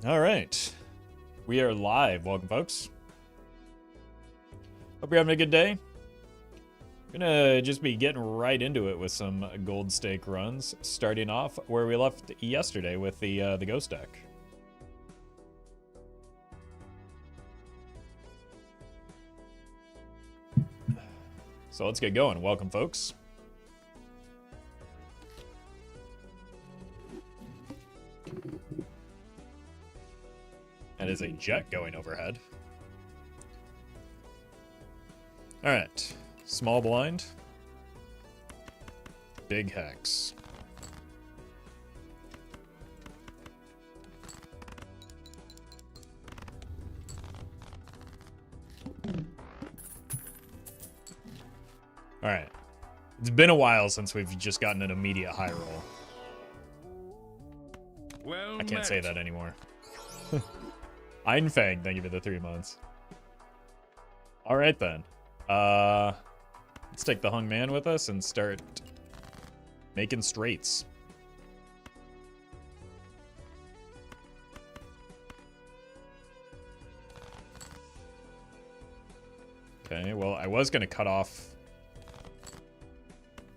All right. We are live. Welcome, folks. Hope you're having a good day. Gonna just be getting right into it with some gold stake runs, starting off where we left yesterday with the ghost deck. So let's get going. Welcome, folks. That is a jet going overhead. All right. Small blind. Big hex. All right. It's been a while since we've just gotten an immediate high roll. Well, I can't say that anymore. Einfang, thank you for the 3 months. All right, then. Let's take the hung man with us and start making straights. Okay, well, I was going to cut off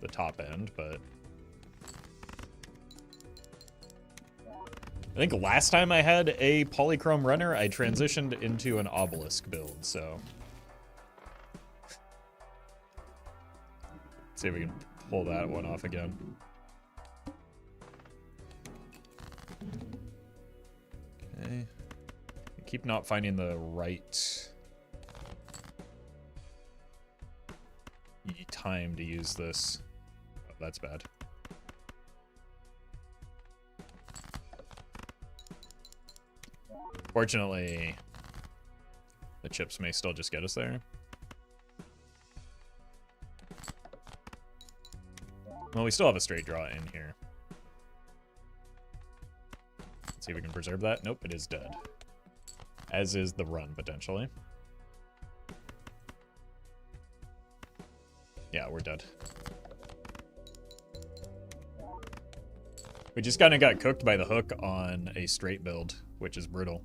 the top end, but I think last time I had a polychrome runner, I transitioned into an Obelisk build, so let's see if we can pull that one off again. Okay. I keep not finding the right time to use this. Oh, that's bad. Fortunately, the chips may still just get us there. Well, we still have a straight draw in here. Let's see if we can preserve that. Nope, it is dead. As is the run, potentially. Yeah, we're dead. We just kind of got cooked by the hook on a straight build, which is brutal.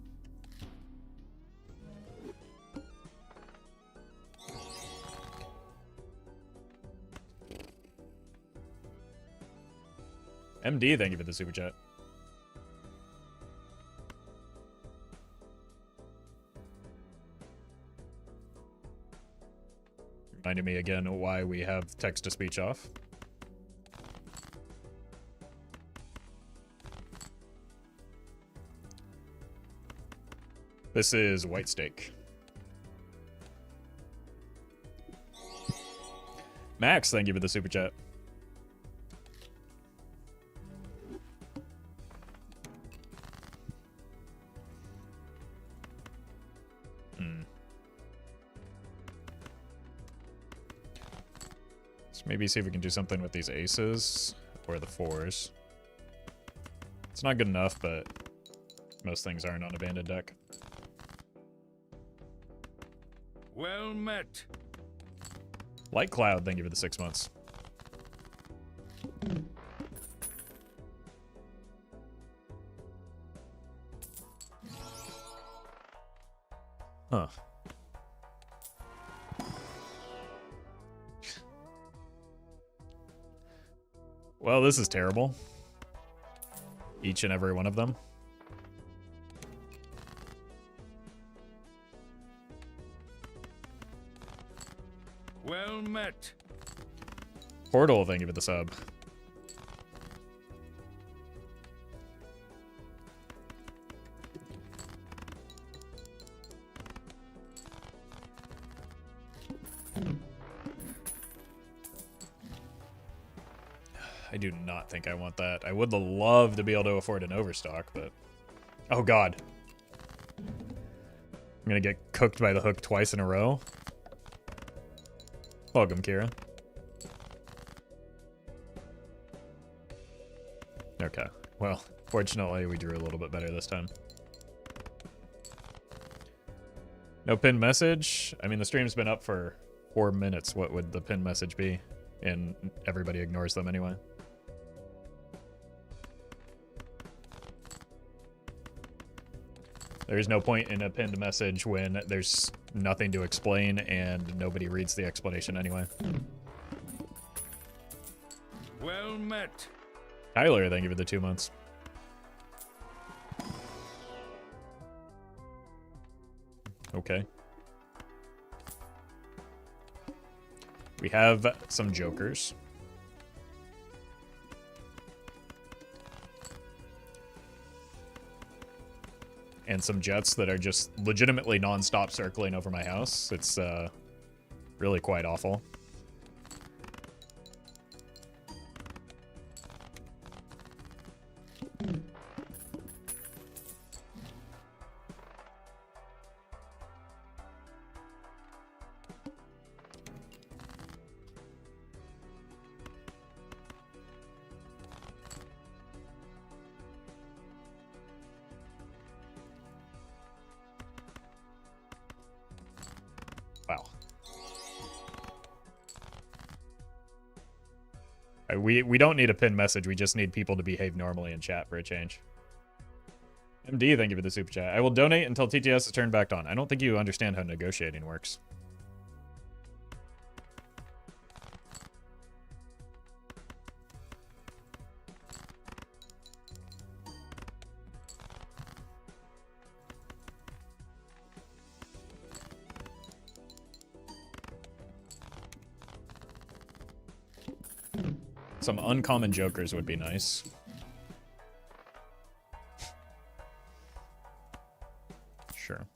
MD, thank you for the super chat. Reminding me again why we have text-to-speech off. This is white steak. Max, thank you for the super chat. Maybe see if we can do something with these aces or the fours. It's not good enough, but most things aren't on abandoned deck. Well met. Light Cloud, thank you for the 6 months. Huh. Well, this is terrible. Each and every one of them. Well met. Portal, thank you for the sub. I do not think I want that. I would love to be able to afford an overstock, but... Oh, God. I'm gonna get cooked by the hook twice in a row. Welcome, Kira. Okay. Well, fortunately, we drew a little bit better this time. No pinned message? I mean, the stream's been up for 4 minutes. What would the pinned message be? And everybody ignores them anyway. There's no point in a pinned message when there's nothing to explain and nobody reads the explanation anyway. Well met. Tyler, thank you for the 2 months. Okay. We have some jokers. And some jets that are just legitimately non-stop circling over my house. It's really quite awful. Wow. We don't need a pinned message. We just need people to behave normally in chat for a change. MD, thank you for the super chat. I will donate until TTS is turned back on. I don't think you understand how negotiating works. Some uncommon jokers would be nice. Sure.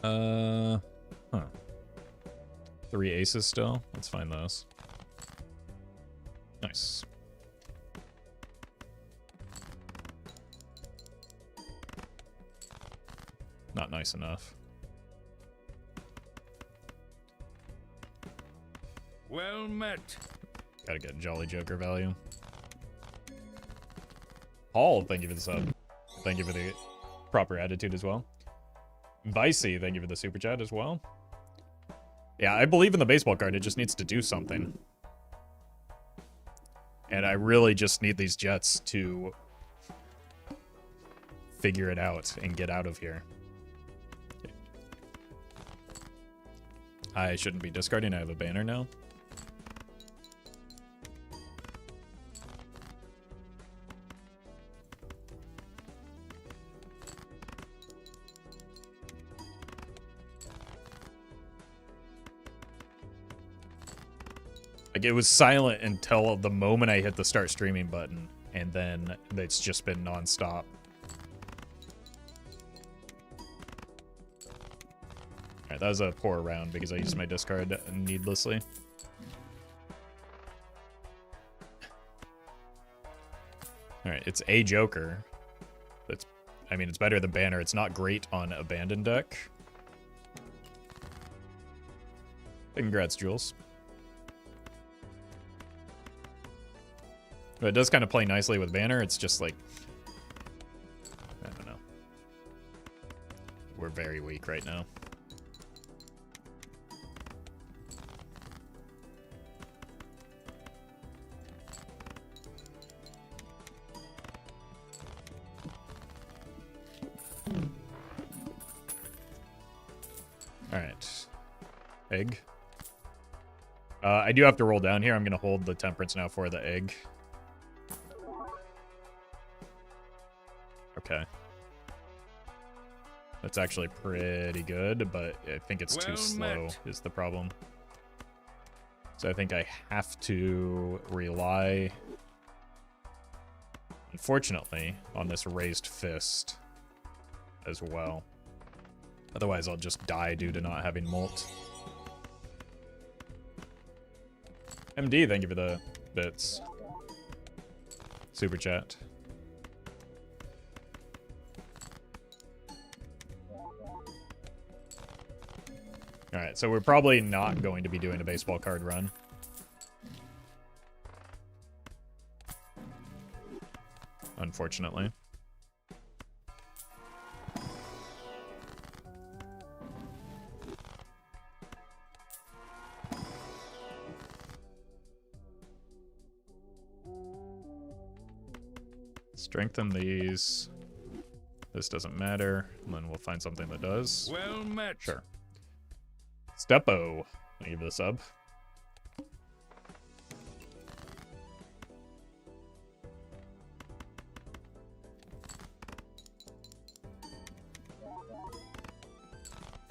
Huh. 3 aces still? Let's find those. Nice. Not nice enough. Well met. Gotta get Jolly Joker value. Paul, thank you for the sub. Thank you for the proper attitude as well. Vicey, thank you for the super chat as well. Yeah, I believe in the baseball card. It just needs to do something. And I really just need these Jets to figure it out and get out of here. I shouldn't be discarding. I have a banner now. Like, it was silent until the moment I hit the start streaming button, and then it's just been nonstop. Alright, that was a poor round because I used my discard needlessly. Alright, it's a Joker. That's, I mean, it's better than Banner. It's not great on Abandoned deck. Congrats, Jules. But it does kind of play nicely with Banner. It's just like, I don't know. We're very weak right now. Alright. Egg. I do have to roll down here. I'm going to hold the Temperance now for the egg. Okay. That's actually pretty good, but I think it's too slow is the problem. So I think I have to rely, unfortunately, on this raised fist as well. Otherwise, I'll just die due to not having Molt. MD, thank you for the bits. Super chat. Alright, so we're probably not going to be doing a baseball card run. Unfortunately. Strengthen these. This doesn't matter. And then we'll find something that does. Well met. Sure. Stepo. I'll give it a sub.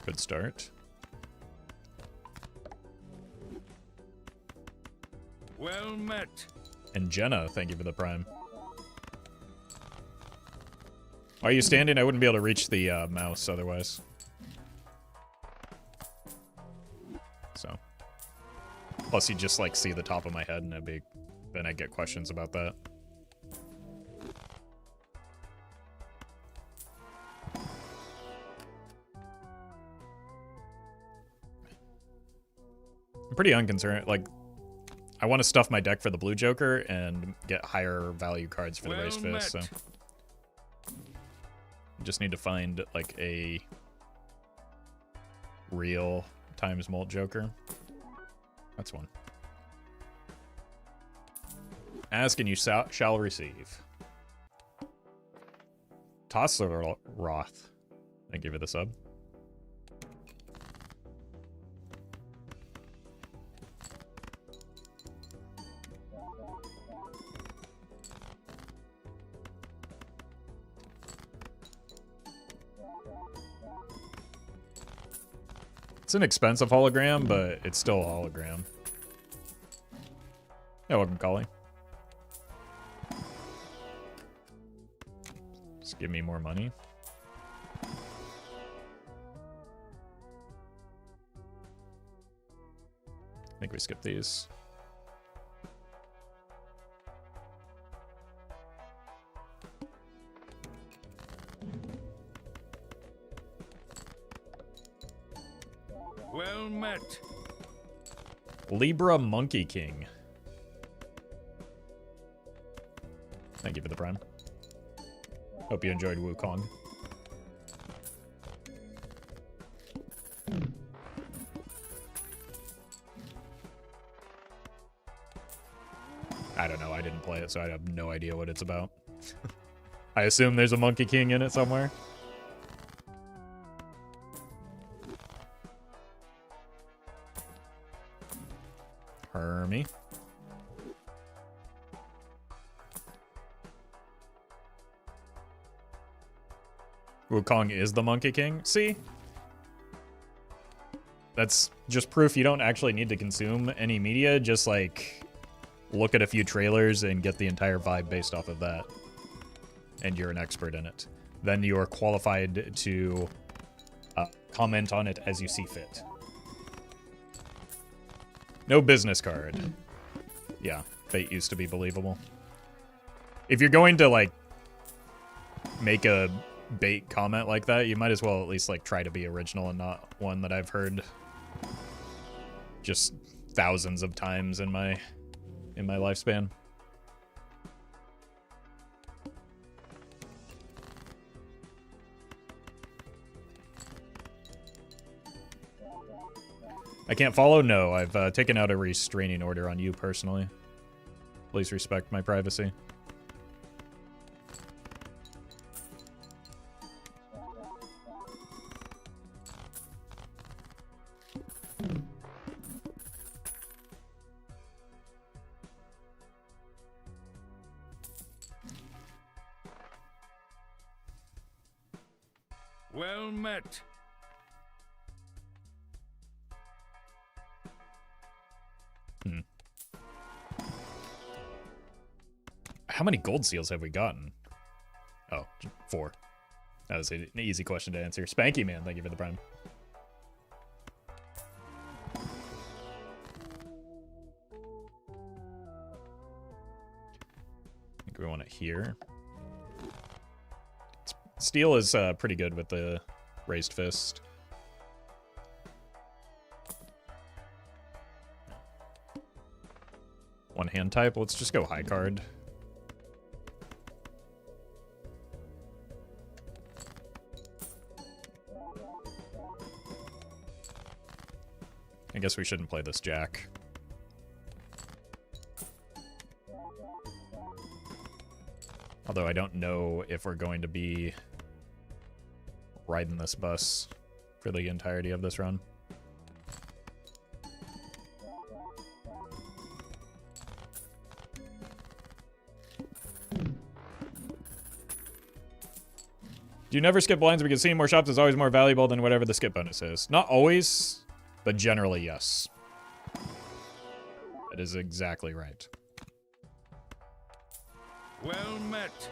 Good start. Well met. And Jenna, thank you for the prime. Why are you standing? I wouldn't be able to reach the mouse otherwise. So. Plus you just like see the top of my head and then I get questions about that. I'm pretty unconcerned. Like, I want to stuff my deck for the blue Joker and get higher value cards for the raised fist, so. Just need to find, like, a real times mult Joker. That's one. Ask and you shall receive. Tossler Roth. Thank you for the sub. It's an expensive hologram, but it's still a hologram. Yeah, welcome, Collie. Just give me more money. I think we skip these. Well met. Libra Monkey King. Thank you for the prime. Hope you enjoyed Wukong. I don't know. I didn't play it, so I have no idea what it's about. I assume there's a Monkey King in it somewhere. Hermie. Wukong is the Monkey King. See? That's just proof you don't actually need to consume any media. Just, like, look at a few trailers and get the entire vibe based off of that. And you're an expert in it. Then you are qualified to comment on it as you see fit. No business card. Yeah, Fate used to be believable. If you're going to, like, make a bait comment like that, you might as well at least, like, try to be original and not one that I've heard just thousands of times in my lifespan. I can't follow? No, I've taken out a restraining order on you personally. Please respect my privacy. Well met. How many gold seals have we gotten? Oh, 4. That was an easy question to answer. Spanky Man, thank you for the prime. I think we want it here. Steel is pretty good with the raised fist. One hand type. Let's just go high card. I guess we shouldn't play this jack. Although Although I don't know if we're going to be riding this bus for the entirety of this run. Do you never skip blinds because seeing more shops is always more valuable than whatever the skip bonus is? Not always, but generally, yes. That is exactly right. Well met.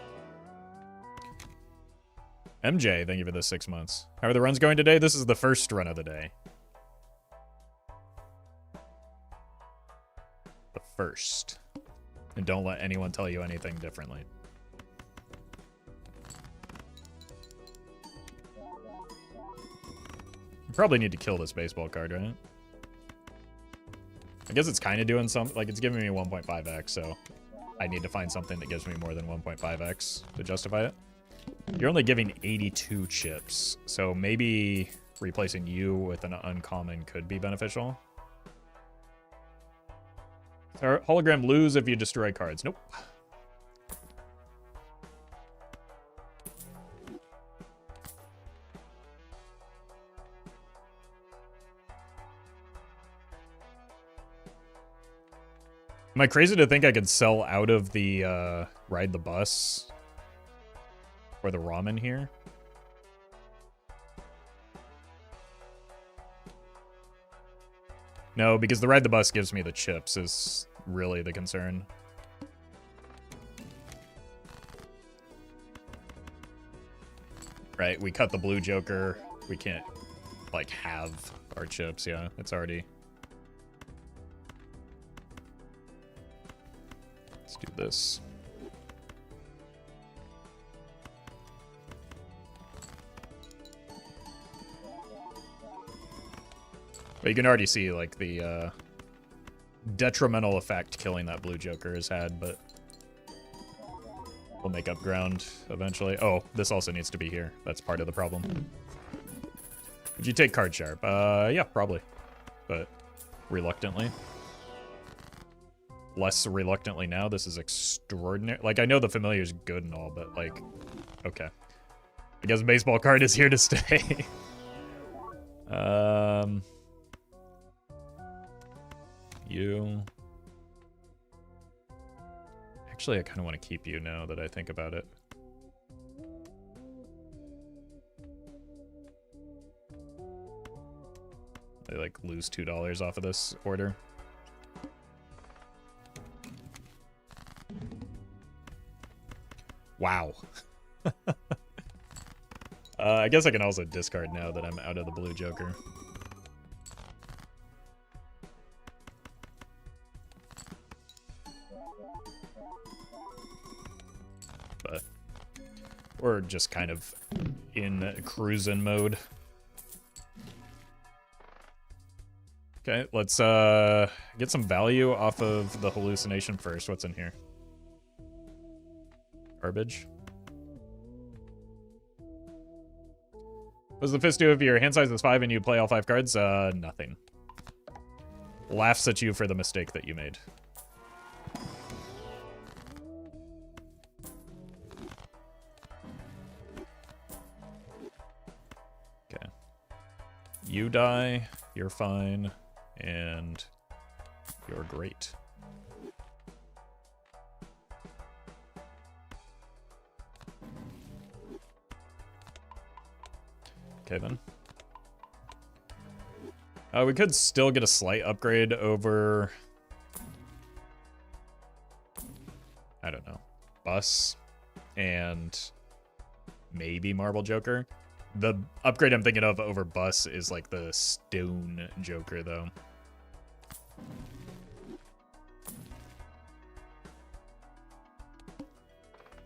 MJ, thank you for the 6 months. How are the runs going today? This is the first run of the day. The first. And don't let anyone tell you anything differently. Probably need to kill this baseball card, right? I guess it's kind of doing something. Like, it's giving me 1.5x, so I need to find something that gives me more than 1.5x to justify it. You're only giving 82 chips, so maybe replacing you with an uncommon could be beneficial. Hologram lose if you destroy cards. Nope. Am I crazy to think I could sell out of the ride the bus or the ramen here? No, because the ride the bus gives me the chips is really the concern. Right, we cut the blue joker. We can't, like, have our chips. Yeah, it's already... Let's do this. But you can already see, like, the detrimental effect killing that blue joker has had, but we'll make up ground eventually. Oh, this also needs to be here. That's part of the problem. Would you take card sharp? Yeah, probably, but reluctantly. Less reluctantly now. This is extraordinary. Like, I know the familiar is good and all, but, like, okay. I guess baseball card is here to stay. You. Actually, I kind of want to keep you now that I think about it. They, like, lose $2 off of this order. Wow. I guess I can also discard now that I'm out of the blue joker. But we're just kind of in cruising mode. Okay, let's get some value off of the hallucination first. What's in here? Garbage. What does the fist do if your hand size is 5 and you play all 5 cards? Nothing. Laughs at you for the mistake that you made. Okay. You die, you're fine, and you're great. Okay, then. We could still get a slight upgrade over... I don't know. Bus and maybe Marble Joker. The upgrade I'm thinking of over Bus is like the Stone Joker, though.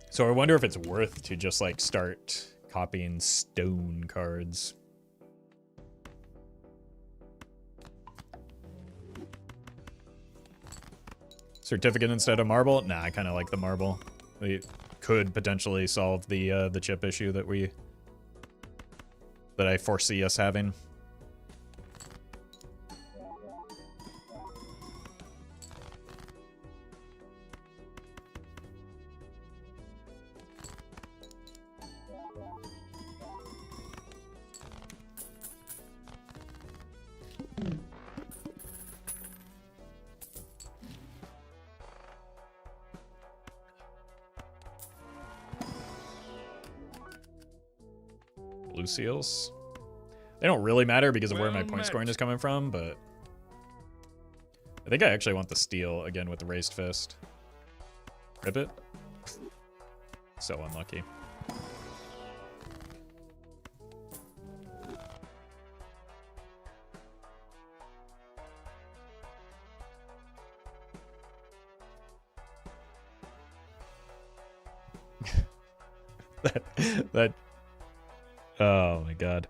So I wonder if it's worth to just like start copying stone cards. Certificate instead of marble? Nah, I kind of like the marble. We could potentially solve the chip issue that I foresee us having. Blue seals. They don't really matter because of where my Well point met. scoring is coming from, but I think I actually want the steel again with the raised fist. Rip it. So unlucky. that oh my god.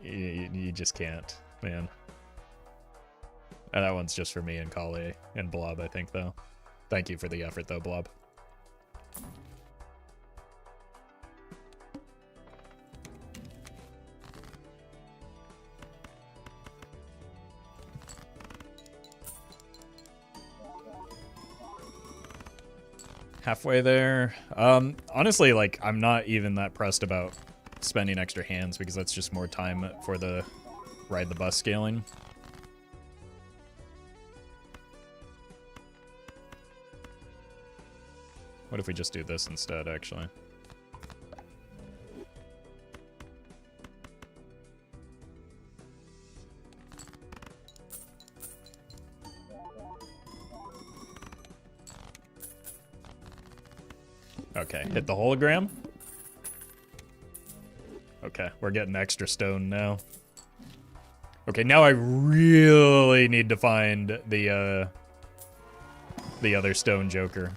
You just can't, man. And that one's just for me and Kali and Blob, I think, though. Thank you for the effort, though, Blob. Halfway there. Honestly, like, I'm not even that pressed about spending extra hands because that's just more time for the ride the bus scaling. What if we just do this instead, actually? Okay, hit the hologram. Okay, we're getting extra stone now. Okay, now I really need to find the other stone joker.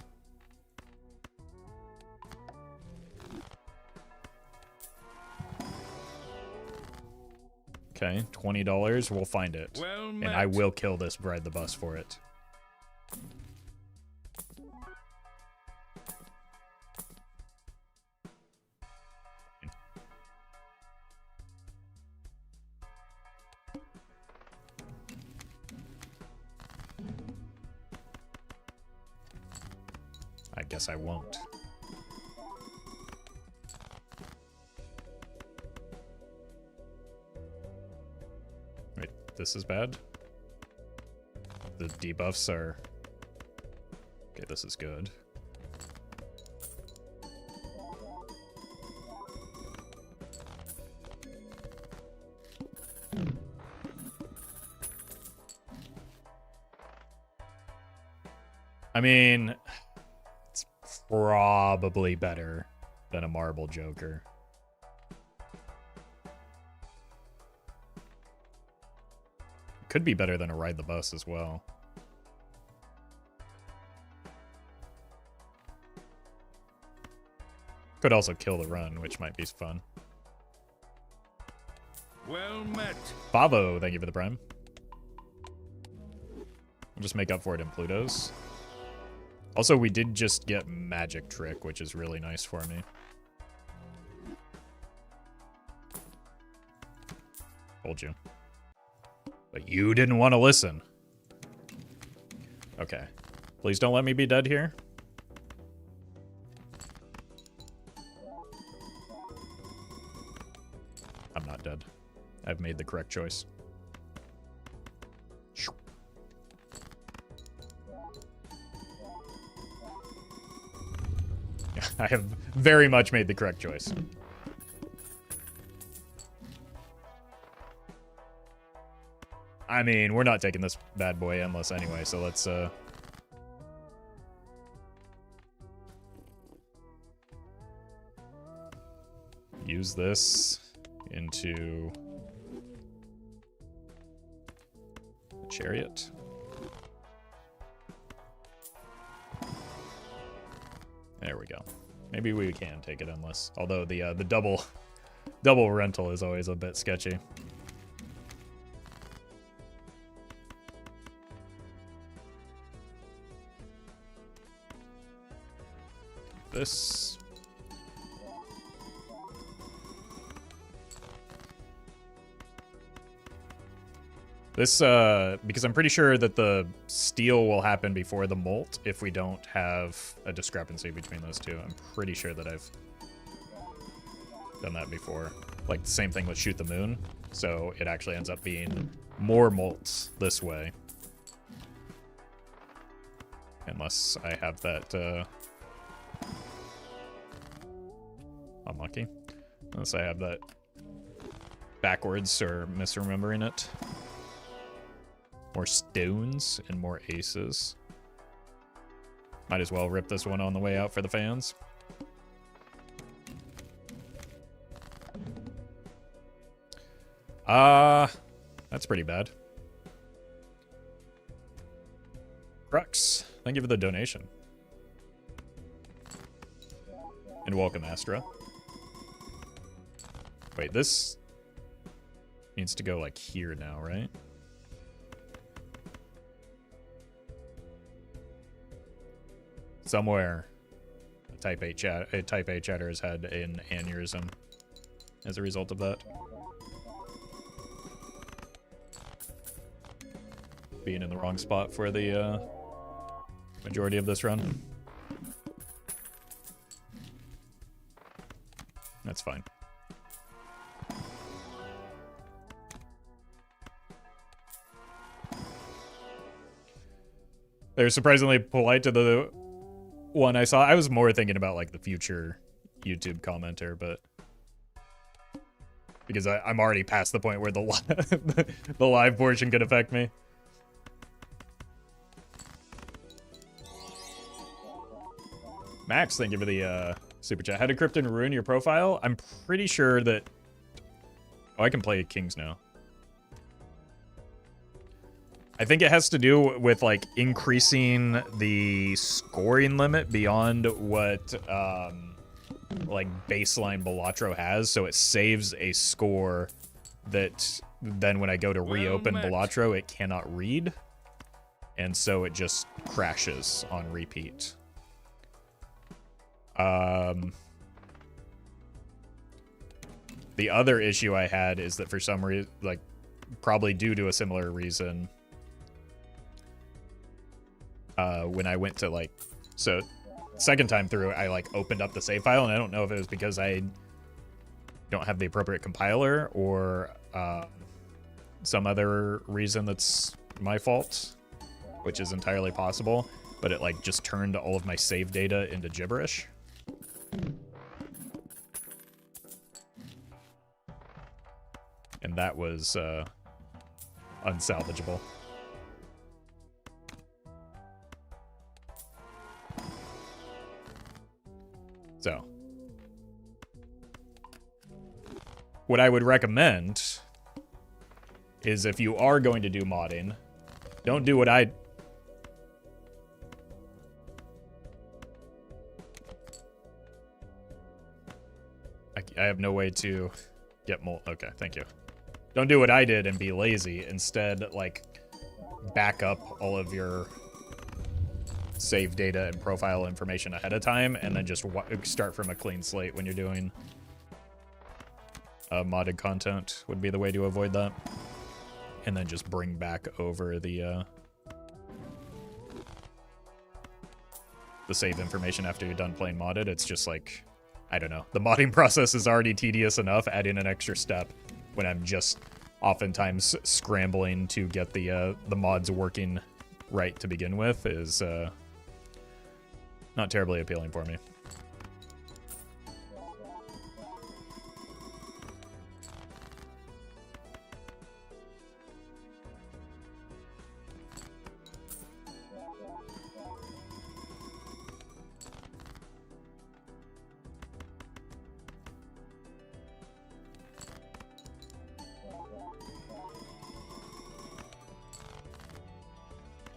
Okay, $20. We'll find it. Well and met. I will kill this ride the bus for it. I guess I won't. Wait, this is bad? The debuffs are... Okay, this is good. I mean... Probably better than a marble joker. Could be better than a ride the bus as well. Could also kill the run, which might be fun. Well met. Bavo, thank you for the prime. We'll just make up for it in Pluto's. Also, we did just get Magic Trick, which is really nice for me. Told you. But you didn't want to listen. Okay. Please don't let me be dead here. I'm not dead. I've made the correct choice. I have very much made the correct choice. I mean, we're not taking this bad boy endless anyway, so let's use this into the chariot. There we go. Maybe we can take it endless. Although the double rental is always a bit sketchy. This. This, because I'm pretty sure that the steal will happen before the molt if we don't have a discrepancy between those two. I'm pretty sure that I've done that before. Like, the same thing with Shoot the Moon. So it actually ends up being more molts this way. Unless I have that, Unlucky. Unless I have that backwards or misremembering it. More stones and more aces. Might as well rip this one on the way out for the fans. That's pretty bad. Crux, thank you for the donation. And welcome, Astra. Wait, this needs to go like here now, right? Somewhere, a Type A chatter has had an aneurysm as a result of that. Being in the wrong spot for the majority of this run. That's fine. They were surprisingly polite to the one I saw. I was more thinking about like the future YouTube commenter, but because I'm already past the point where the the live portion could affect me. Max, thank you for the super chat. How did Krypton ruin your profile? I'm pretty sure that... Oh, I can play Kings now. I think it has to do with, like, increasing the scoring limit beyond what, like, baseline Balatro has. So it saves a score that then when I go to reopen Balatro, it cannot read. And so it just crashes on repeat. The other issue I had is that for some reason, like, probably due to a similar reason, when I went to, like, so second time through, I, like, opened up the save file, and I don't know if it was because I don't have the appropriate compiler or some other reason that's my fault, which is entirely possible, but it, like, just turned all of my save data into gibberish. And that was unsalvageable. So, what I would recommend is if you are going to do modding, don't do what I... I have no way to get more. Okay, thank you. Don't do what I did and be lazy. Instead, like, back up all of your save data and profile information ahead of time, and then just start from a clean slate when you're doing modded content would be the way to avoid that. And then just bring back over the save information after you're done playing modded. It's just like, I don't know. The modding process is already tedious enough. Adding an extra step when I'm just oftentimes scrambling to get the mods working right to begin with is not terribly appealing for me.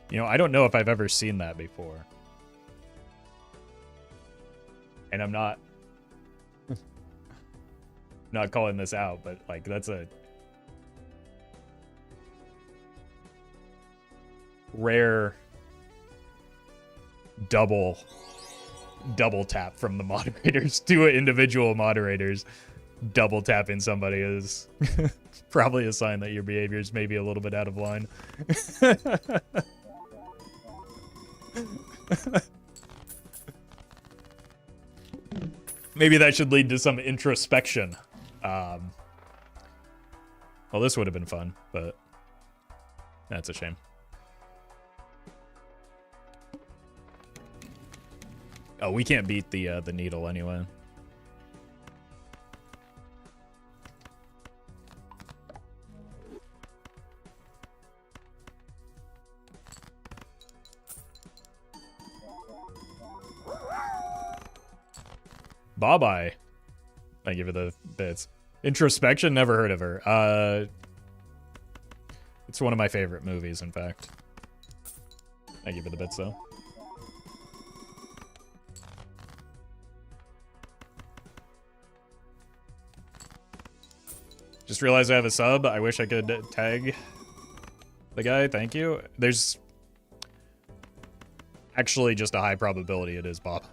You know, I don't know if I've ever seen that before. And I'm not calling this out, but like that's a rare double tap from the moderators to individual moderators. Double tapping somebody is probably a sign that your behavior is maybe a little bit out of line. Maybe that should lead to some introspection. Well, this would have been fun, but that's a shame. Oh, we can't beat the needle anyway. Bye-bye. Thank you for the bits. Introspection, never heard of her. It's one of my favorite movies, in fact. Thank you for the bits, though. Just realized I have a sub. I wish I could tag the guy. Thank you. There's actually just a high probability it is Bob.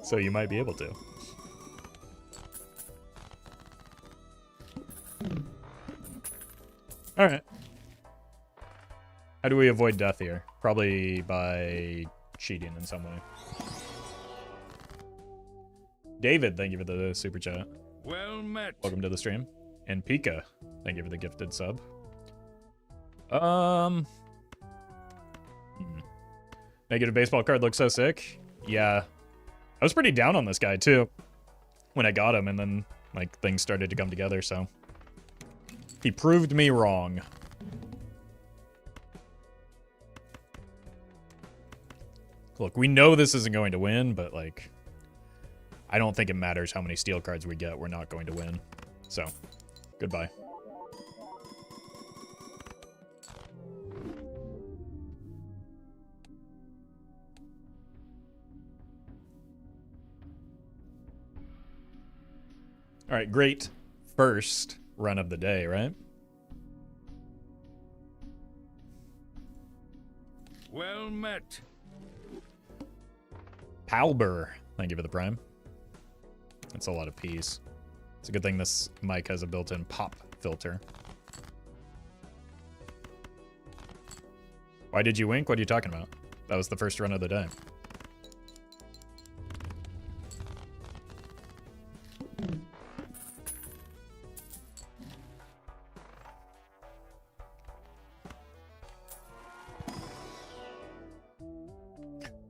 So you might be able to. All right. How do we avoid death here? Probably by cheating in some way. David, thank you for the super chat. Well met. Welcome to the stream. And Pika, thank you for the gifted sub. Negative baseball card looks so sick. Yeah. I was pretty down on this guy too when I got him, and then like things started to come together, so he proved me wrong. Look, we know this isn't going to win, but like I don't think it matters how many steel cards we get. We're not going to win. So, goodbye. All right, great first run of the day, right? Well met. Palber, thank you for the prime. That's a lot of P's. It's a good thing this mic has a built-in pop filter. Why did you wink? What are you talking about? That was the first run of the day.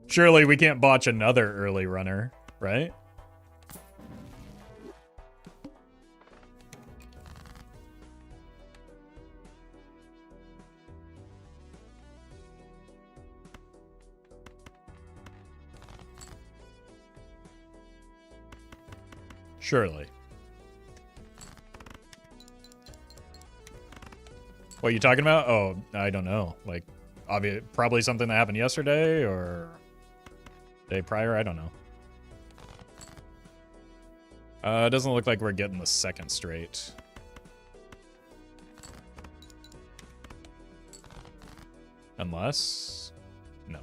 Surely we can't botch another early runner, right? Surely. What are you talking about? Oh, I don't know. Like, probably something that happened yesterday or day prior. I don't know. It doesn't look like we're getting the second straight. Unless... no.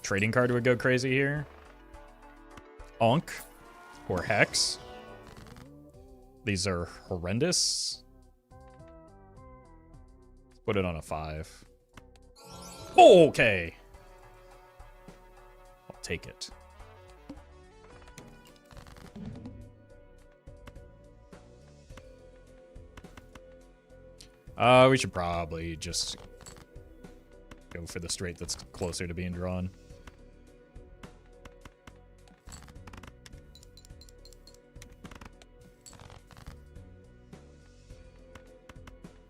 Trading card would go crazy here. Onk. Or Hex. These are horrendous. Let's put it on a 5. Okay. I'll take it. We should probably just go for the straight that's closer to being drawn.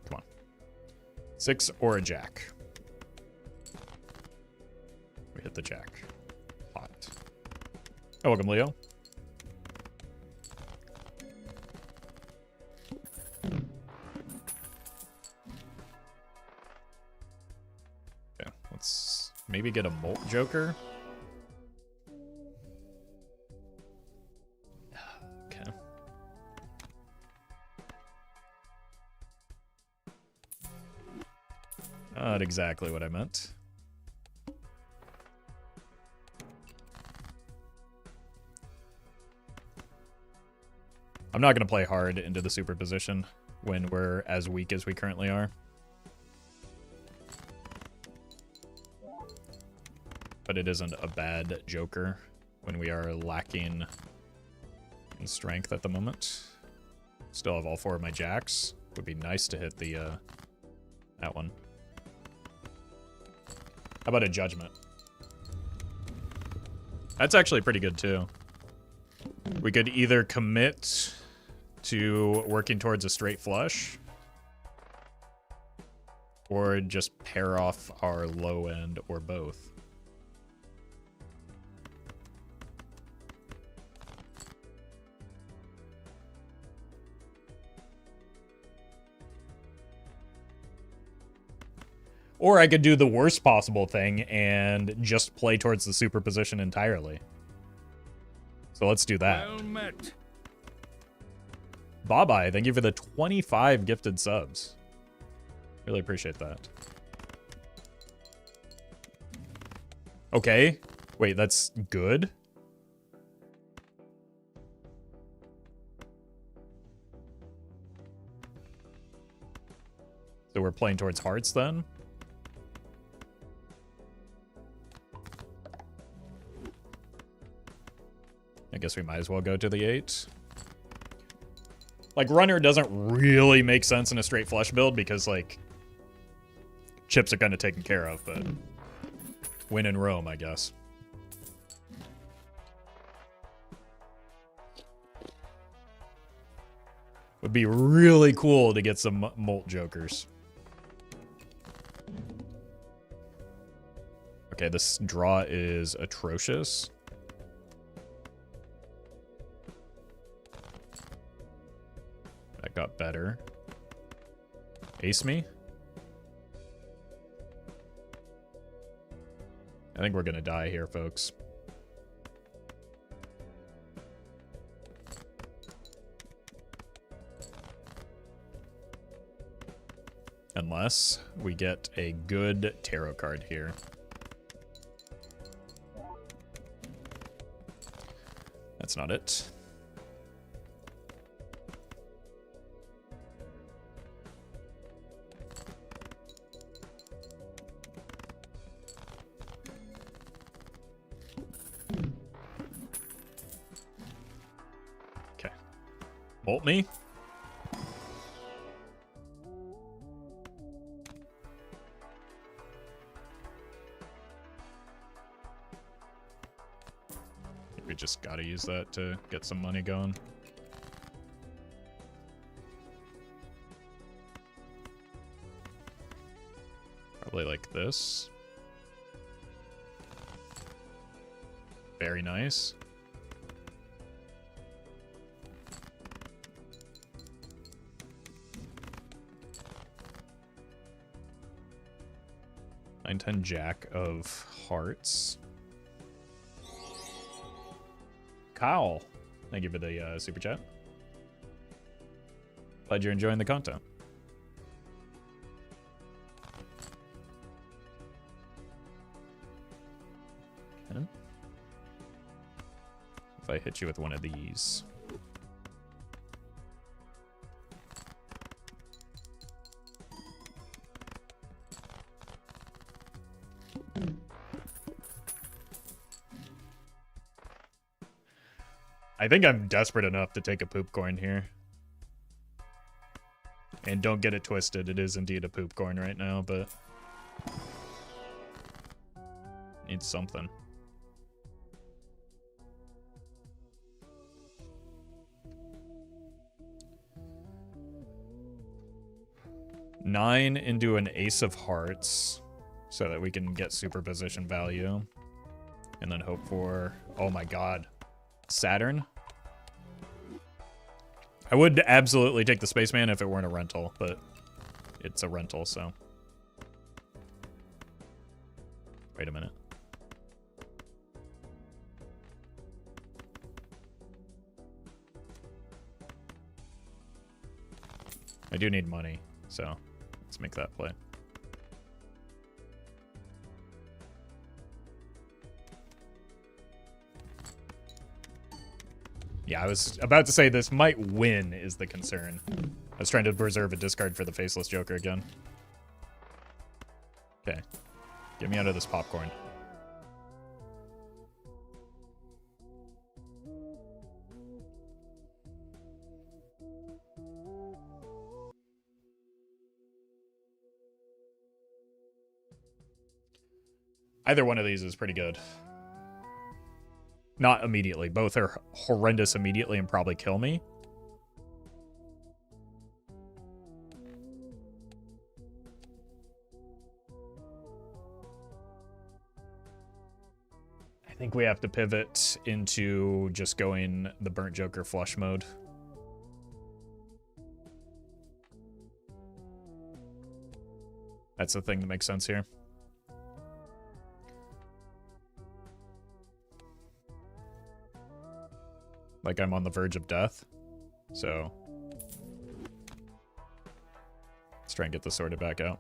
Come on. 6 or a jack. We hit the jack. Hot. Oh, welcome, Leo. Maybe get a Molt Joker. Okay. Not exactly what I meant. I'm not going to play hard into the superposition when we're as weak as we currently are. But it isn't a bad Joker when we are lacking in strength at the moment. Still have all 4 of my jacks. Would be nice to hit the that one. How about a Judgment? That's actually pretty good too. We could either commit to working towards a straight flush, or just pair off our low end, or both. Or I could do the worst possible thing and just play towards the superposition entirely. So let's do that. Well met. Bye-bye, thank you for the 25 gifted subs. Really appreciate that. Okay. Wait, that's good? So we're playing towards hearts then? I guess we might as well go to the 8. Like, runner doesn't really make sense in a straight flush build because, like, chips are kind of taken care of, but win in Rome, I guess. Would be really cool to get some Molt Jokers. Okay, this draw is atrocious. That got better. Ace me? I think we're gonna die here, folks. Unless we get a good tarot card here. That's not it. Okay. Bolt me. We just gotta use that to get some money going. Probably like this. Very nice. Nine, 10 jack of hearts. Kyle, thank you for the super chat. Glad you're enjoying the content. Okay. If I hit you with one of these. I think I'm desperate enough to take a poop coin here. And don't get it twisted, it is indeed a poop coin right now, but... need something. Nine into an ace of hearts, so that we can get superposition value. And then hope for... oh my god. Saturn? I would absolutely take the Spaceman if it weren't a rental, but it's a rental, so. Wait a minute. I do need money, so let's make that play. Yeah, I was about to say this might win is the concern. I was trying to preserve a discard for the Faceless Joker again. Okay. Get me out of this popcorn. Either one of these is pretty good. Not immediately. Both are horrendous immediately and probably kill me. think we have to pivot into just going the Burnt Joker flush mode. That's the thing that makes sense here. Like I'm on the verge of death. So let's try and get this sorted back out.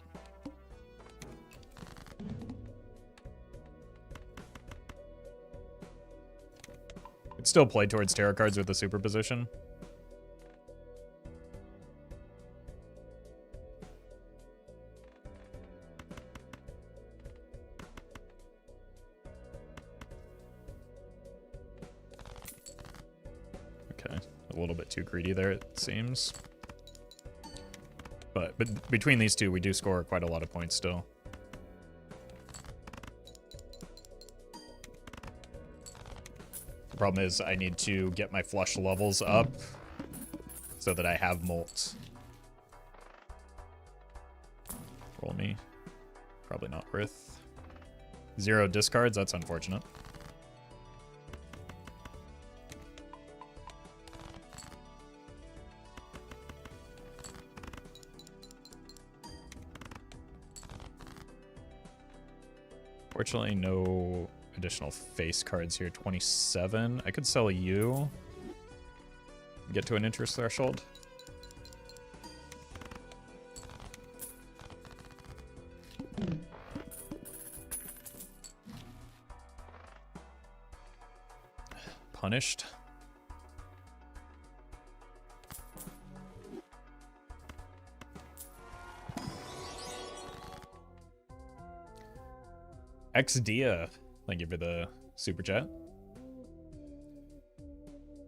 Could still play towards tarot cards with the superposition. Okay, a little bit too greedy there, it seems. But between these two, we do score quite a lot of points still. The problem is I need to get my flush levels up so that I have molt. Roll me. Probably not worth. 0 discards, that's unfortunate. Fortunately, no additional face cards here. 27. I could sell you. Get to an interest threshold. Punished. XDia, thank you for the super chat.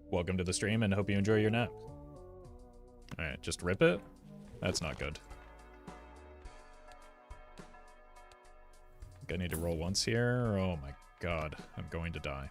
Welcome to the stream and hope you enjoy your nap. Alright, just rip it? That's not good. I think I need to roll once here. Oh my god, I'm going to die.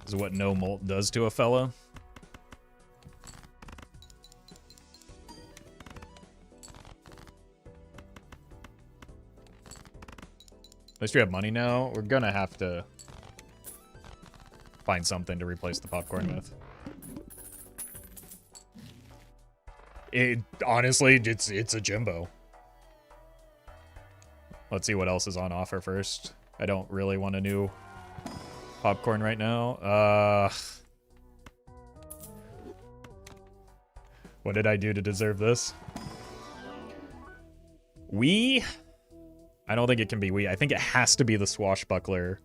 Is what no molt does to a fellow. At least we have money now. We're gonna have to find something to replace the popcorn with. Honestly, it's a Jimbo. Let's see what else is on offer first. I don't really want a new popcorn right now. What did I do to deserve this? We? I don't think it can be we. I think it has to be the Swashbuckler.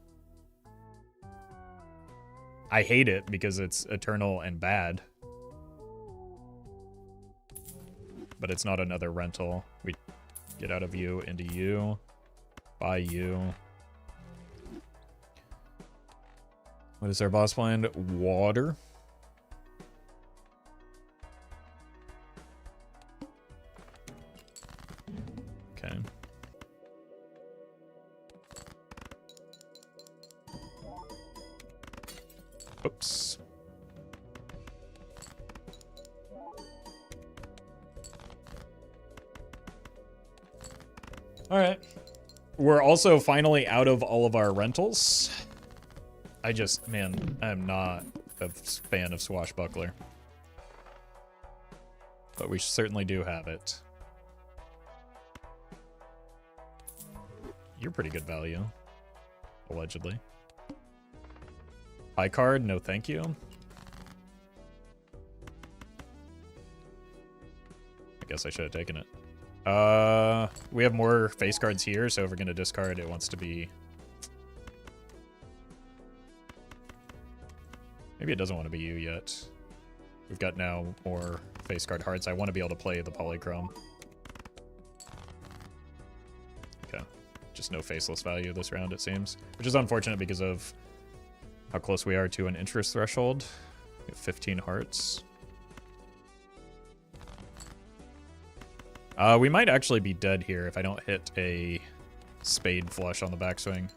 I hate it because it's eternal and bad. But it's not another rental. We get out of you into you. Buy you. What is our boss blind? Water. Okay. Oops. All right. We're also finally out of all of our rentals. Man, I'm not a fan of Swashbuckler. But we certainly do have it. You're pretty good value. Allegedly. High card, no thank you. I guess I should have taken it. We have more face cards here, so if we're going to discard, it wants to be... Maybe it doesn't want to be you yet. We've got now more face card hearts. I want to be able to play the polychrome. Okay. Just no faceless value this round, it seems. Which is unfortunate because of how close we are to an interest threshold. We have 15 hearts. We might actually be dead here if I don't hit a spade flush on the backswing.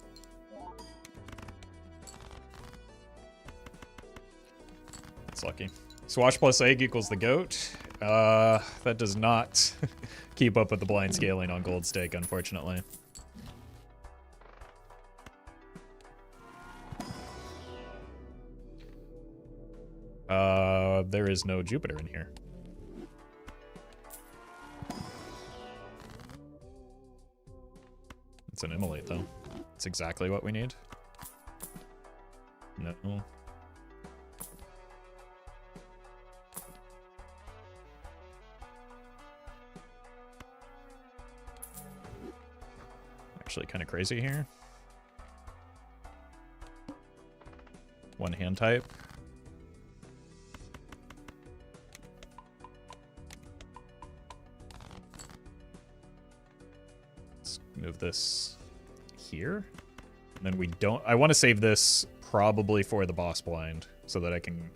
That's lucky. Swash plus egg equals the goat. That does not keep up with the blind scaling on gold stake, unfortunately. There is no Jupiter in here. It's an immolate, though. It's exactly what we need. No. Actually kind of crazy here. One hand type. Let's move this here. And then we don't... I want to save this probably for the boss blind so that I can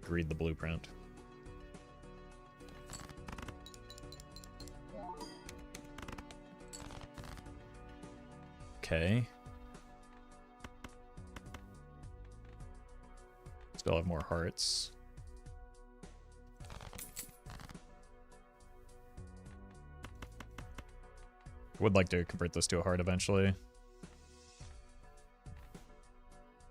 read the blueprint. Okay. Still have more hearts. Would like to convert this to a heart eventually.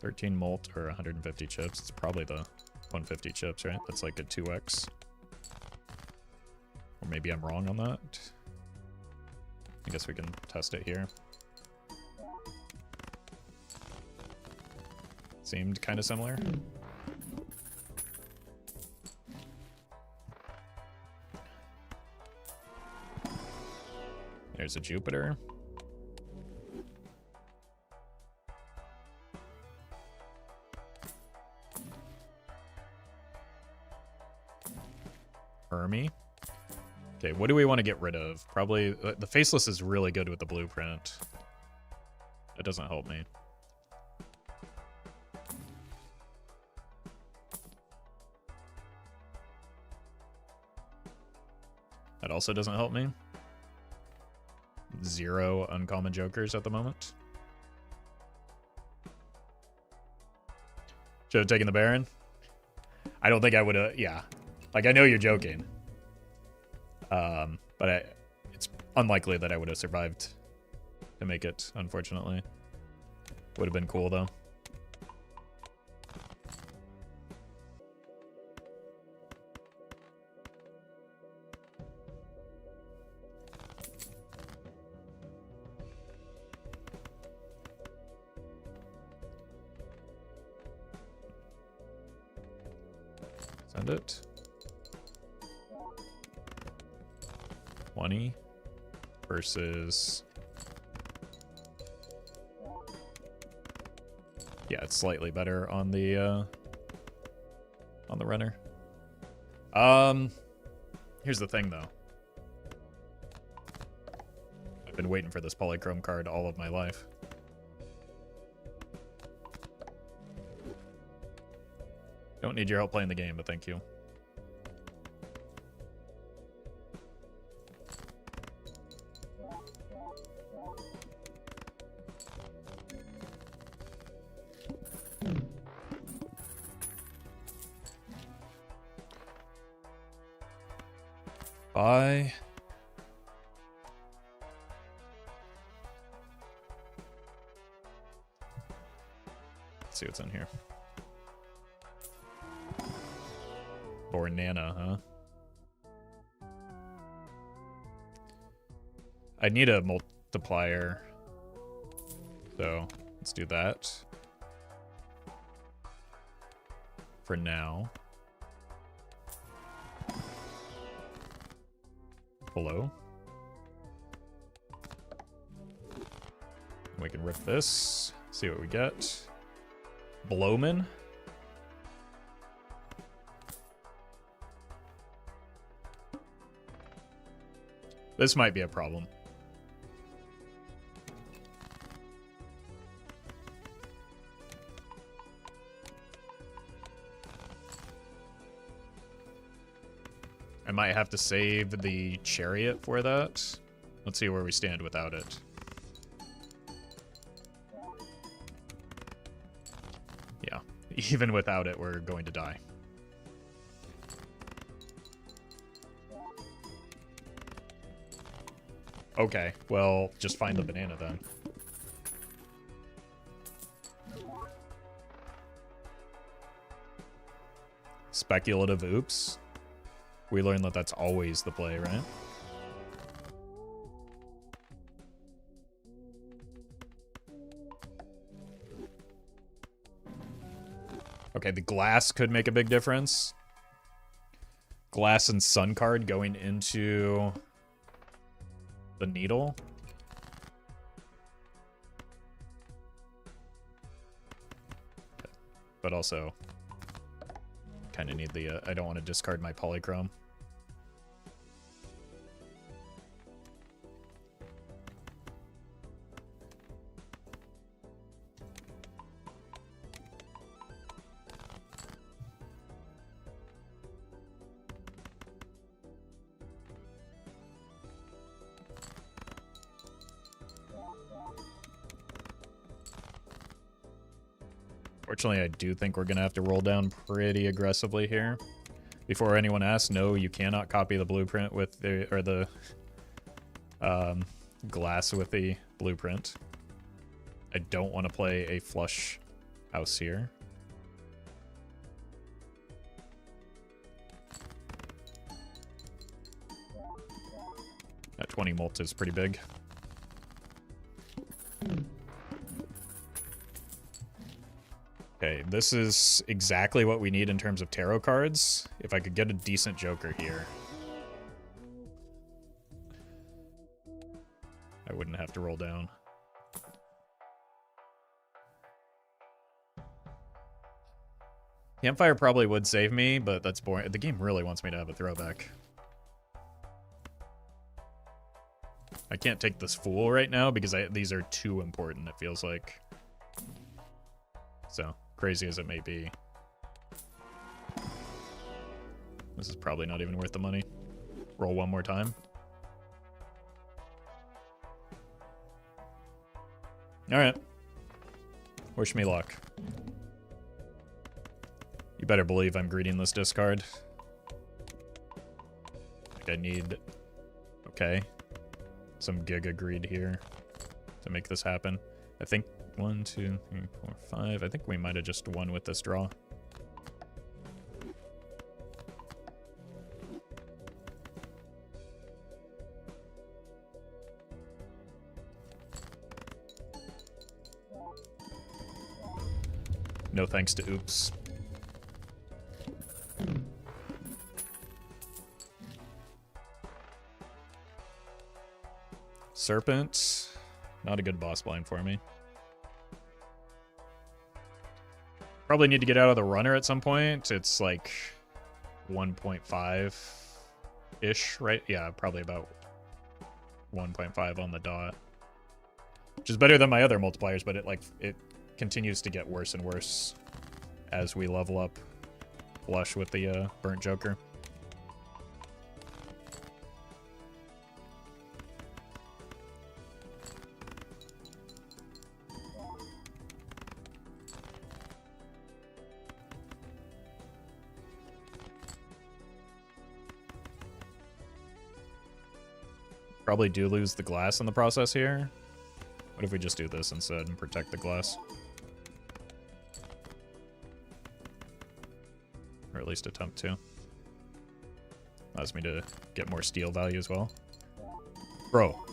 13 molt or 150 chips. It's probably the 150 chips, right? That's like a 2x. Or maybe I'm wrong on that. I guess we can test it here. Seemed kind of similar. There's a Jupiter. Hermy. Okay, what do we want to get rid of? Probably the Faceless is really good with the blueprint. It doesn't help me. That also doesn't help me. 0 uncommon jokers at the moment. Should have taken the Baron. I don't think I would have. Yeah, like I know you're joking, but it's unlikely that I would have survived to make it. Unfortunately, would have been cool though. Send it. 20 versus... Yeah, it's slightly better on the runner. Here's the thing though. I've been waiting for this polychrome card all of my life. Don't need your help playing the game, but thank you. Bye. Let's see what's in here. Nana, huh? I need a multiplier, so let's do that for now. Hello. We can rip this, see what we get. Blowman. This might be a problem. I might have to save the chariot for that. Let's see where we stand without it. Yeah, even without it, we're going to die. Okay, well, just find the banana then. Speculative oops. We learned that that's always the play, right? Okay, the glass could make a big difference. Glass and sun card going into the needle. But also, kind of need the, I don't want to discard my polychrome. Fortunately, I do think we're going to have to roll down pretty aggressively here. Before anyone asks, no, you cannot copy the blueprint with the, or the glass with the blueprint. I don't want to play a flush house here. That 20 mult is pretty big. Okay, this is exactly what we need in terms of tarot cards. If I could get a decent joker here, I wouldn't have to roll down. Campfire probably would save me, but that's boring. The game really wants me to have a throwback. I can't take this fool right now because these are too important, it feels like. So, crazy as it may be, this is probably not even worth the money. Roll one more time. Alright. Wish me luck. You better believe I'm greeting this discard. Like I need... Okay. Some giga greed here to make this happen. I think 1, 2, 3, 4, 5. I think we might have just won with this draw. No thanks to oops. Serpent. Not a good boss blind for me. Probably need to get out of the runner at some point. It's like 1.5-ish, right? Yeah, probably about 1.5 on the dot. Which is better than my other multipliers, but it continues to get worse and worse as we level up flush with the burnt joker. Probably do lose the glass in the process here. What if we just do this instead and protect the glass? Or at least attempt to. Allows me to get more steel value as well. Bro.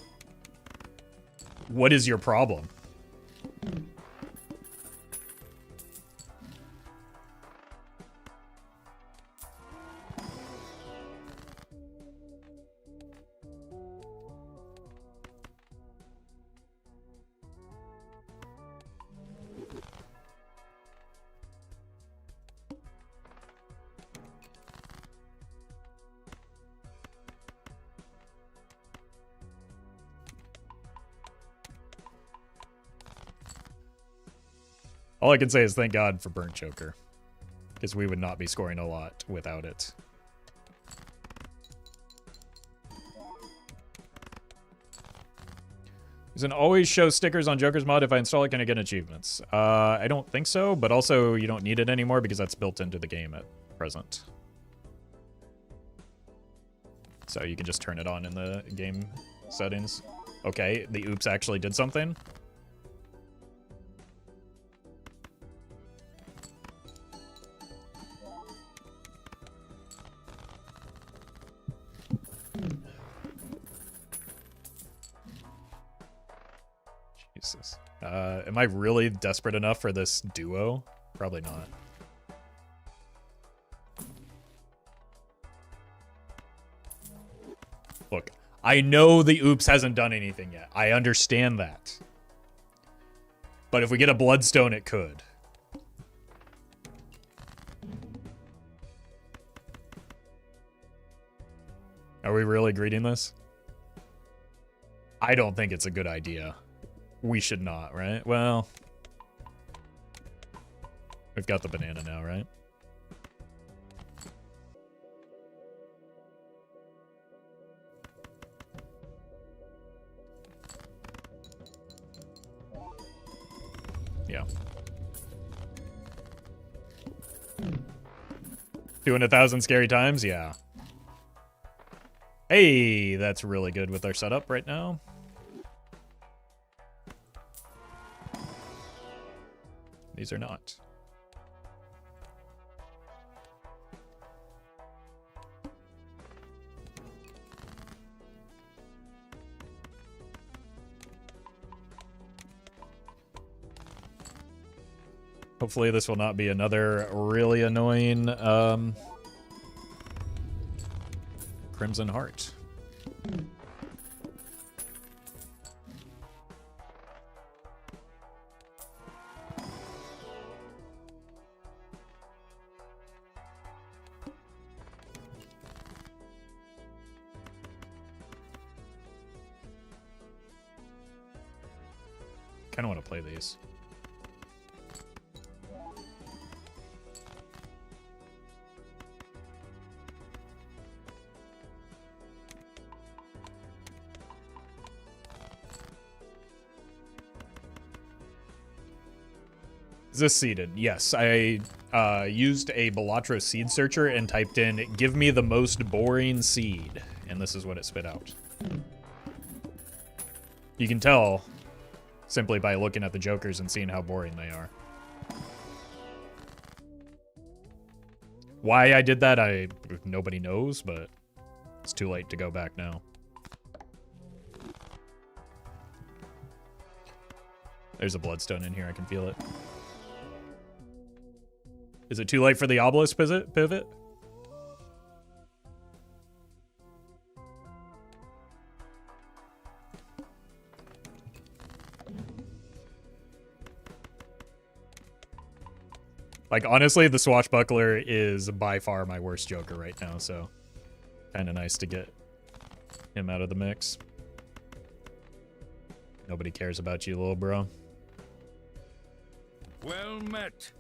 What is your problem? All I can say is thank God for Burnt Joker, because we would not be scoring a lot without it. Does it always show stickers on Joker's mod? If I install it, can I get achievements? I don't think so, but also you don't need it anymore because that's built into the game at present. So you can just turn it on in the game settings. Okay, the oops actually did something. Jesus. Am I really desperate enough for this duo? Probably not. Look, I know the oops hasn't done anything yet. I understand that. But if we get a bloodstone, it could. Are we really greeting this? I don't think it's a good idea. We should not, right? Well, we've got the banana now, right? Yeah. Doing 1,000 scary times? Yeah. Hey, that's really good with our setup right now. These are not. Hopefully this will not be another really annoying Crimson Heart. Kind of want to play these. Is this seeded? Yes, I used a Balatro seed searcher and typed in, give me the most boring seed. And this is what it spit out. You can tell simply by looking at the jokers and seeing how boring they are. Why I did that, nobody knows, but it's too late to go back now. There's a bloodstone in here, I can feel it. Is it too late for the Obelisk pivot? Like, honestly, the Swashbuckler is by far my worst Joker right now, so kind of nice to get him out of the mix. Nobody cares about you, little bro. Well met.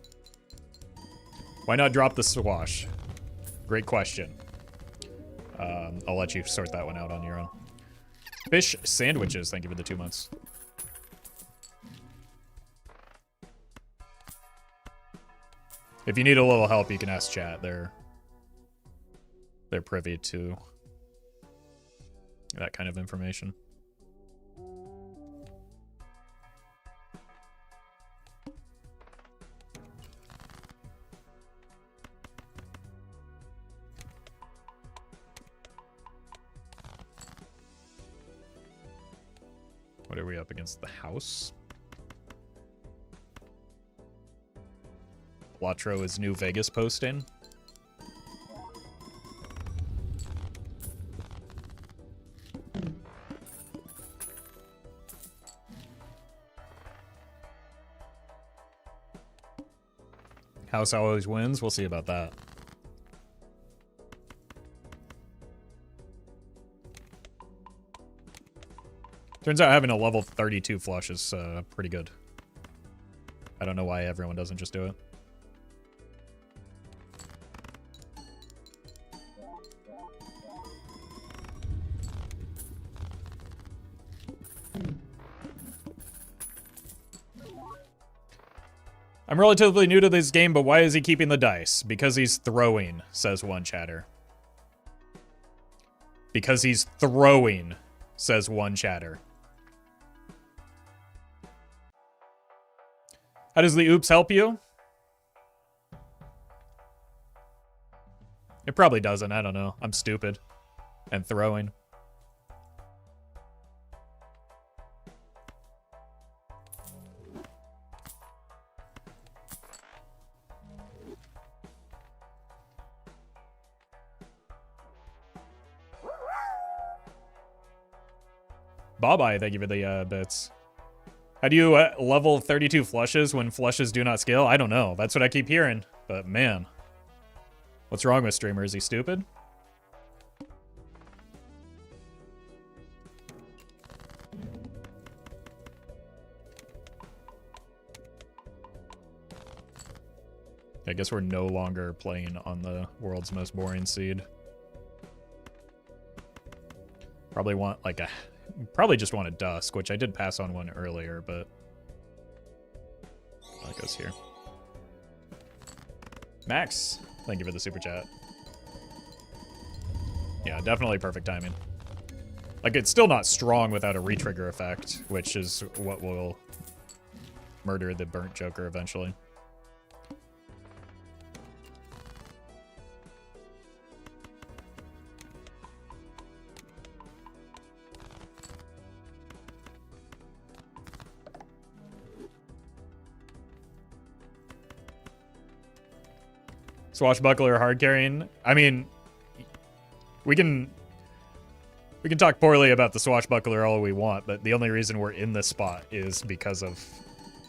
Why not drop the Swash? Great question. I'll let you sort that one out on your own. Fish sandwiches, thank you for the 2 months. If you need a little help, you can ask chat. They're privy to that kind of information. What are we up against? The house? Latro is New Vegas posting. House always wins. We'll see about that. Turns out having a level 32 flush is pretty good. I don't know why everyone doesn't just do it. I'm relatively new to this game, but why is he keeping the dice? Because he's throwing, says one chatter. Because he's throwing, says one chatter. How does the oops help you? It probably doesn't, I don't know. I'm stupid. And throwing. Bye-bye, thank you for the bits. How do you level 32 flushes when flushes do not scale? I don't know. That's what I keep hearing. But man. What's wrong with streamer? Is he stupid? I guess we're no longer playing on the world's most boring seed. Probably want like a... Probably just want a Dusk, which I did pass on one earlier, but... That goes here. Max, thank you for the super chat. Yeah, definitely perfect timing. Like, it's still not strong without a retrigger effect, which is what will murder the burnt Joker eventually. Swashbuckler hard carrying. I mean, we can talk poorly about the Swashbuckler all we want, but the only reason we're in this spot is because of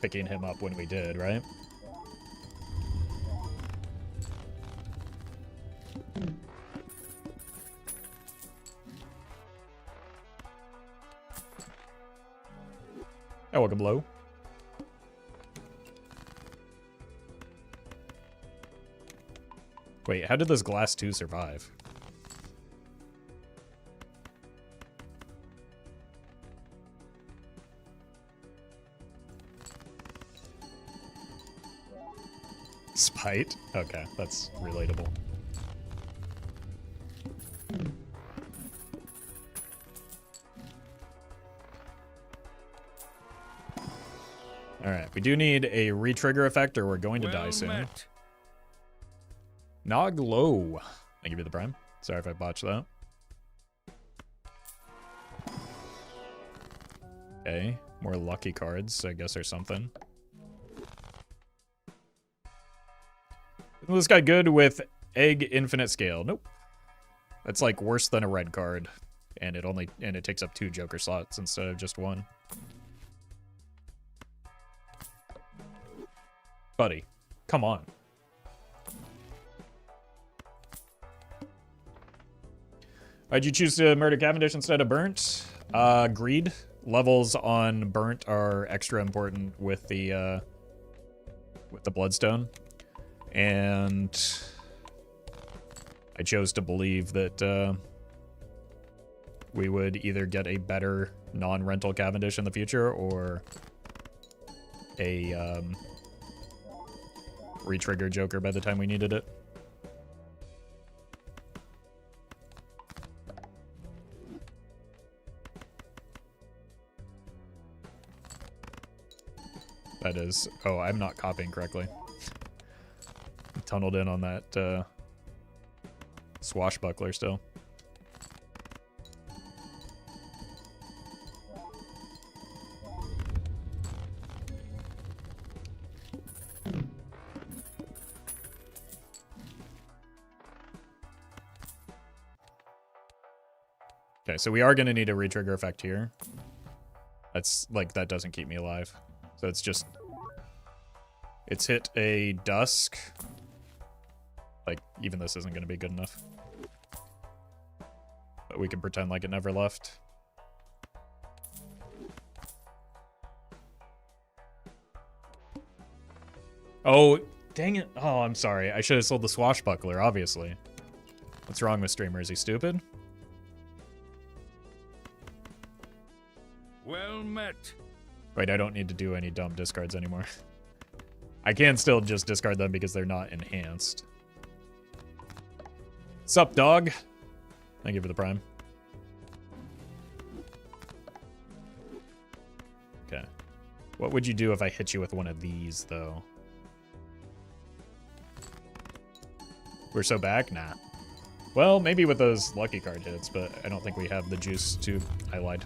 picking him up when we did, right? Oh, welcome low. Wait, how did this glass 2 survive? Spite? Okay, that's relatable. Alright, we do need a retrigger effect or we're going to die soon. Met. Nog low. Thank you for the prime. Sorry if I botched that. Okay, more lucky cards, I guess, or something. Isn't this guy good with Egg Infinite Scale? Nope. That's like worse than a red card, and it takes up 2 Joker slots instead of just 1. Buddy, come on. Why'd you choose to murder Cavendish instead of Burnt? Greed. Levels on Burnt are extra important with the Bloodstone. And I chose to believe that we would either get a better non-rental Cavendish in the future or a retrigger Joker by the time we needed it. That is... Oh, I'm not copying correctly. Tunneled in on that Swashbuckler still. Okay, so we are going to need a retrigger effect here. That's like, that doesn't keep me alive. So it's just... It's hit a Dusk. Like, even this isn't going to be good enough. But we can pretend like it never left. Oh, dang it. Oh, I'm sorry. I should have sold the Swashbuckler, obviously. What's wrong with streamer? Is he stupid? Well met. Wait, I don't need to do any dumb discards anymore. I can still just discard them because they're not enhanced. Sup, dog? Thank you for the prime. Okay. What would you do if I hit you with one of these, though? We're so back? Nah. Well, maybe with those lucky card hits, but I don't think we have the juice to... I lied.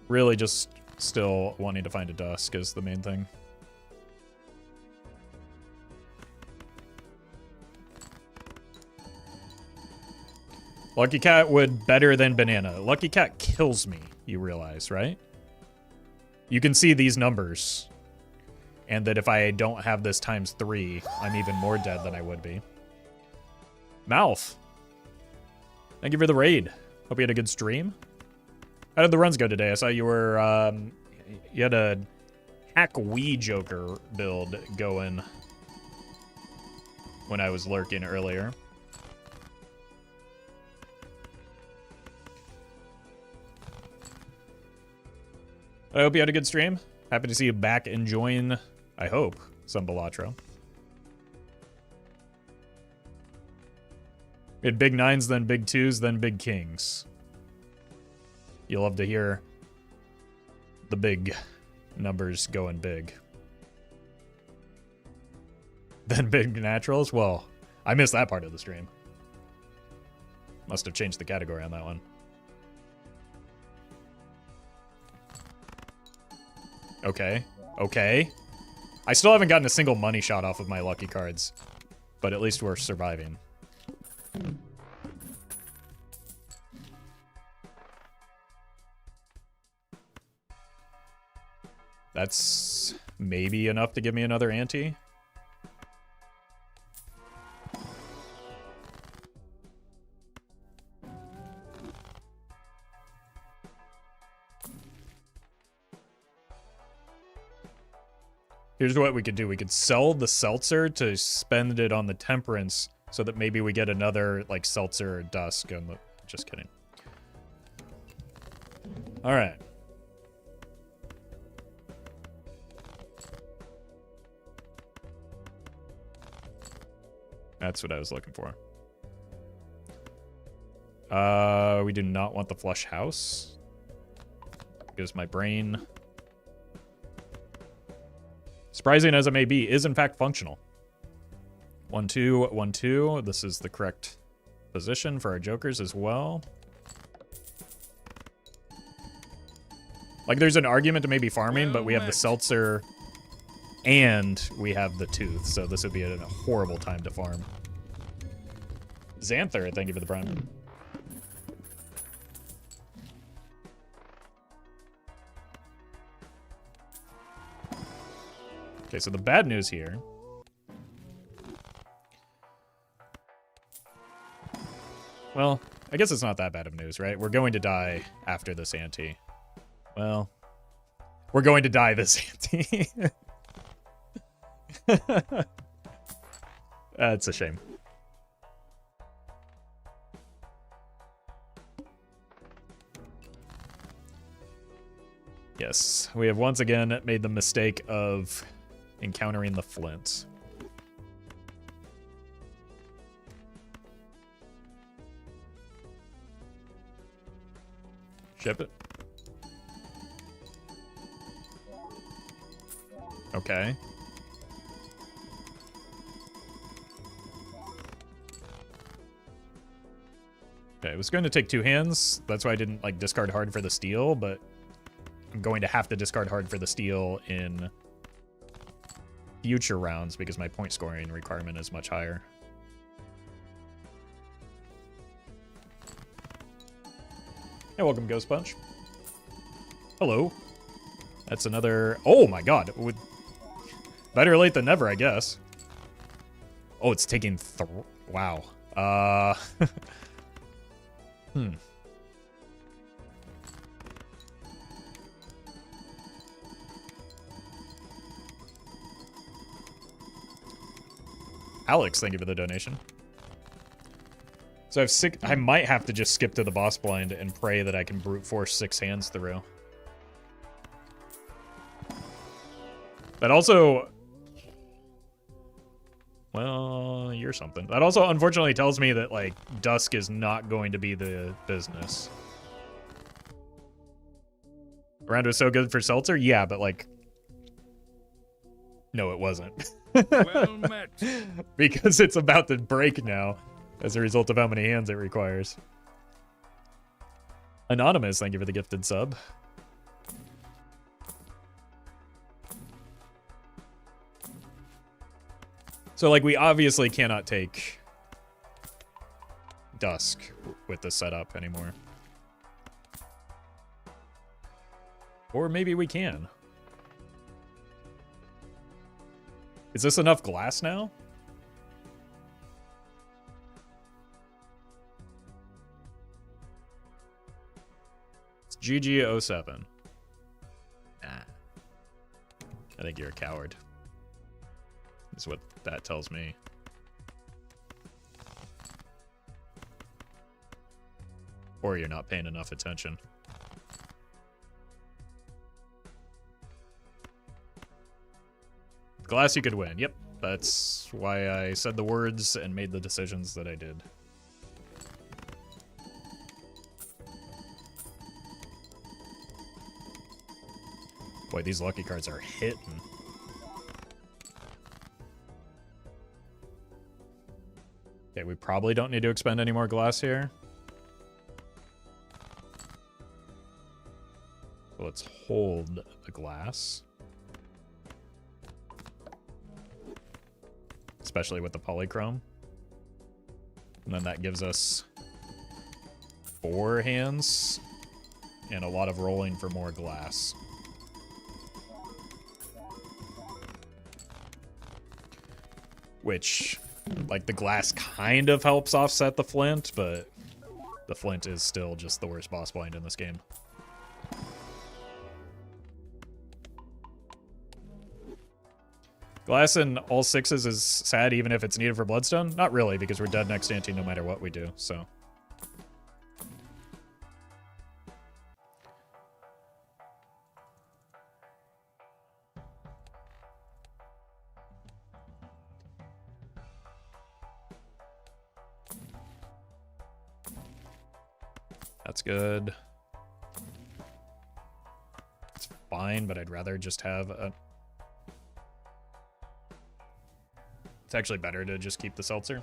Really just still wanting to find a dusk is the main thing. Lucky Cat would better than Banana. Lucky Cat kills me, you realize, right? You can see these numbers. And that if I don't have this times 3, I'm even more dead than I would be. Mouth. Thank you for the raid. Hope you had a good stream. How did the runs go today? I saw you were, you had a Hack Wii Joker build going when I was lurking earlier. I hope you had a good stream. Happy to see you back enjoying, I hope, some Balatro. We had big 9s, then big 2s, then big kings. You'll love to hear the big numbers going big. Then big naturals? Well, I missed that part of the stream. Must have changed the category on that one. Okay. Okay. I still haven't gotten a single money shot off of my lucky cards. But at least we're surviving. That's maybe enough to give me another ante. Here's what we could do. We could sell the seltzer to spend it on the Temperance so that maybe we get another, like, seltzer or dusk. Just kidding. All right. That's what I was looking for. We do not want the flush house. Because my brain... surprising as it may be, is in fact functional. 1-2, 1-2. This is the correct position for our jokers as well. Like, there's an argument to maybe farming, but we have the seltzer and we have the tooth, so this would be a horrible time to farm. Xanther, thank you for the prime. Okay, so the bad news here. Well, I guess it's not that bad of news, right? We're going to die after this ante. Well, we're going to die this ante. That's a shame. Yes, we have once again made the mistake of encountering the Flint. Ship it. Okay. Okay, it was going to take 2 hands. That's why I didn't, like, discard hard for the steal, but I'm going to have to discard hard for the steal in future rounds because my point scoring requirement is much higher. Hey, welcome, Ghost Punch. Hello. That's another... oh my god. Better late than never, I guess. Oh, it's taking... wow. Alex, thank you for the donation. So I might have to just skip to the boss blind and pray that I can brute force 6 hands through. That also... Well, you're something. That also unfortunately tells me that, like, Dusk is not going to be the business. Round was so good for Seltzer? Yeah, but, like... No, it wasn't. Well met. Because it's about to break now as a result of how many hands it requires. Anonymous, thank you for the gifted sub. So, like, we obviously cannot take Dusk with the setup anymore. Or maybe we can. Is this enough glass now? It's GG07. Nah. I think you're a coward. Is what that tells me. Or you're not paying enough attention. Glass you could win. Yep. That's why I said the words and made the decisions that I did. Boy, these lucky cards are hitting. Okay, we probably don't need to expend any more glass here. So let's hold the glass. Especially with the polychrome. And then that gives us 4 hands and a lot of rolling for more glass. Which, like, the glass kind of helps offset the Flint, but the Flint is still just the worst boss blind in this game. Glass in all 6s is sad even if it's needed for Bloodstone? Not really, because we're dead next ante no matter what we do, so. That's good. It's fine, but I'd rather just have a... It's actually better to just keep the Seltzer.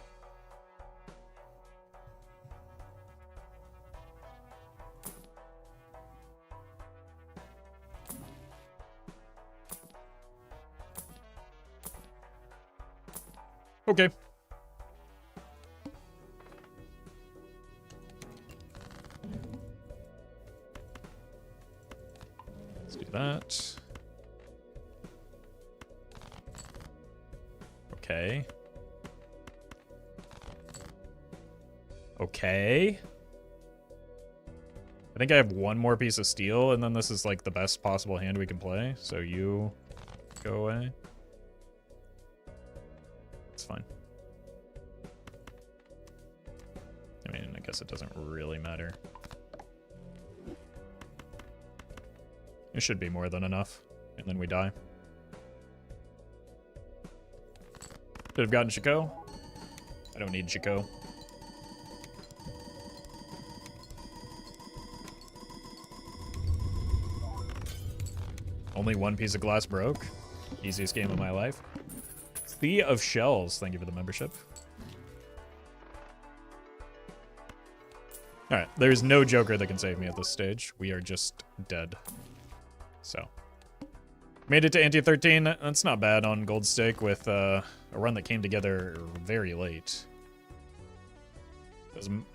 Okay. Let's do that. Okay. Okay. I think I have one more piece of steel, and then this is like the best possible hand we can play. So you go away. It's fine. I mean, I guess it doesn't really matter. It should be more than enough, and then we die. Could have gotten Chico. I don't need Chico. Only one piece of glass broke. Easiest game of my life. Sea of Shells, thank you for the membership. Alright, there's no Joker that can save me at this stage. We are just dead. So. Made it to Ante 13. That's not bad on Gold Stake with a run that came together very late. Doesn't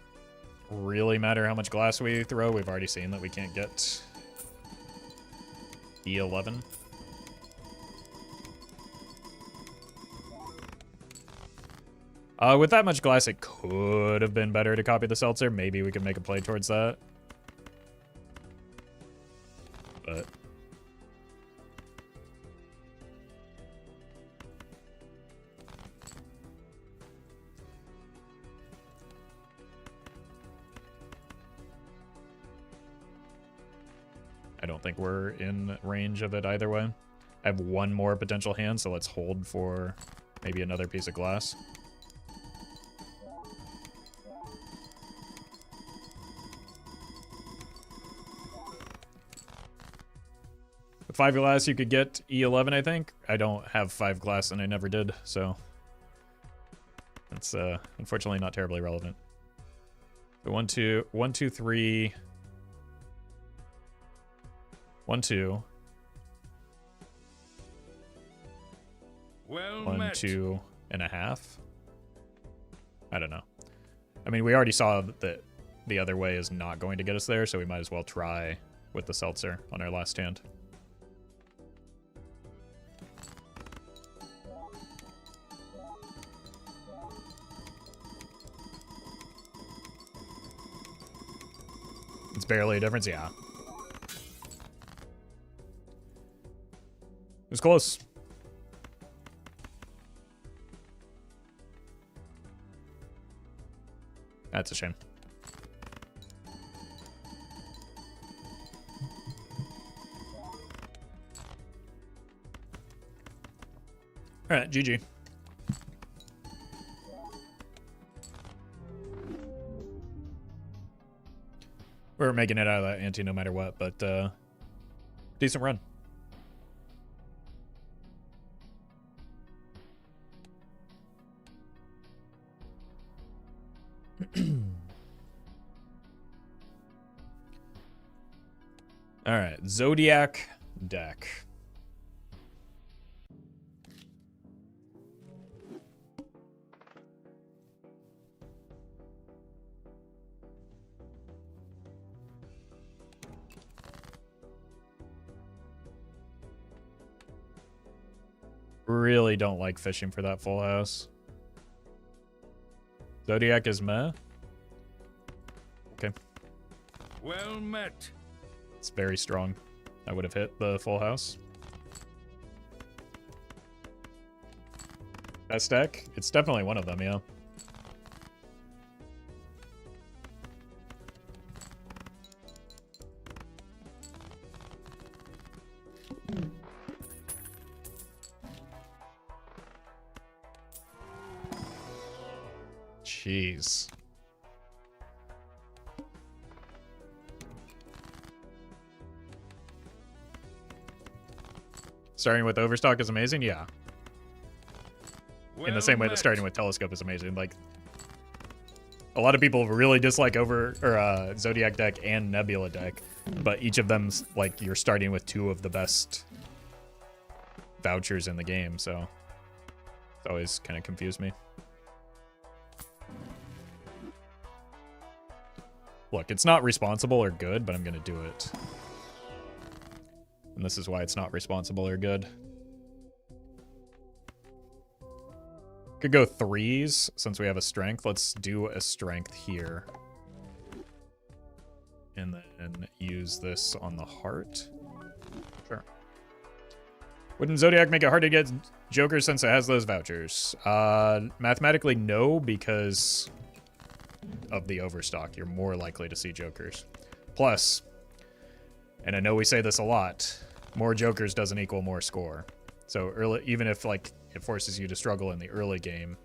really matter how much glass we throw. We've already seen that we can't get E11. With that much glass, it could have been better to copy the Seltzer. Maybe we could make a play towards that. But... don't think we're in range of it either way. I have one more potential hand, so let's hold for maybe another piece of glass. With 5 glass, you could get E11, I think. I don't have 5 glass, and I never did, so that's unfortunately not terribly relevant. So 1, 2, 1, 2, 3, 1, 2. Well 1, met. 2.5. I don't know. I mean, we already saw that the other way is not going to get us there, so we might as well try with the seltzer on our last hand. It's barely a difference, yeah. It was close. That's a shame. All right, GG. We're making it out of that ante no matter what, but decent run. All right, Zodiac Deck. Really don't like fishing for that full house. Zodiac is meh. Okay. Well met. It's very strong. I would have hit the full house. Best deck? It's definitely one of them, yeah. Jeez. Starting with Overstock is amazing? Yeah. In the same way that starting with Telescope is amazing. Like, a lot of people really dislike Zodiac Deck and Nebula Deck, but each of them's, like, you're starting with 2 of the best vouchers in the game, so it's always kind of confused me. Look, it's not responsible or good, but I'm going to do it. And this is why it's not responsible or good. Could go 3s since we have a strength. Let's do a strength here. And then use this on the heart. Sure. Wouldn't Zodiac make it hard to get Jokers since it has those vouchers? Mathematically, no, because of the Overstock. You're more likely to see Jokers. Plus, and I know we say this a lot, more Jokers doesn't equal more score. So early, even if like it forces you to struggle in the early game,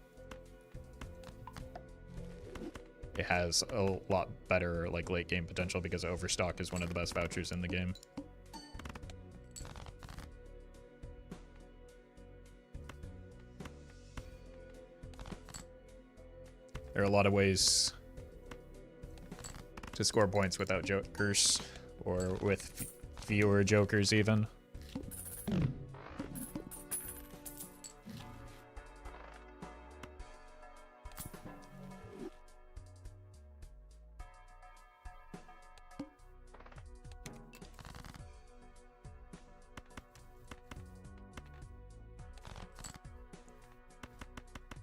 it has a lot better like late game potential because Overstock is one of the best vouchers in the game. There are a lot of ways to score points without Jokers, or with fewer Jokers even.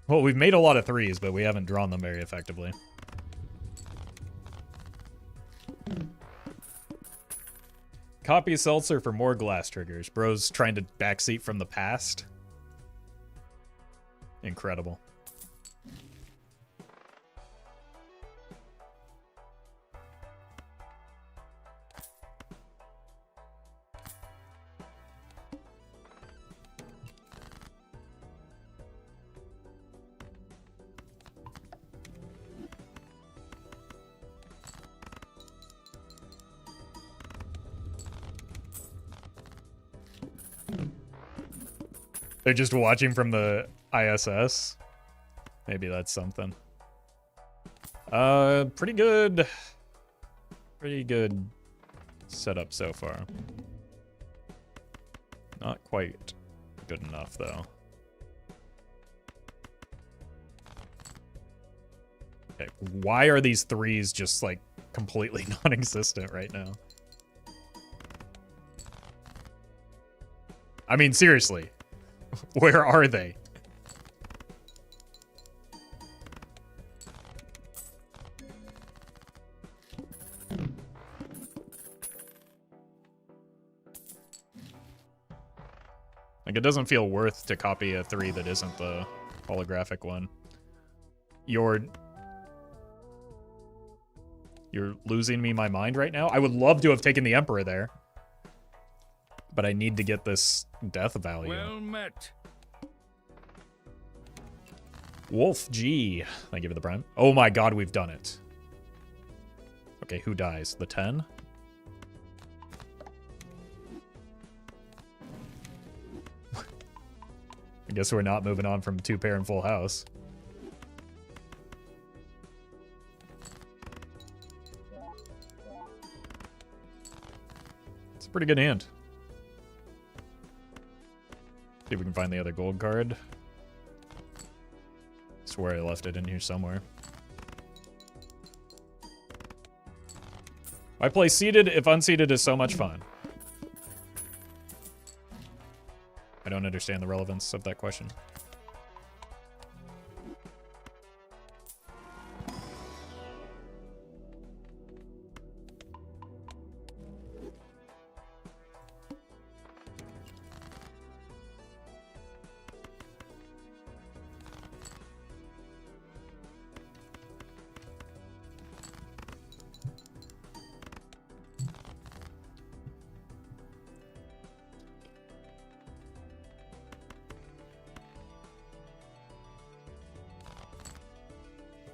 Well, we've made a lot of 3s, but we haven't drawn them very effectively. Copy Seltzer for more glass triggers. Bro's trying to backseat from the past. Incredible. They're just watching from the ISS. Maybe that's something. Pretty good. Pretty good setup so far. Not quite good enough, though. Okay, why are these threes just, like, completely non-existent right now? I mean, seriously. Where are they? Like, it doesn't feel worth to copy a 3 that isn't the holographic one. You're losing me my mind right now? I would love to have taken the Emperor there. But I need to get this death value. Well met. Wolf G. Thank you for the prime. Oh my god, we've done it. Okay, who dies? The 10? I guess we're not moving on from 2-pair and full house. It's a pretty good hand. See if we can find the other gold card. Swear I left it in here somewhere. Why play seated if unseated is so much fun? I don't understand the relevance of that question.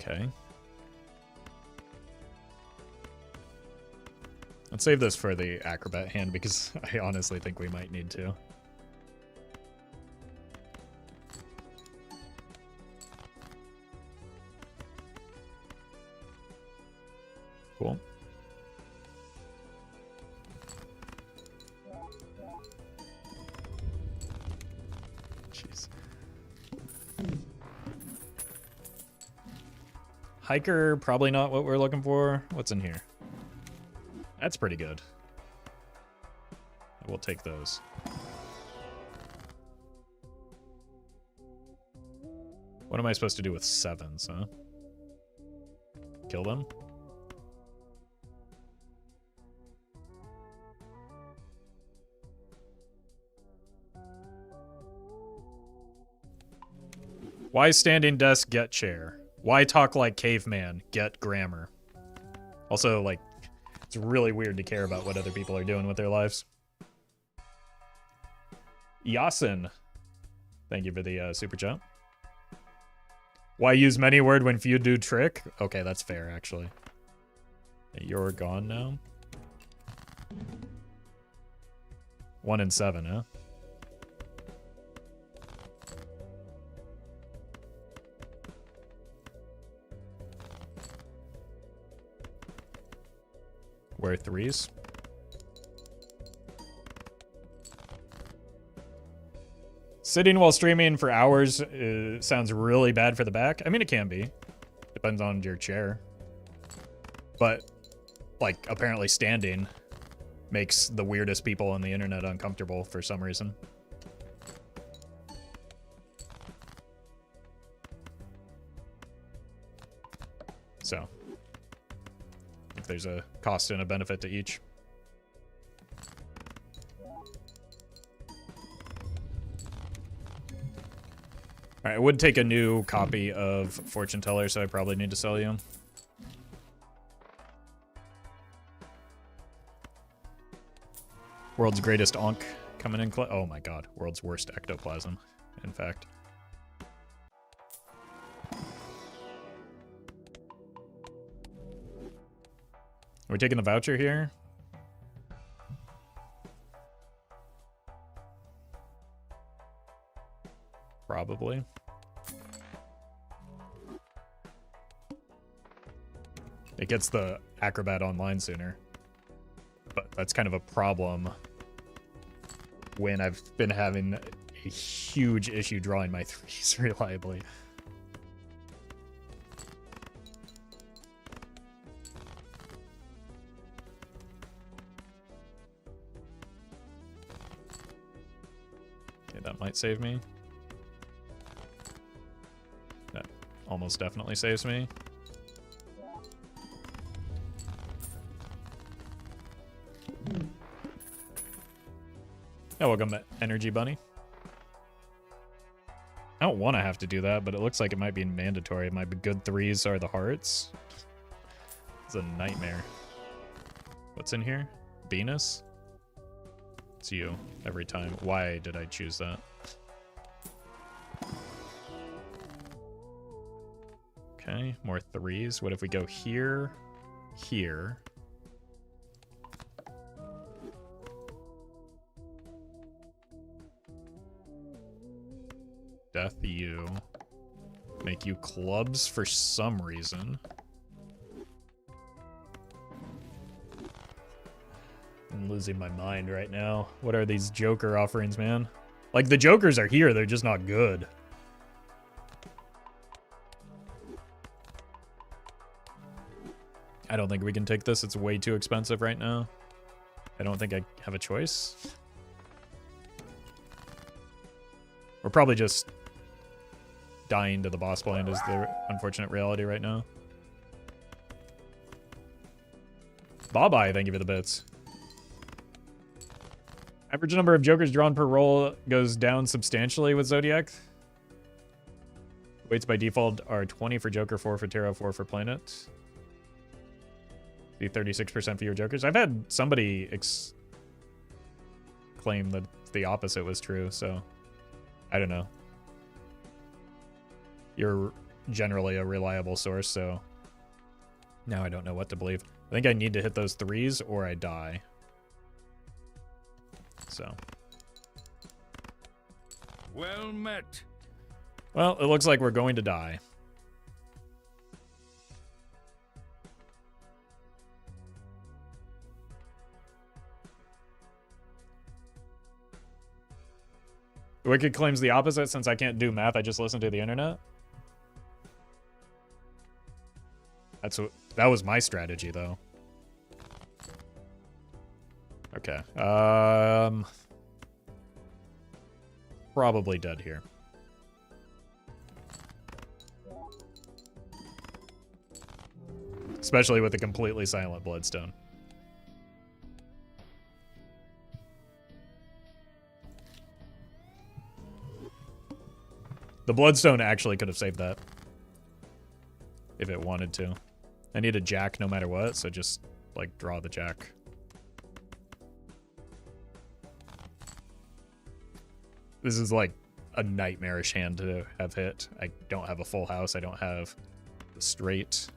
Okay. Let's save this for the acrobat hand because I honestly think we might need to. Cool. Jeez. Hiker, probably not what we're looking for. What's in here? That's pretty good. We'll take those. What am I supposed to do with 7s, huh? Kill them? Why standing desk, get chair? Why talk like caveman, get grammar? Also, like, it's really weird to care about what other people are doing with their lives. Yasin, thank you for the super chat. Why use many word when few do trick? Okay, that's fair, actually. You're gone now. 1 and 7, huh? Where 3s? Sitting while streaming for hours sounds really bad for the back. I mean, it can be. Depends on your chair. But, like, apparently standing makes the weirdest people on the internet uncomfortable for some reason. So, if there's a cost and a benefit to each. Alright, I would take a new copy of Fortune Teller, so I probably need to sell you. World's greatest Onk coming in. Oh my god, world's worst ectoplasm, in fact. Are we taking the voucher here? probably. It gets the Acrobat online sooner. But that's kind of a problem when I've been having a huge issue drawing my 3s reliably. Okay, that might save me. That almost definitely saves me. Oh, welcome, Energy Bunny. I don't want to have to do that, but it looks like it might be mandatory. My good 3s are the hearts. It's a nightmare. What's in here? Venus? It's you every time. Why did I choose that? Okay, more 3s. What if we go here, here? Death you. Make you clubs for some reason. I'm losing my mind right now. What are these Joker offerings, man? Like, the Jokers are here, they're just not good. I don't think we can take this. It's way too expensive right now. I don't think I have a choice. We're probably just dying to the boss blind is the unfortunate reality right now. Bye-bye, thank you for the bits. Average number of Jokers drawn per roll goes down substantially with Zodiac. Weights by default are 20 for Joker, 4 for Tarot, 4 for Planet. The 36% fewer Jokers. I've had somebody claim that the opposite was true, so I don't know. You're generally a reliable source, so now I don't know what to believe. I think I need to hit those 3s or I die. So. Well met. Well, it looks like we're going to die. Wicked claims the opposite. Since I can't do math, I just listen to the internet. That was my strategy, though. Okay. Probably dead here. Especially with a completely silent Bloodstone. The Bloodstone actually could have saved that. If it wanted to. I need a Jack no matter what, so just, like, draw the Jack. This is, like, a nightmarish hand to have hit. I don't have a full house. I don't have the straight.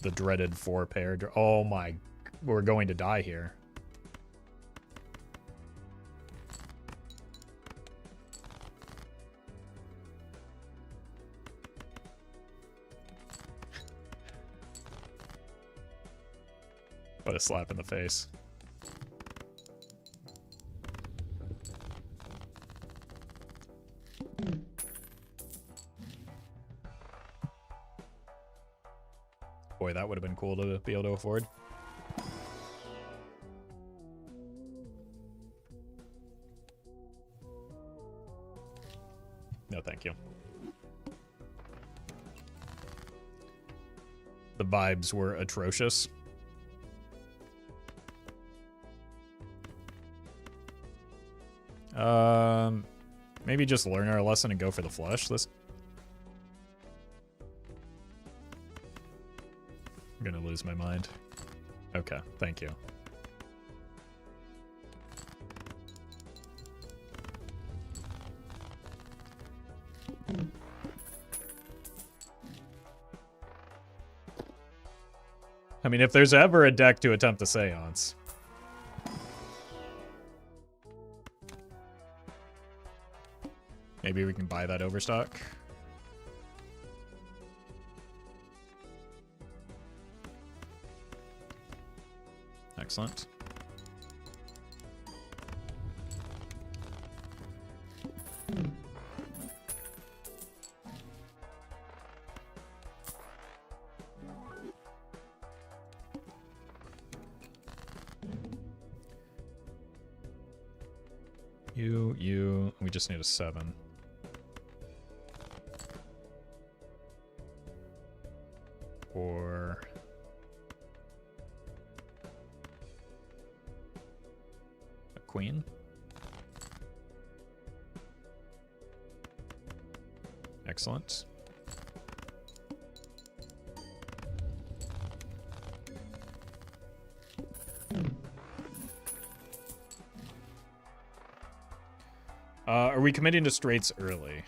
The dreaded 4-pair. Oh my, we're going to die here. What a slap in the face. Boy, that would have been cool to be able to afford. No, thank you. The vibes were atrocious. Maybe just learn our lesson and go for the flush. I'm gonna lose my mind. Okay, thank you. I mean, if there's ever a deck to attempt the Seance, Maybe we can buy that overstock. Excellent. We just need a 7. Or a queen. Excellent. Are we committing to straights early?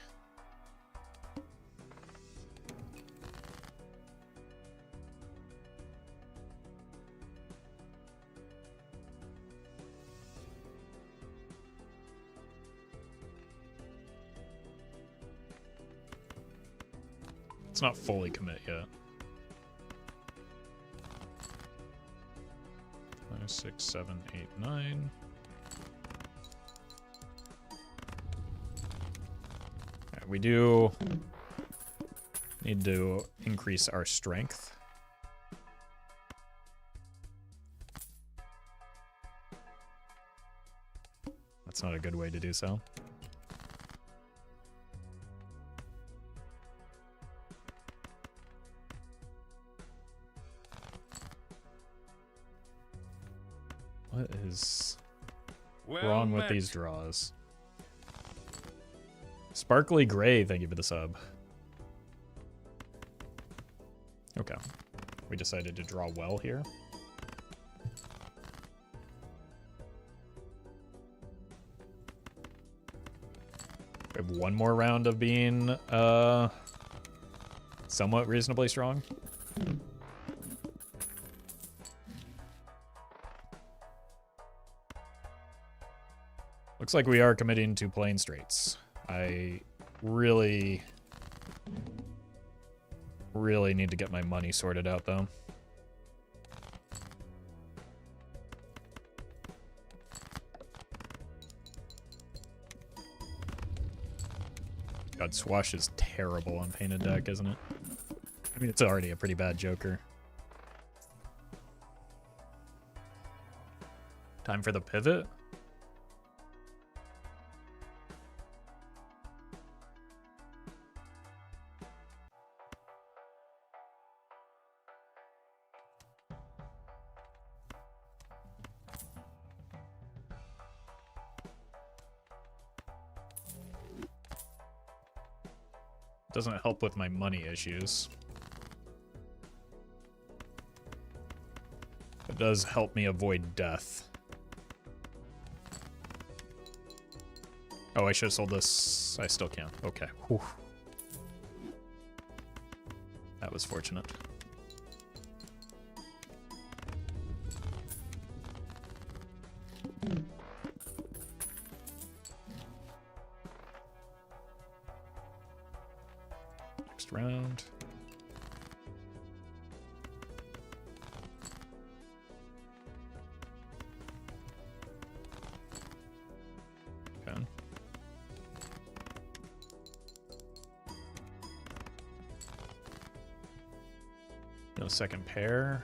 It's not fully commit yet. 5, 6, 7, 8, 9. We do need to increase our strength. That's not a good way to do so. What is wrong with these draws? Sparkly Gray, thank you for the sub. Okay. We decided to draw well here. We have one more round of being somewhat reasonably strong. Looks like we are committing to playing straights. I really need to get my money sorted out, though. God, Swash is terrible on Painted Deck, isn't it? I mean, it's already a pretty bad Joker. Time for the pivot? Doesn't help with my money issues. It does help me avoid death. Oh, I should have sold this. I still can. Okay. Whew. That was fortunate. Next round. Okay. No second pair.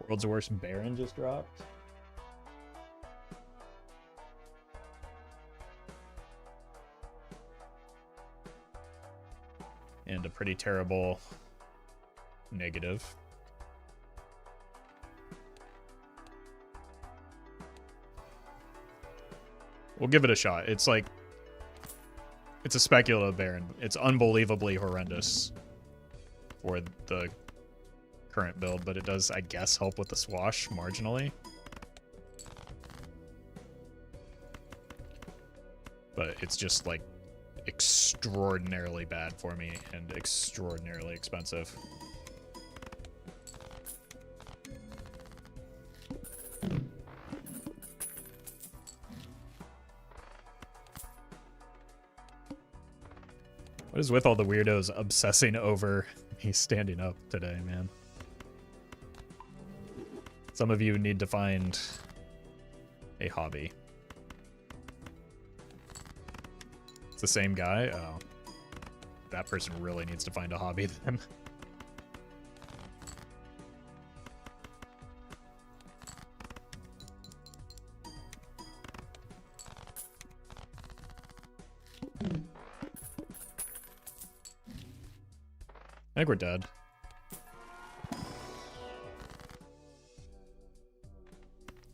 World's Worst Baron just dropped. And a pretty terrible negative. We'll give it a shot. It's like, it's a speculative Baron. It's unbelievably horrendous for the current build, but it does, I guess, help with the Swash marginally. But it's just like extraordinarily bad for me and extraordinarily expensive. What is with all the weirdos obsessing over me standing up today, man? Some of you need to find a hobby. It's the same guy? Oh. That person really needs to find a hobby then. I think we're dead.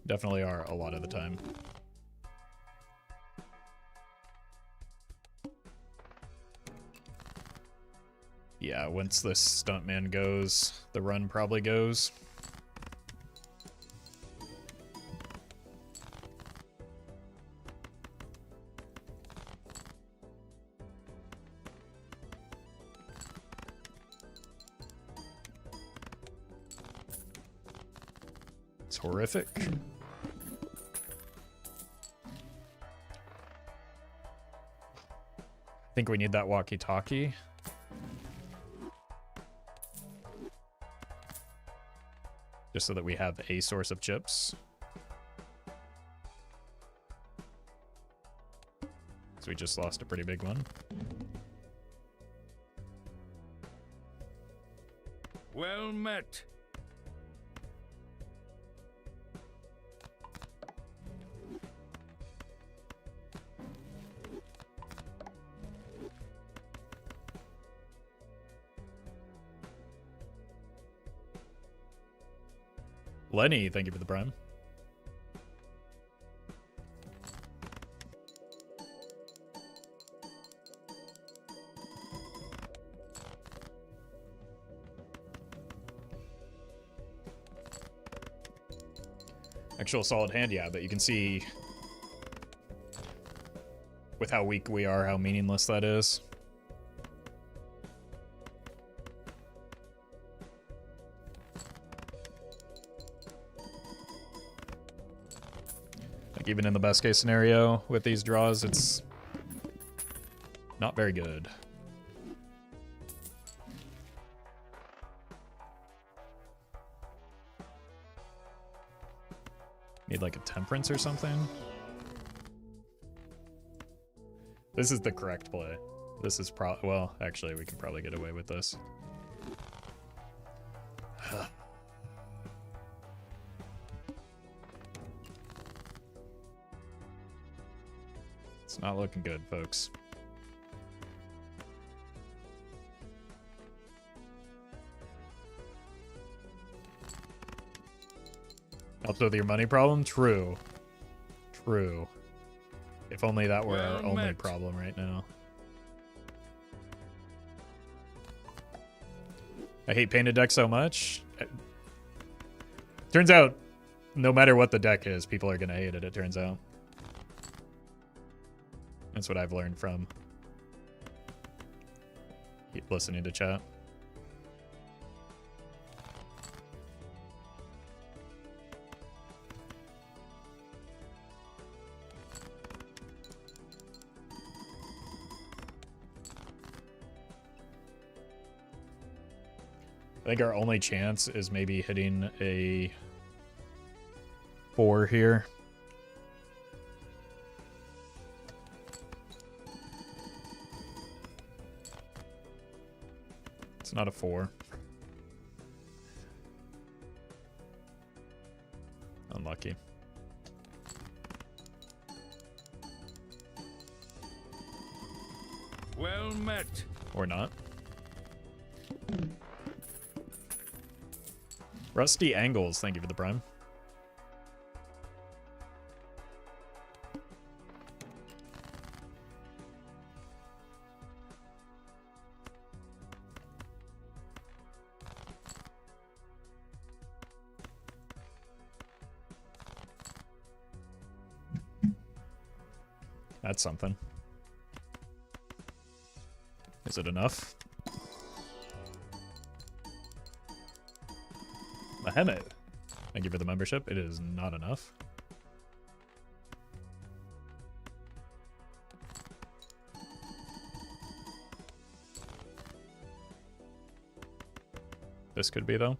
Definitely are a lot of the time. Yeah, once this stuntman goes, the run probably goes. It's horrific. I think we need that walkie-talkie. Just so that we have a source of chips. So we just lost a pretty big one. Well met. Lenny, thank you for the prime. Actual solid hand, yeah, but you can see with how weak we are, how meaningless that is. Like even in the best case scenario with these draws, it's not very good. Need like a Temperance or something. This is the correct play. This is well, actually, we can probably get away with this. It's not looking good, folks. Helps with your money problem? True. True. If only that were our only problem right now. I hate painted decks so much. Turns out, no matter what the deck is, people are going to hate it, it turns out. That's what I've learned from listening to chat. I think our only chance is maybe hitting a 4 here. It's not a 4. Unlucky. Well met. Or not. Rusty Angles, thank you for the prime. That's something. Is it enough? Mahemmet. Thank you for the membership. It is not enough. This could be, though.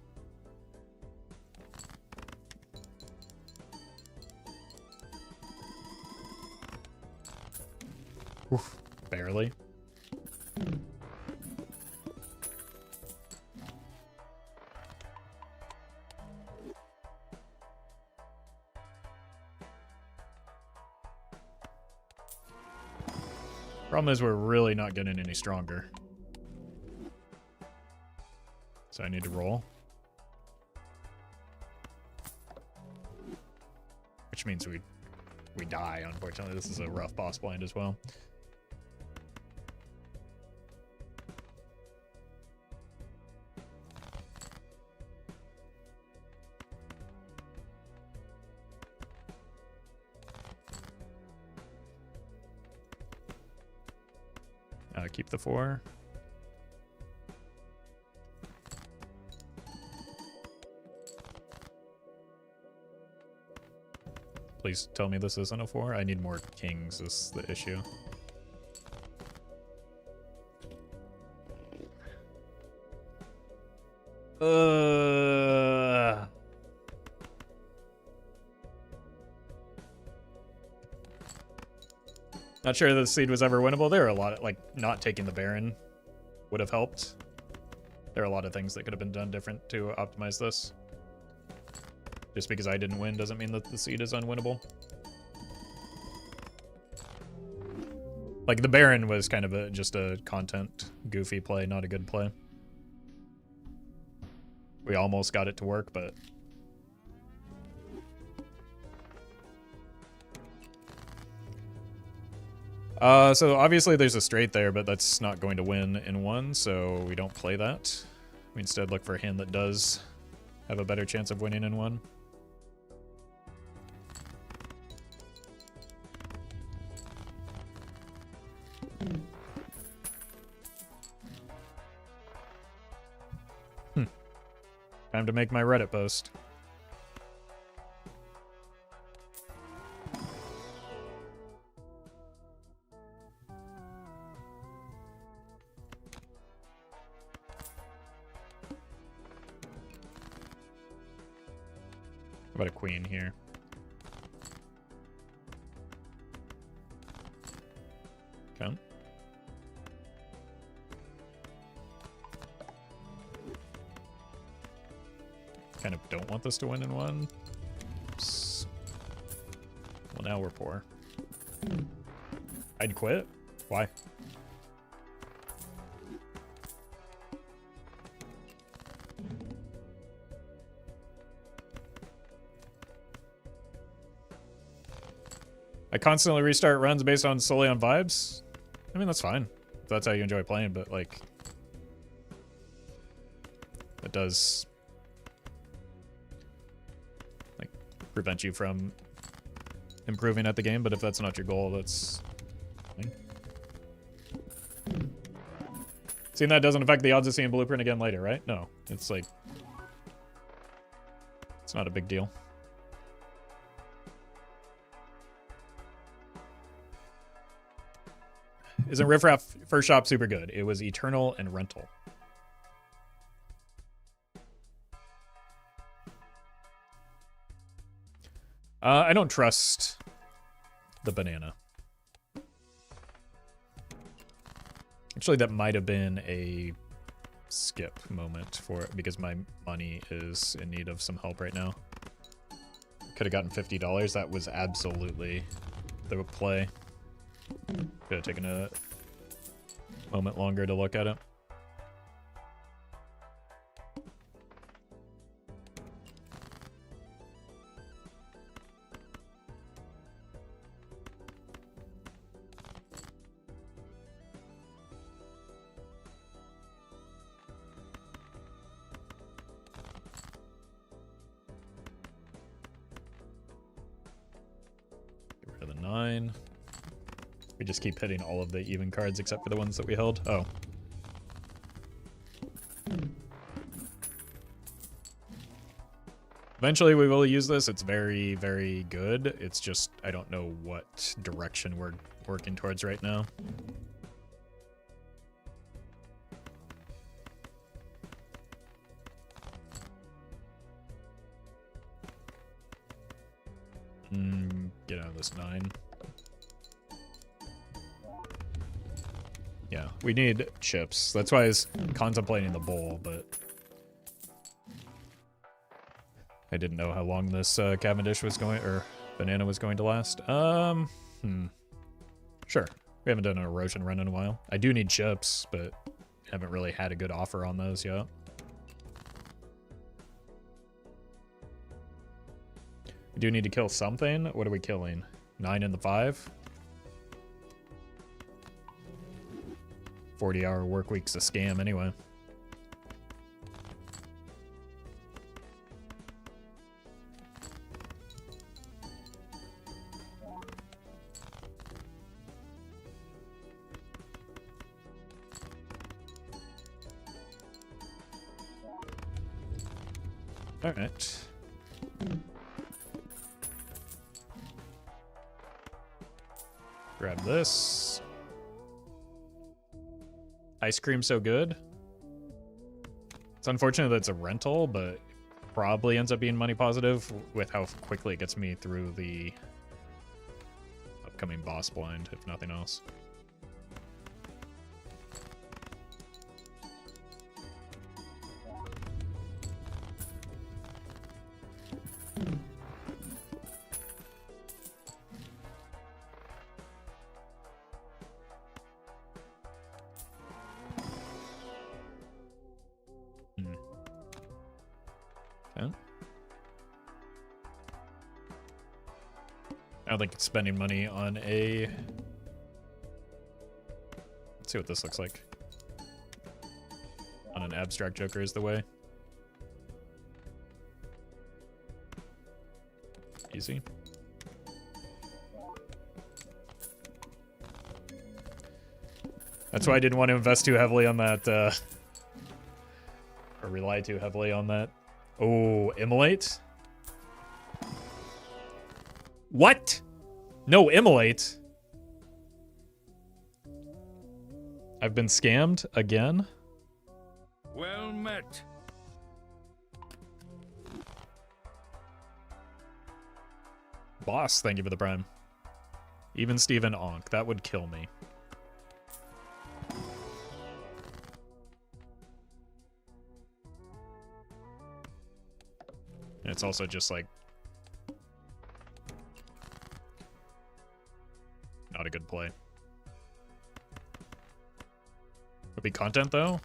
Oof, barely. Problem is we're really not getting any stronger. So I need to roll. Which means we die, unfortunately. This is a rough boss blind as well. Keep the 4. Please tell me this isn't a 4. I need more kings is the issue. Not sure the seed was ever winnable. There are a lot of, like, not taking the Baron would have helped. There are a lot of things that could have been done different to optimize this. Just because I didn't win doesn't mean that the seed is unwinnable. Like, the Baron was kind of just a content goofy play, not a good play. We almost got it to work, but... so obviously there's a straight there, but that's not going to win in 1, so we don't play that. We instead look for a hand that does have a better chance of winning in 1. Time to make my Reddit post. How about a queen here? Okay. Kind of don't want this to win in 1. Oops. Well, now we're poor. I'd quit? Why? I constantly restart runs based on solely on vibes. I mean, that's fine. If that's how you enjoy playing, but like... It does... like, prevent you from improving at the game, but if that's not your goal, that's... fine. Seeing that doesn't affect the odds of seeing Blueprint again later, right? No. It's like... It's not a big deal. Isn't Riffraff first shop super good? It was Eternal and Rental. I don't trust the banana. Actually, that might have been a skip moment for it because my money is in need of some help right now. Could have gotten $50. That was absolutely the play. Could have taken a moment longer to look at it. Get rid of the 9. We just keep hitting all of the even cards except for the ones that we held. Oh, Eventually we will use this. It's very, very good. It's just, I don't know what direction we're working towards right now. Get out of this 9. Yeah, we need chips. That's why I was contemplating the bowl, but I didn't know how long this Cavendish was going, or banana was going to last. Sure. We haven't done an erosion run in a while. I do need chips, but haven't really had a good offer on those yet. We do need to kill something. What are we killing? 9 and the 5? 40-hour work week's a scam anyway. All right. Grab this. Ice cream so good. It's unfortunate that it's a rental, but probably ends up being money positive with how quickly it gets me through the upcoming boss blind, if nothing else. I don't think it's spending money on a... Let's see what this looks like. On an abstract joker is the way. Easy. That's why I didn't want to invest too heavily on that, or rely too heavily on that. Oh, Immolate? What? No, Immolate. I've been scammed again. Well met. Boss, thank you for the prime. Even Steven Onk, that would kill me. And it's also just like not a good play. Would be content though.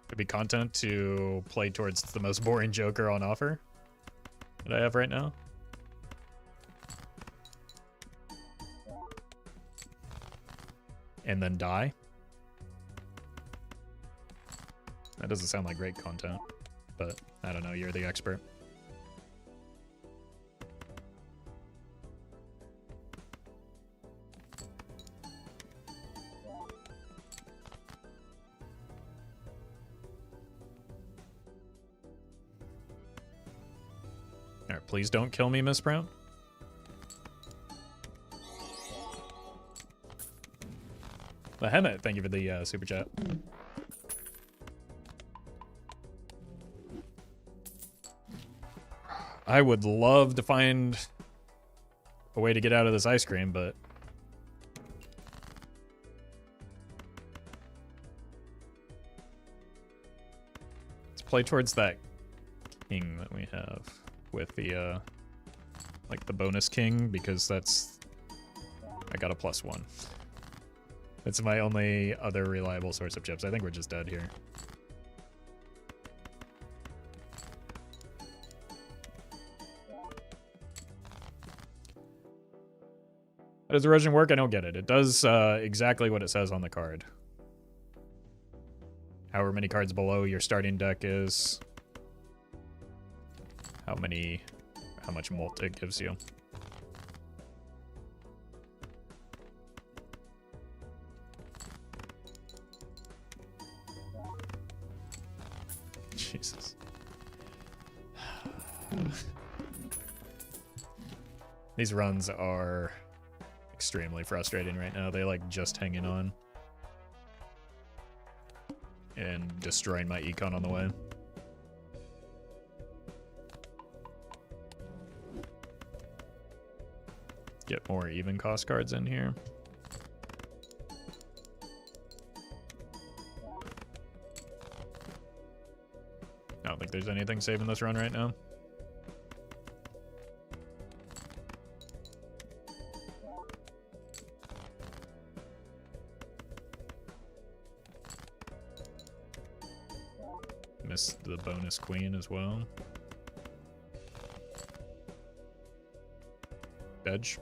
Would be content to play towards the most boring joker on offer that I have right now. And then die. That doesn't sound like great content, but I don't know, you're the expert. Alright, please don't kill me, Miss Brown. Behemoth, thank you for the super chat. I would love to find a way to get out of this ice cream, but let's play towards that king that we have with the like the bonus king, because that's, I got a +1. It's my only other reliable source of chips. I think we're just dead here. How does erosion work? I don't get it. It does exactly what it says on the card. However many cards below your starting deck is, how much mult it gives you. Jesus. These runs are extremely frustrating right now. They like just hanging on and destroying my econ on the way. Get more even cost cards in here. I don't think there's anything saving this run right now. Missed the bonus queen as well. Edge.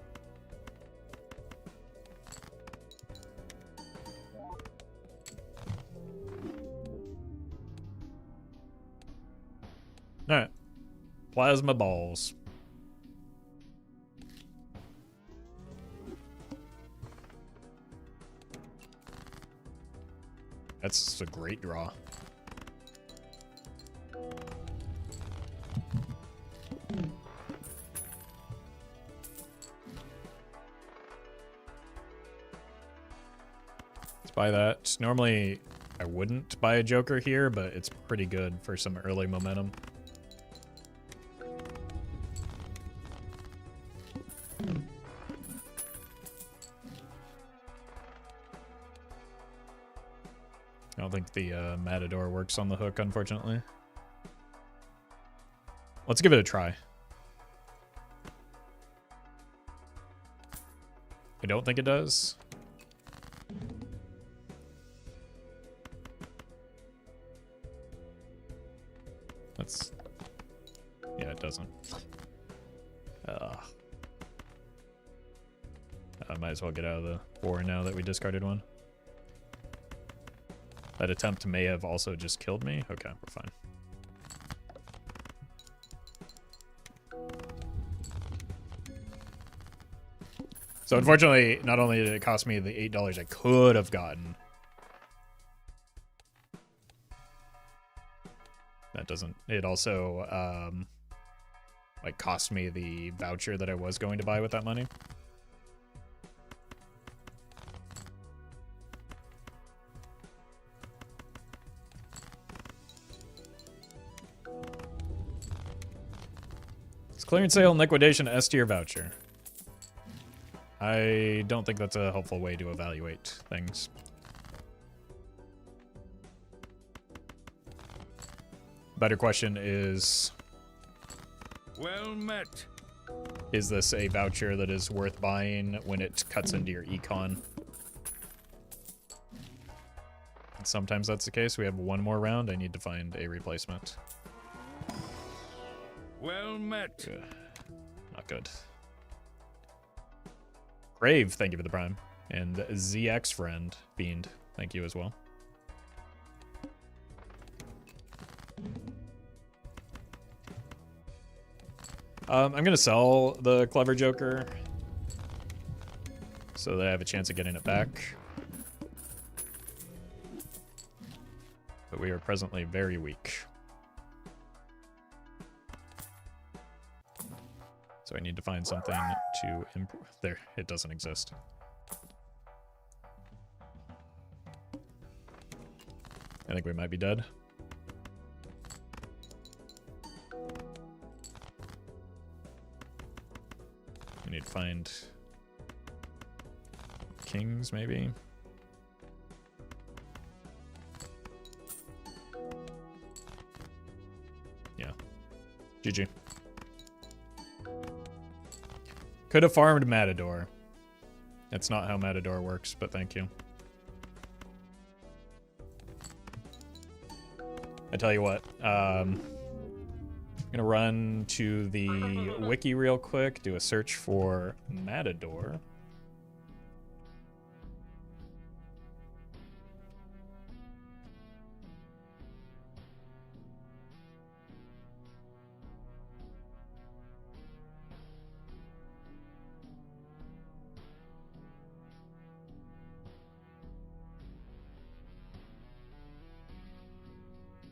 Alright. Plasma balls. That's a great draw. Let's buy that. Normally, I wouldn't buy a Joker here, but it's pretty good for some early momentum. I don't think the Matador works on the hook, unfortunately. Let's give it a try. I don't think it does. That's... yeah, it doesn't. I might as well get out of the war now that we discarded one. That attempt may have also just killed me. Okay, we're fine. So unfortunately, not only did it cost me the $8 I could have gotten. That doesn't... it also, like, cost me the voucher that I was going to buy with that money. It's clearance sale and liquidation S tier voucher. I don't think that's a helpful way to evaluate things. Better question is... well met. Is this a voucher that is worth buying when it cuts into your econ? Sometimes that's the case. We have one more round. I need to find a replacement. Well met. Good. Not good. Grave, thank you for the prime. And ZX friend, Beamed, thank you as well. I'm going to sell the Clever Joker so that I have a chance of getting it back. But we are presently very weak. So I need to find something to improve. There, it doesn't exist. I think we might be dead. We need to find kings, maybe. Yeah. GG. Could have farmed Matador. That's not how Matador works, but thank you. I tell you what, I'm gonna run to the wiki real quick, do a search for Matador.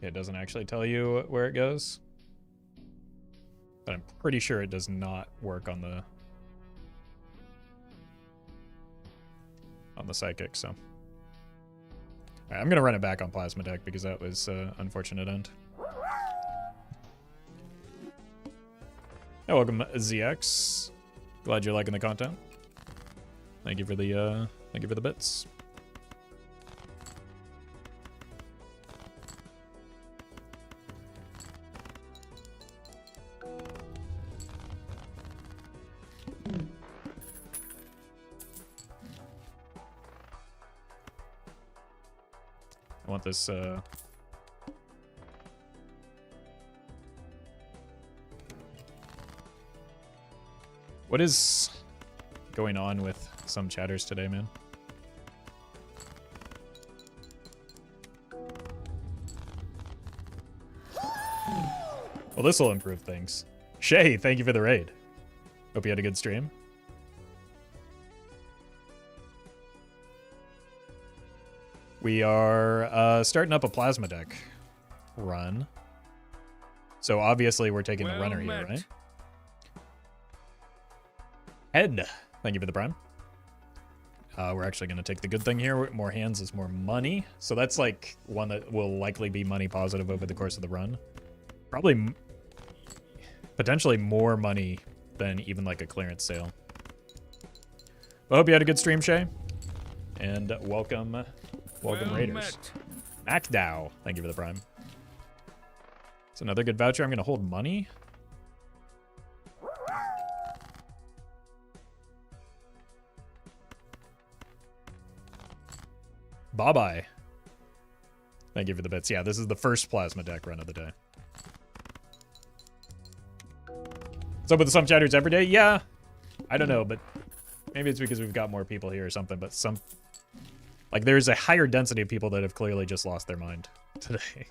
It doesn't actually tell you where it goes. But I'm pretty sure it does not work on the psychic, so. Alright, I'm gonna run it back on Plasma Deck because that was unfortunate end. Hey, welcome ZX. Glad you're liking the content. Thank you for the bits. I want this, what is going on with some chatters today, man? Well, this will improve things. Shay, thank you for the raid. Hope you had a good stream. We are starting up a Plasma Deck run. So obviously we're taking the runner here, right? Head, thank you for the prime. We're actually going to take the good thing here. More hands is more money. So that's like one that will likely be money positive over the course of the run. Probably potentially more money than even like a clearance sale. I hope you had a good stream, Shay. And welcome Raiders. MacDow, thank you for the prime. It's another good voucher. I'm going to hold money. Bye-bye. Thank you for the bits. Yeah, this is the first Plasma Deck run of the day. What's up with the some chatters every day? Yeah, I don't know, but maybe it's because we've got more people here or something, but like, there's a higher density of people that have clearly just lost their mind today.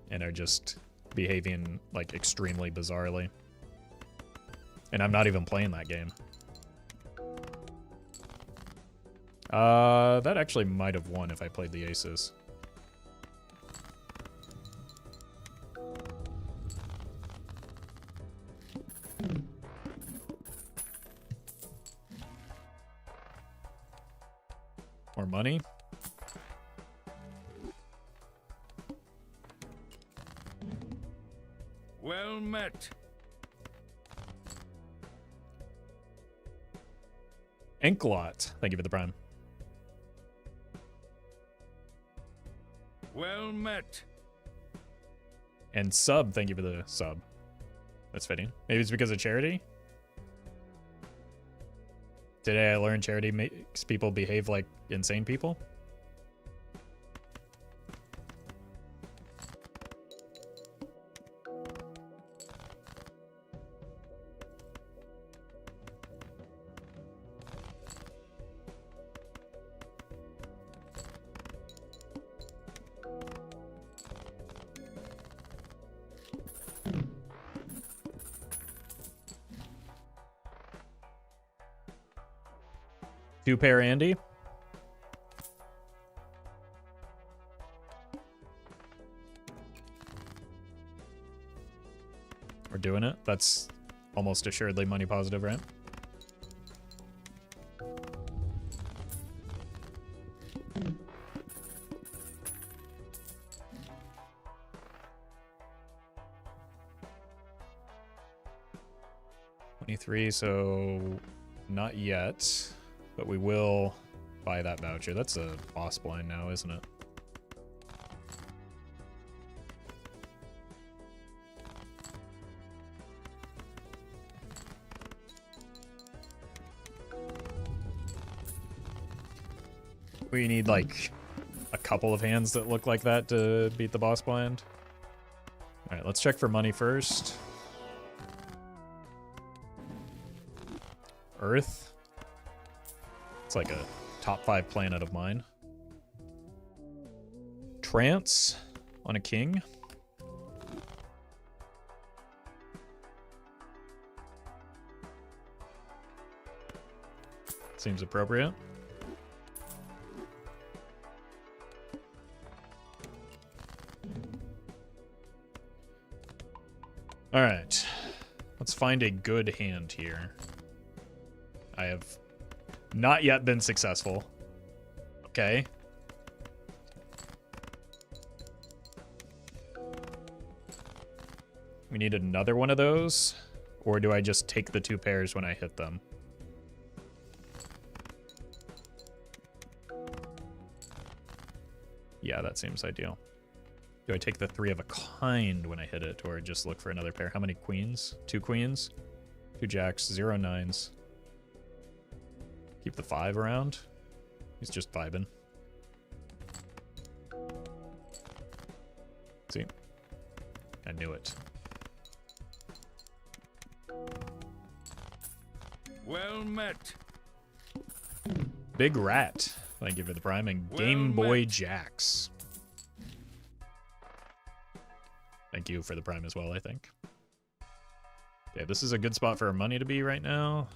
And are just behaving, like, extremely bizarrely. And I'm not even playing that game. That actually might have won if I played the aces. More money. Well met. Inklot, thank you for the prime. Well met. And Sub, thank you for the sub. That's fitting. Maybe it's because of charity? Today I learned charity makes people behave like insane people. Two pair Andy. We're doing it. That's almost assuredly money positive, right? $23, so not yet. But we will buy that voucher. That's a boss blind now, isn't it? We need like a couple of hands that look like that to beat the boss blind. All right, let's check for money first. Earth. It's like a top 5 planet of mine. Trance on a king. Seems appropriate. All right. Let's find a good hand here. I have not yet been successful. Okay. We need another one of those. Or do I just take the 2 pairs when I hit them? Yeah, that seems ideal. Do I take the 3 of a kind when I hit it, or just look for another pair? How many queens? 2 queens? 2 jacks, 0 nines. Keep the 5 around. He's just vibing. See? I knew it. Well met. Big Rat. Thank you for the prime. And Game Boy Jacks. Thank you for the prime as well, I think. Okay, this is a good spot for our money to be right now.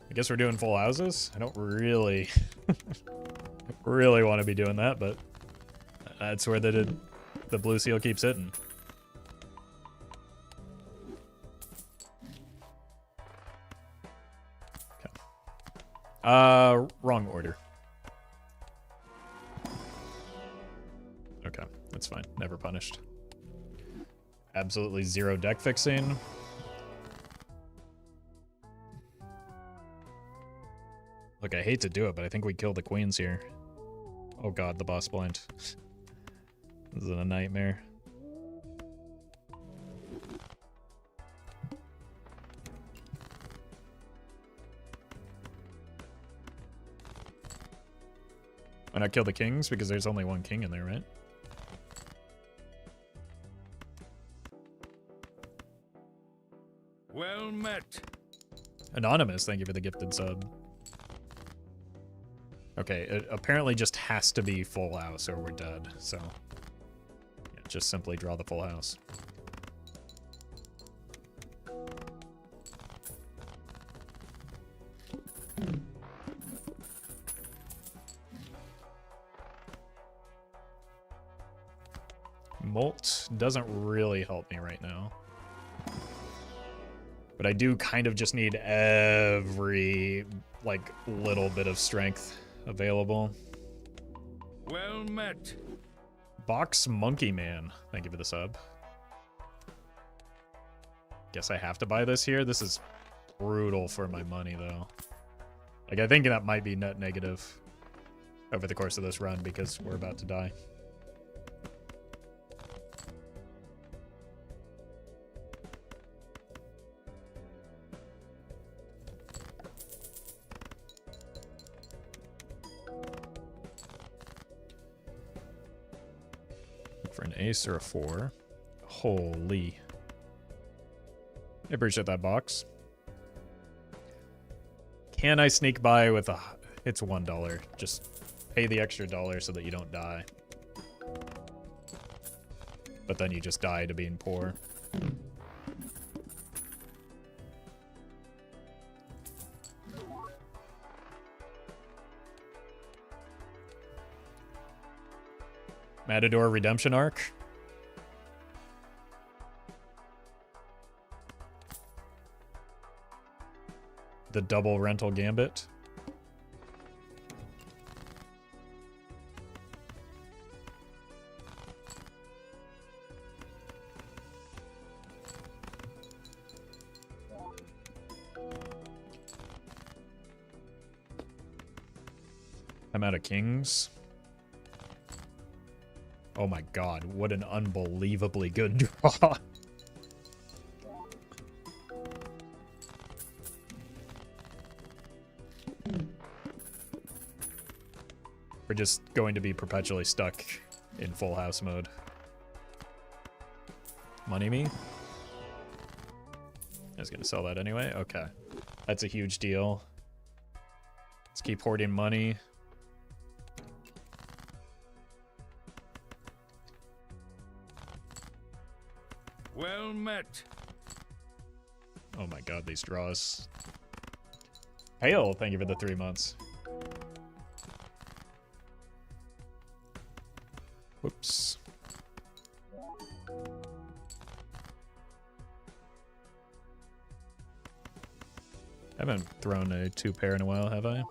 I guess we're doing full houses. I don't really, really want to be doing that, but that's where the blue seal keeps hitting. Okay. Wrong order. Okay, that's fine. Never punished. Absolutely 0 deck fixing. Look, I hate to do it, but I think we kill the queens here. Oh god, the boss blind. This is a nightmare. Why not kill the kings? Because there's only 1 king in there, right? Well met. Anonymous, thank you for the gifted sub. Okay, it apparently just has to be full house or we're dead, so yeah, just simply draw the full house. Molt doesn't really help me right now. But I do kind of just need every, like, little bit of strength available. Well met. Box Monkey Man. Thank you for the sub. Guess I have to buy this here. This is brutal for my money, though. Like, I think that might be net negative over the course of this run because we're about to die. For an ace or a 4. Holy. I appreciate that box. Can I sneak by with a... It's $1. Just pay the extra $1 so that you don't die. But then you just die to being poor. Matador Redemption Arc. The double rental gambit. I'm out of kings. Oh my god, what an unbelievably good draw. We're just going to be perpetually stuck in full house mode. Money me? I was gonna sell that anyway. Okay. That's a huge deal. Let's keep hoarding money. Well met. Oh my god, these draws. Hail, thank you for the 3 months. Whoops. I haven't thrown a 2-pair in a while, have I?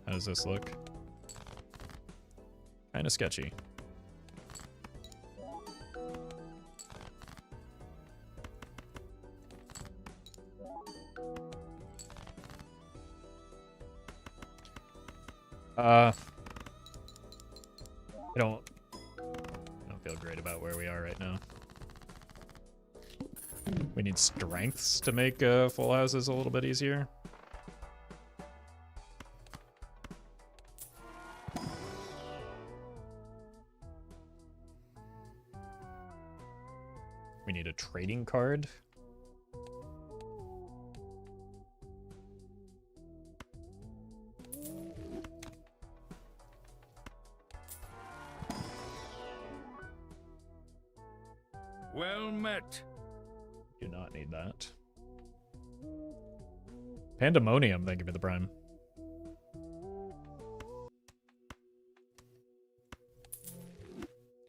How does this look? Kinda sketchy. I don't feel great about where we are right now. We need strengths to make full houses a little bit easier. We need a trading card. Well met. Do not need that. Pandemonium, thank you for the prime.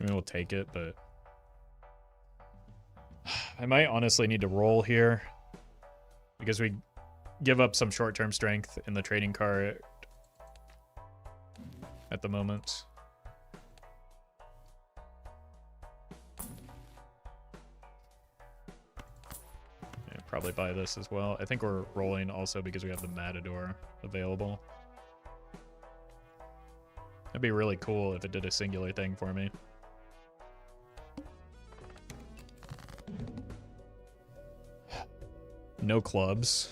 I mean, we'll take it, but I might honestly need to roll here because we give up some short-term strength in the trading card at the moment. Yeah, probably buy this as well. I think we're rolling also because we have the Matador available. That'd be really cool if it did a singular thing for me. No clubs.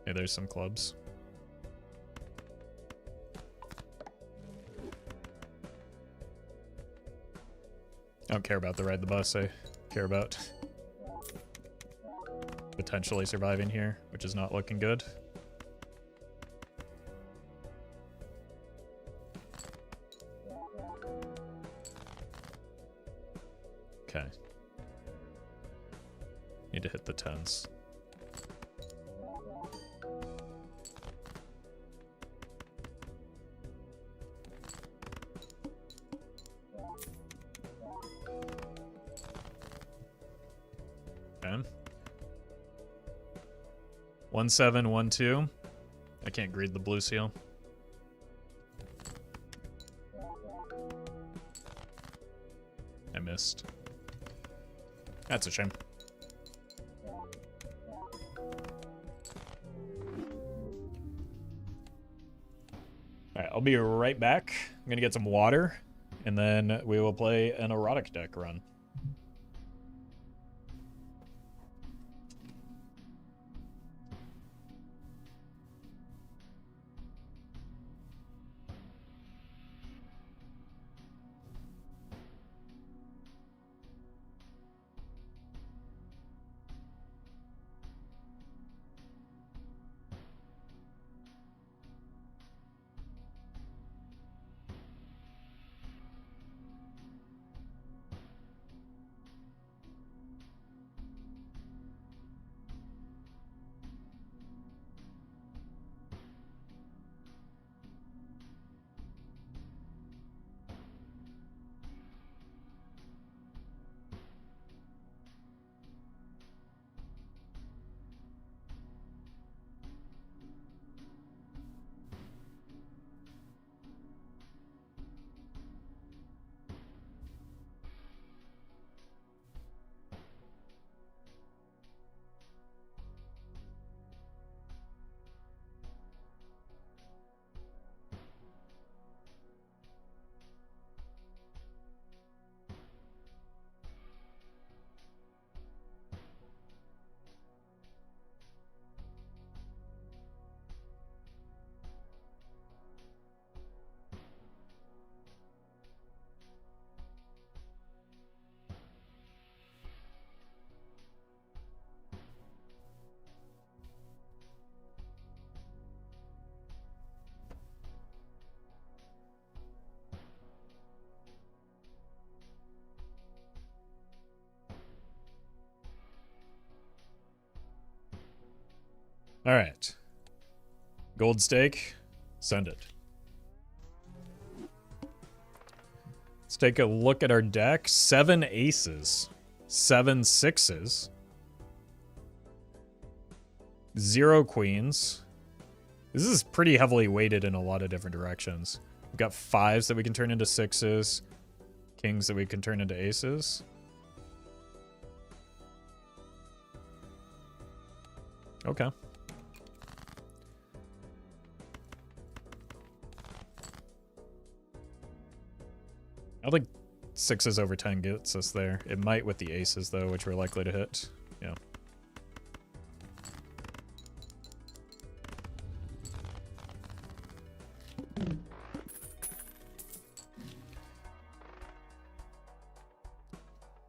Yeah, there's some clubs. I don't care about the ride the bus. I care about potentially surviving here, which is not looking good. Okay. Need to hit the 10s. Okay. 1712. I can't greed the blue seal. I missed. That's a shame. Alright, I'll be right back. I'm gonna get some water, and then we will play an Erotic Deck run. All right. Gold stake. Send it. Let's take a look at our deck. 7 aces. 7 sixes. 0 queens. This is pretty heavily weighted in a lot of different directions. We've got 5s that we can turn into 6s. Kings that we can turn into aces. Okay. I think 6s over 10 gets us there. It might with the aces, though, which we're likely to hit. Yeah.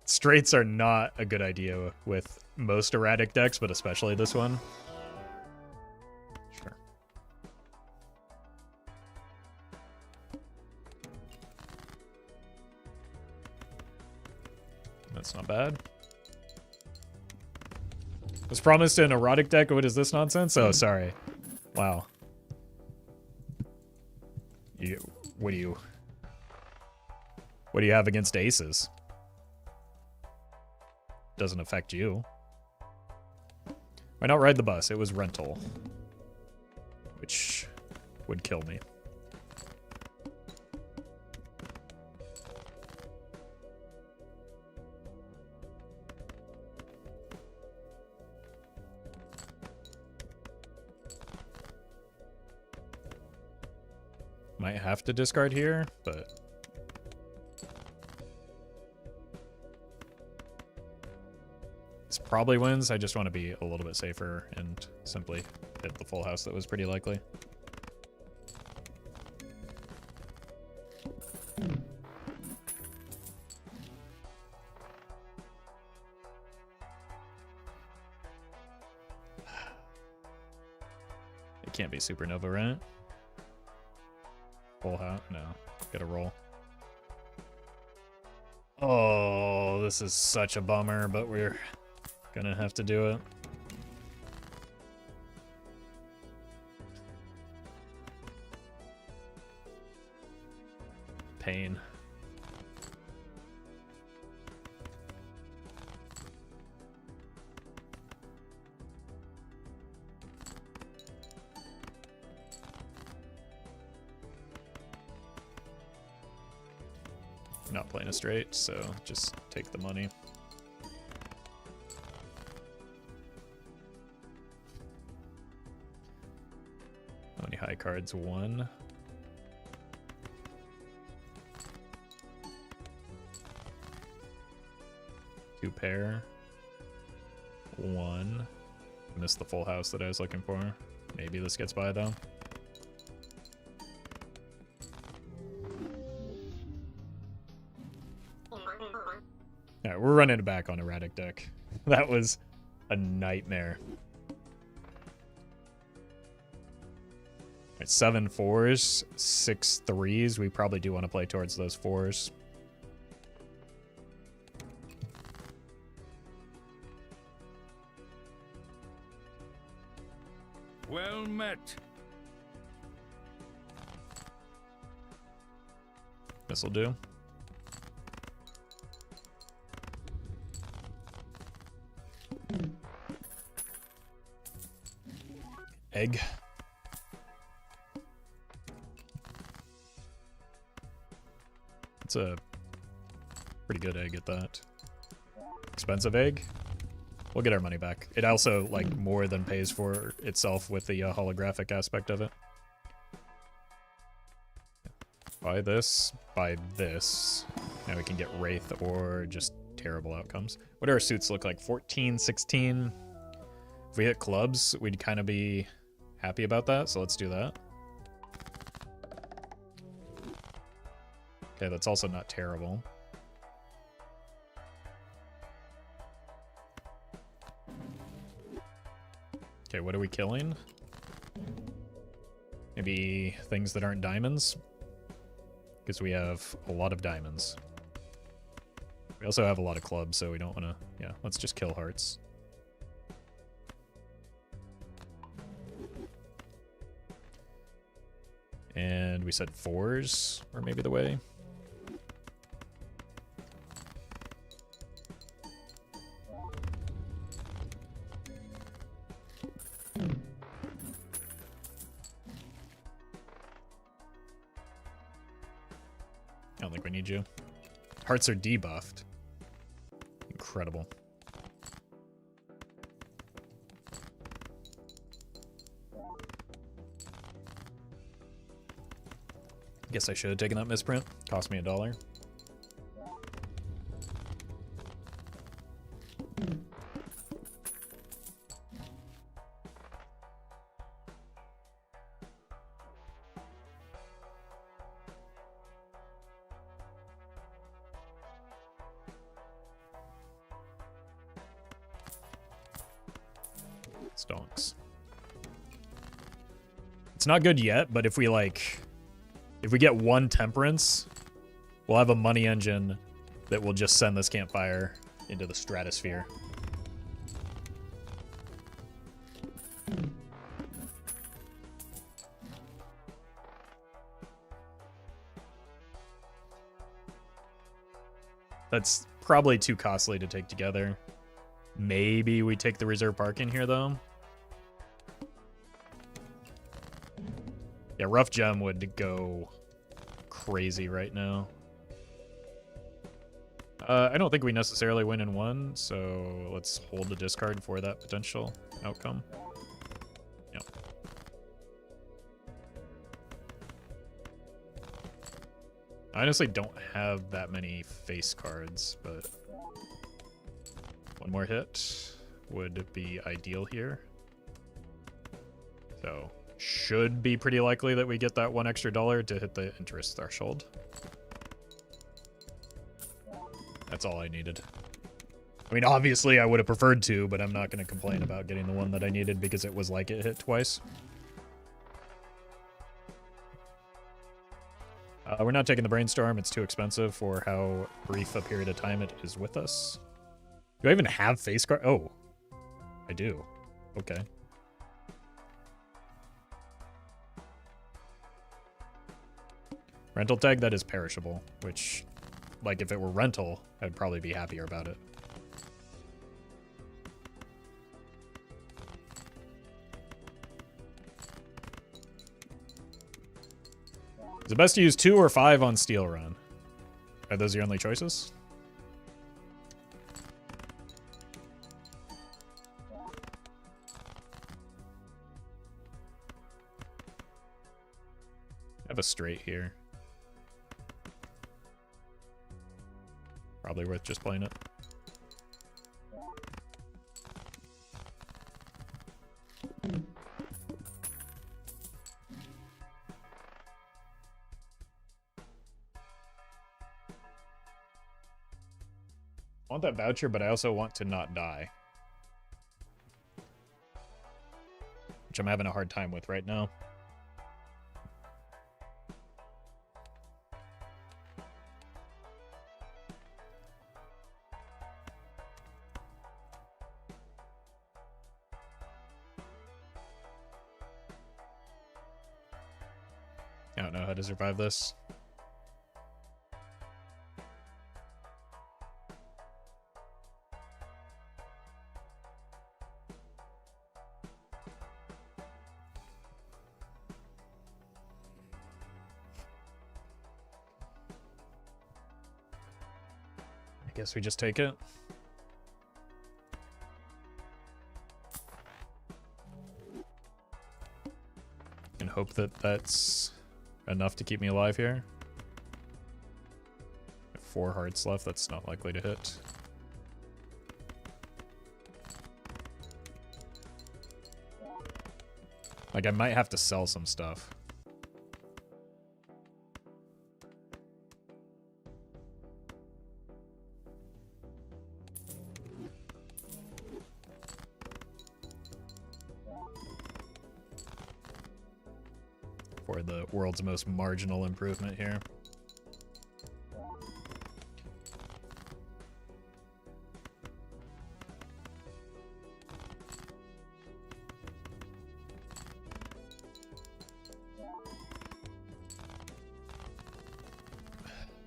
Straights are not a good idea with most erratic decks, but especially this one. Sure. That's not bad. Was promised an erotic deck. What is this nonsense? Oh, sorry. Wow. What do you have against aces? Doesn't affect you. Why not ride the bus? It was rental, which would kill me. Might have to discard here, but this probably wins. I just want to be a little bit safer and simply hit the full house that was pretty likely. It can't be supernova, right? Full house? No. Gotta roll. Oh, this is such a bummer, but we're gonna have to do it. Pain. Not playing a straight, so just take the money. How many high cards? 1. Two pair. 1. Missed the full house that I was looking for. Maybe this gets by though. Alright, we're running it back on Erratic Deck. That was a nightmare. Alright, 7 4s, 6 3s. We probably do want to play towards those 4s. Well met. This'll do. Egg. It's a pretty good egg at that. Expensive egg. We'll get our money back. It also, like, more than pays for itself with the holographic aspect of it. Buy this. Buy this. Now we can get Wraith or just terrible outcomes. What do our suits look like? 14, 16. If we hit clubs, we'd kind of be happy about that, so let's do that. Okay, that's also not terrible. Okay, what are we killing? Maybe things that aren't diamonds? Because we have a lot of diamonds. We also have a lot of clubs, so we don't want to... Yeah, let's just kill hearts. And we said 4s were maybe the way. I don't think we need you. Hearts are debuffed. Incredible. Guess I should have taken that misprint. Cost me $1. Stonks. It's not good yet, but if we get one Temperance, we'll have a money engine that will just send this campfire into the stratosphere. That's probably too costly to take together. Maybe we take the reserve park in here, though. Yeah, Rough Gem would go crazy right now. I don't think we necessarily win in one, so let's hold the discard for that potential outcome. Yep. I honestly don't have that many face cards, but one more hit would be ideal here. So should be pretty likely that we get that $1 extra to hit the interest threshold. That's all I needed. I mean, obviously I would have preferred to, but I'm not going to complain about getting the one that I needed because it was like it hit twice. We're not taking the Brainstorm. It's too expensive for how brief a period of time it is with us. Do I even have face card? Oh, I do. Okay. Rental tag, that is perishable, which, like, if it were rental, I'd probably be happier about it. Is it best to use 2 or 5 on Steel Run? Are those your only choices? I have a straight here. Probably worth just playing it. I want that voucher, but I also want to not die. Which I'm having a hard time with right now. I don't know how to survive this. I guess we just take it. And hope that that's enough to keep me alive here. 4 hearts left, that's not likely to hit. Like, I might have to sell some stuff. For the world's most marginal improvement here.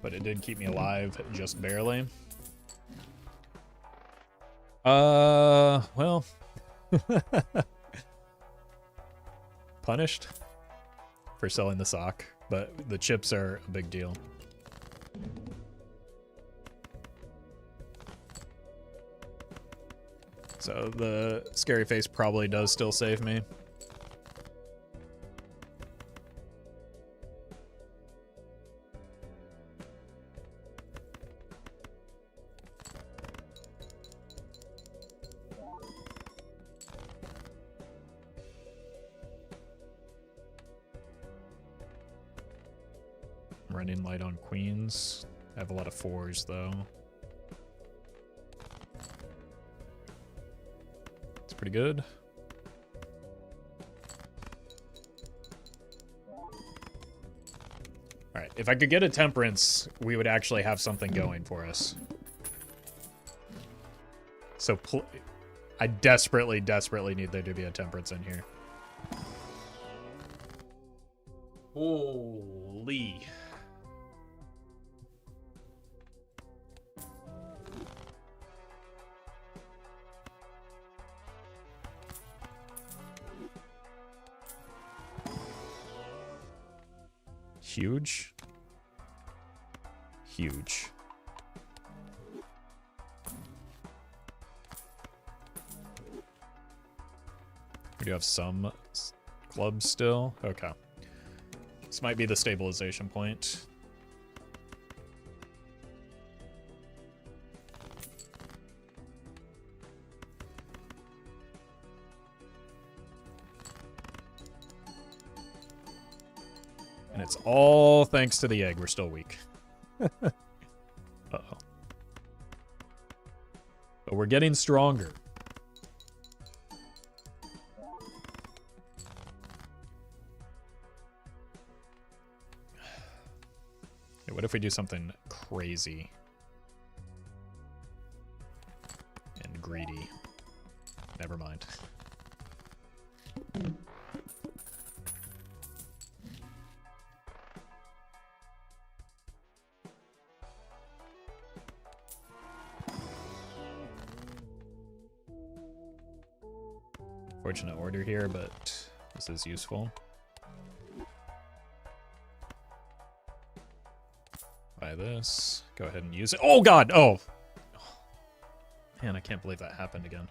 but it did keep me alive just barely. Well, punished for selling the sock, but the chips are a big deal. So the scary face probably does still save me. Running light on queens. I have a lot of fours though. It's pretty good. Alright, if I could get a Temperance, we would actually have something going for us. So I desperately, desperately need there to be a Temperance in here. Holy. Huge. Huge. We do have some clubs still. Okay. This might be the stabilization point. And it's all thanks to the egg. We're still weak. Uh-oh. But we're getting stronger. Hey, what if we do something crazy? And greedy. Never mind. Fortunate order here, but this is useful. Buy this. Go ahead and use it. Oh, God! Oh! Man, I can't believe that happened again.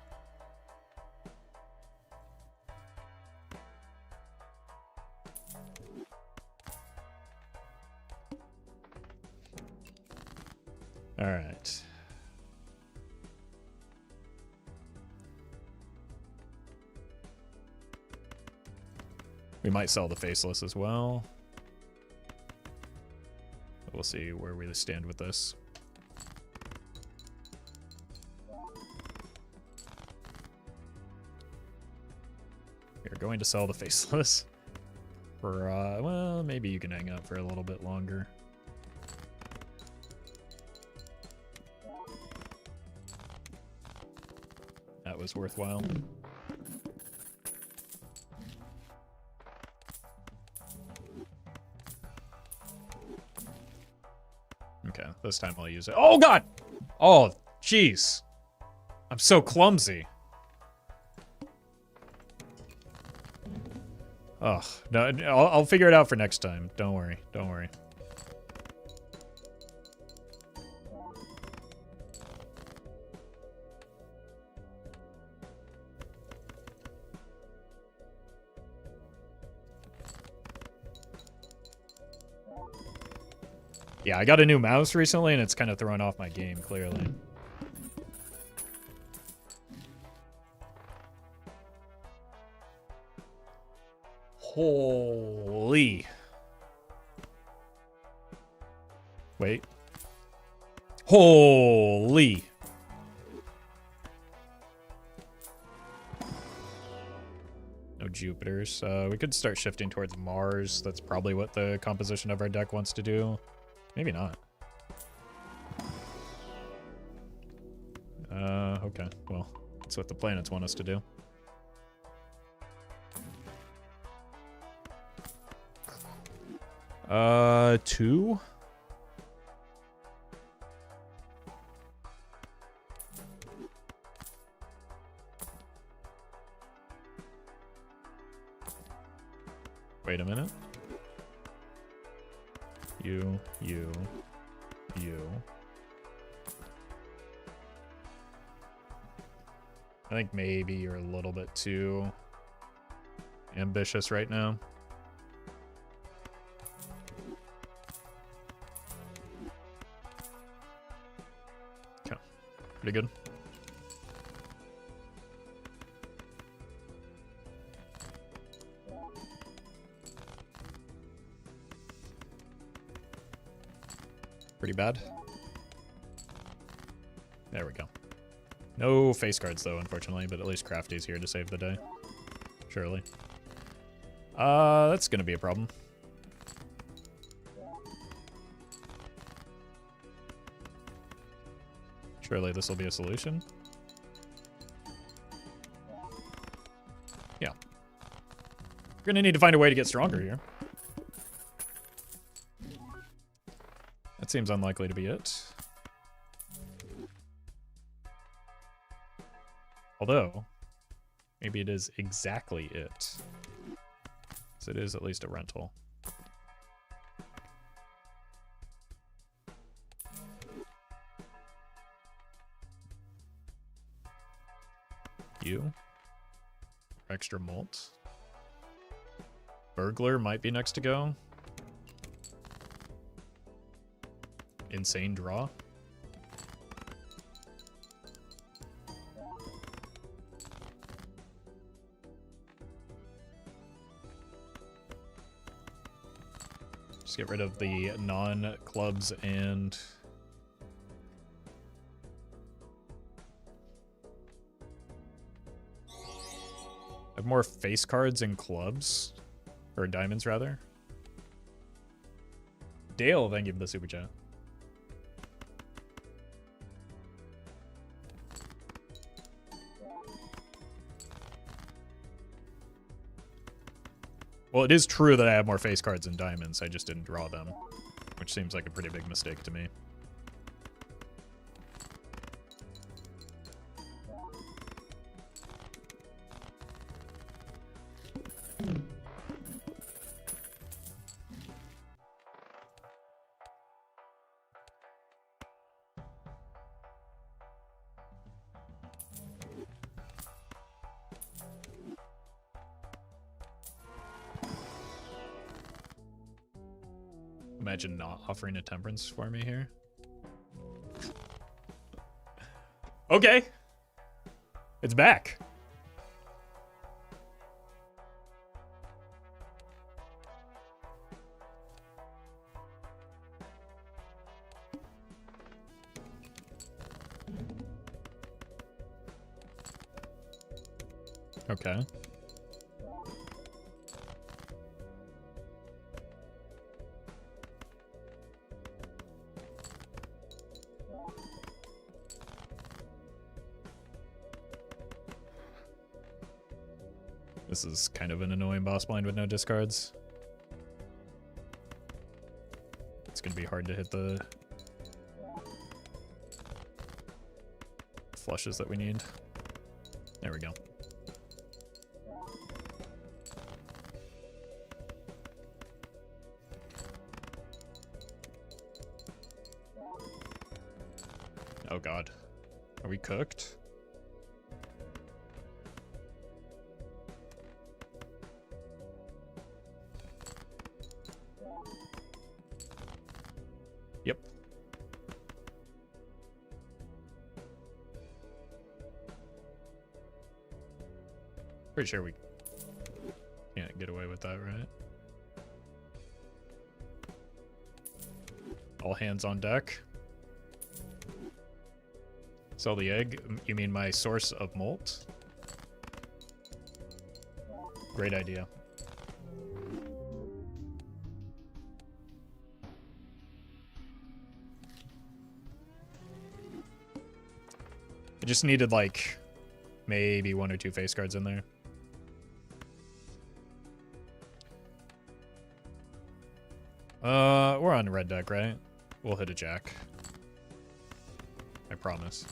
All right. We might sell the Faceless as well. We'll see where we stand with this. We're going to sell the Faceless. For, well, maybe you can hang out for a little bit longer. That was worthwhile. Okay, this time I'll use it. Oh, God! Oh, jeez. I'm so clumsy. Oh, no, I'll figure it out for next time. Don't worry, don't worry. Yeah, I got a new mouse recently, and it's kind of throwing off my game, clearly. Holy. Wait. Holy. No Jupiters. We could start shifting towards Mars. That's probably what the composition of our deck wants to do. Maybe not. Okay. Well, that's what the planets want us to do. Two? Wait a minute. You. I think maybe you're a little bit too ambitious right now. Okay, pretty good. Pretty bad. There we go. No face cards though, unfortunately, but at least Crafty's here to save the day. Surely. That's gonna be a problem. Surely this will be a solution. Yeah. We're gonna need to find a way to get stronger here. That seems unlikely to be it. Although, maybe it is exactly it. So it is at least a rental. You. Extra malt. Burglar might be next to go. Insane draw. Just get rid of the non-clubs and I have more face cards and clubs. Or diamonds, rather. Dale, thank you for the super chat. Well, it is true that I have more face cards and diamonds. I just didn't draw them, which seems like a pretty big mistake to me. Imagine not offering a Temperance for me here. Okay. It's back. Okay. This is kind of an annoying boss blind with no discards. It's gonna be hard to hit the flushes that we need. There we go. Oh god. Are we cooked? Yep. Pretty sure we can't get away with that, right? All hands on deck. Sell the egg. You mean my source of malt? Great idea. I just needed like maybe 1 or 2 face cards in there. We're on red deck, right? We'll hit a jack. I promise.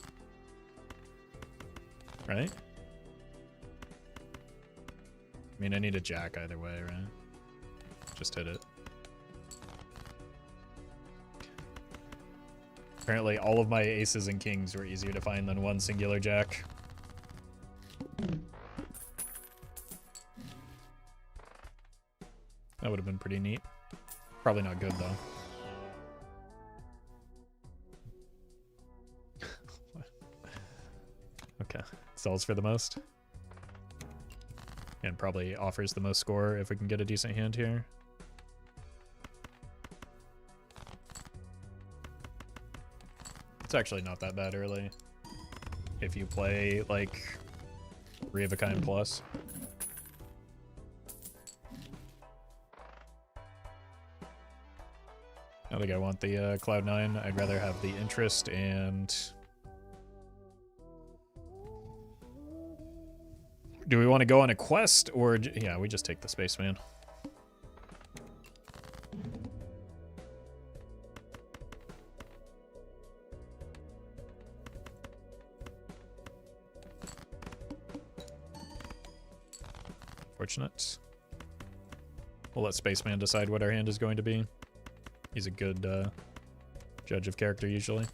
Right? I mean, I need a jack either way, right? just hit it. Apparently all of my aces and kings were easier to find than one singular jack. That would have been pretty neat. Probably not good, though. Okay. Sells for the most. And probably offers the most score if we can get a decent hand here. It's actually not that bad early. If you play, like, 3 of a kind plus. I don't think I want the Cloud9. I'd rather have the interest and... Do we want to go on a quest, or... Yeah, we just take the Spaceman. Fortunate. We'll let Spaceman decide what our hand is going to be. He's a good judge of character, usually.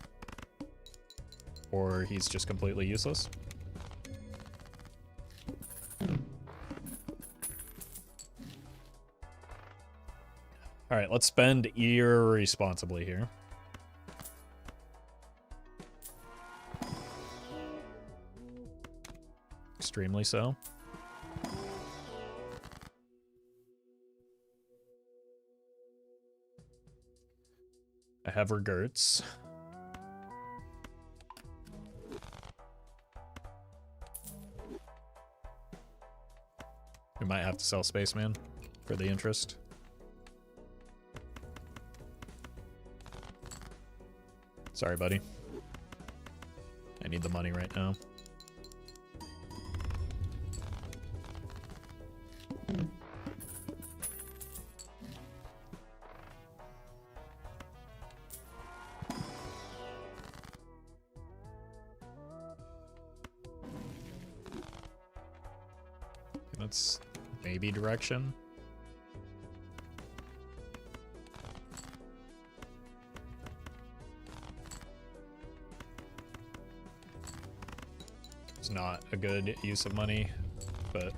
Or he's just completely useless. Alright, let's spend irresponsibly here. Extremely so. I have regrets. We might have to sell Spaceman for the interest. Sorry, buddy. I need the money right now. That's maybe direction. It's not a good use of money, but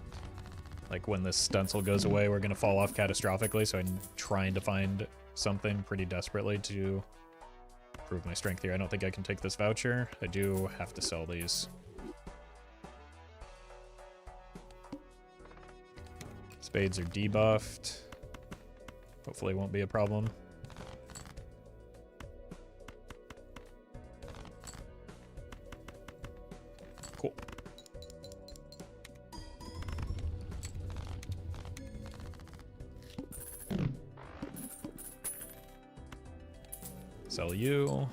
like when this stencil goes away, we're gonna fall off catastrophically, so I'm trying to find something pretty desperately to prove my strength here. I don't think I can take this voucher. I do have to sell these. Spades are debuffed. Hopefully it won't be a problem. Cool. Sell you.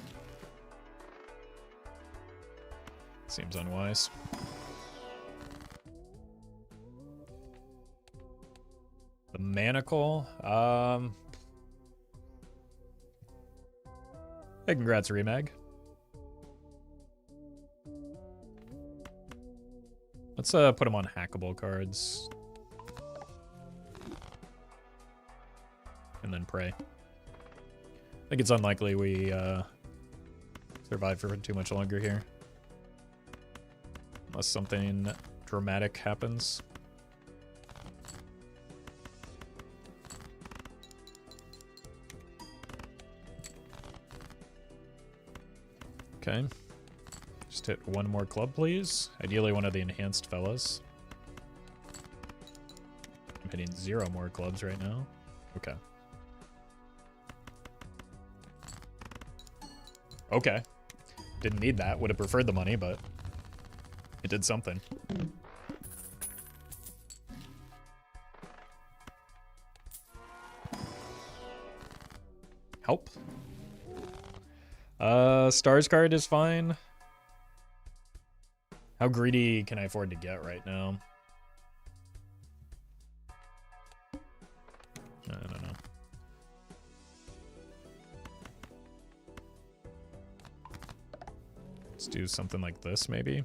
Seems unwise. The Manacle. Hey, congrats, Remag. Let's put them on hackable cards. And then pray. I think it's unlikely we survive for too much longer here. Unless something dramatic happens. Okay. Just hit one more club, please. Ideally one of the enhanced fellas. I'm hitting 0 more clubs right now. Okay. Okay. Didn't need that. Would have preferred the money, but it did something. Help. Stars card is fine. How greedy can I afford to get right now? I don't know. Let's do something like this, maybe.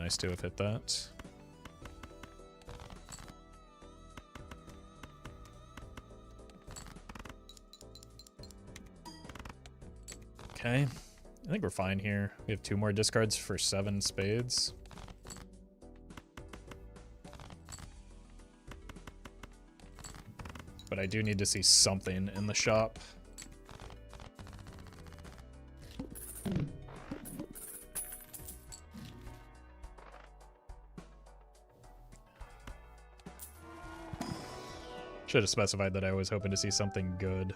nice to have hit that. Okay, I think we're fine here. We have 2 more discards for 7 spades. But I do need to see something in the shop. Should have specified that I was hoping to see something good.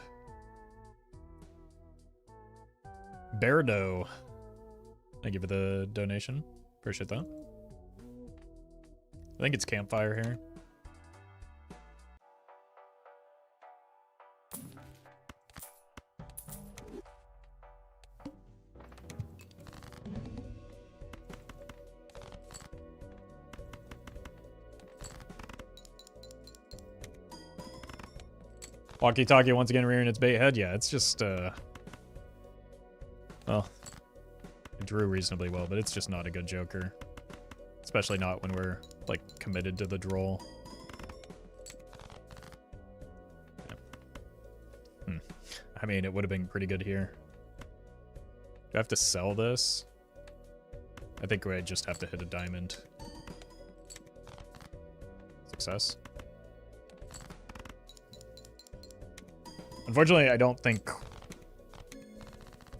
Beardo. I give it the donation. Appreciate that. I think it's campfire here. Walkie-talkie once again rearing its bait head. Yeah, it's just, well, it drew reasonably well, but it's just not a good joker. Especially not when we're, like, committed to the draw. Yeah. I mean, it would have been pretty good here. Do I have to sell this? I think I just have to hit a diamond. Success. Unfortunately, I don't think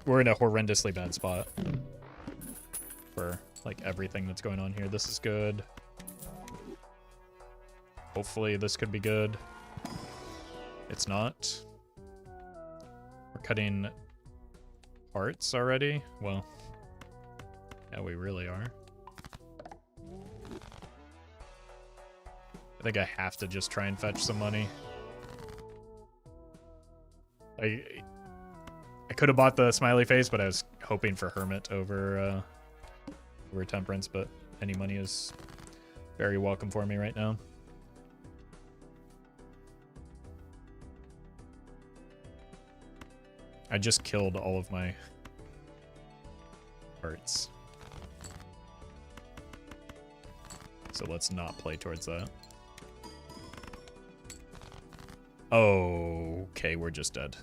we're in a horrendously bad spot for, like, everything that's going on here. This is good. Hopefully this could be good. It's not. We're cutting parts already. Well, yeah, we really are. I think I have to just try and fetch some money. I could have bought the smiley face, but I was hoping for Hermit over Temperance, but any money is very welcome for me right now. I just killed all of my hearts. So let's not play towards that. Oh, okay, we're just dead.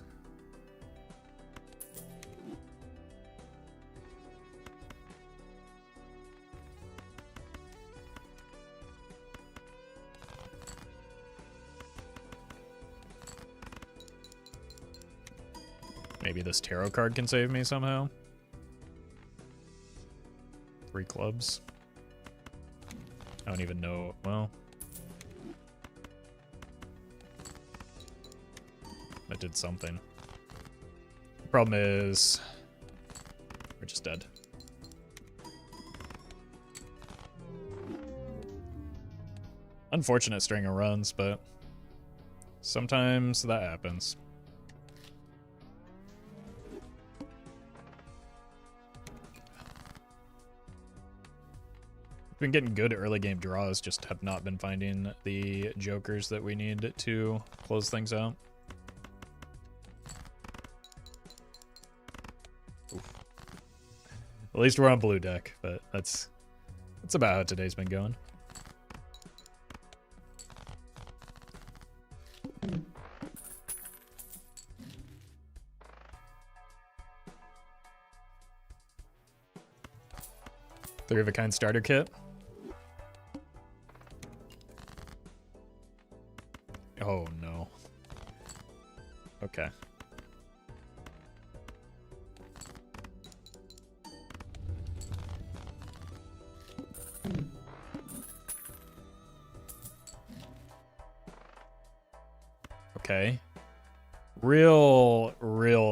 Maybe this tarot card can save me somehow. 3 clubs. I don't even know. Well, that did something. The problem is we're just dead. Unfortunate string of runs, but sometimes that happens. Been getting good early game draws, just have not been finding the jokers that we need to close things out. Oof. At least we're on blue deck, but that's about how today's been going. Three of a kind starter kit. Oh no. Okay. Okay. Real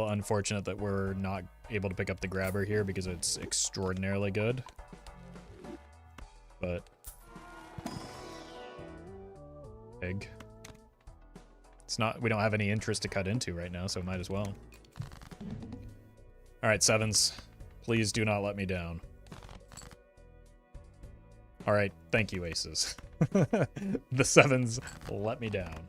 unfortunate that we're not able to pick up the grabber here because it's extraordinarily good. But big. It's not, we don't have any interest to cut into right now, so might as well. All right, sevens. Please do not let me down. All right, thank you, aces. The sevens let me down.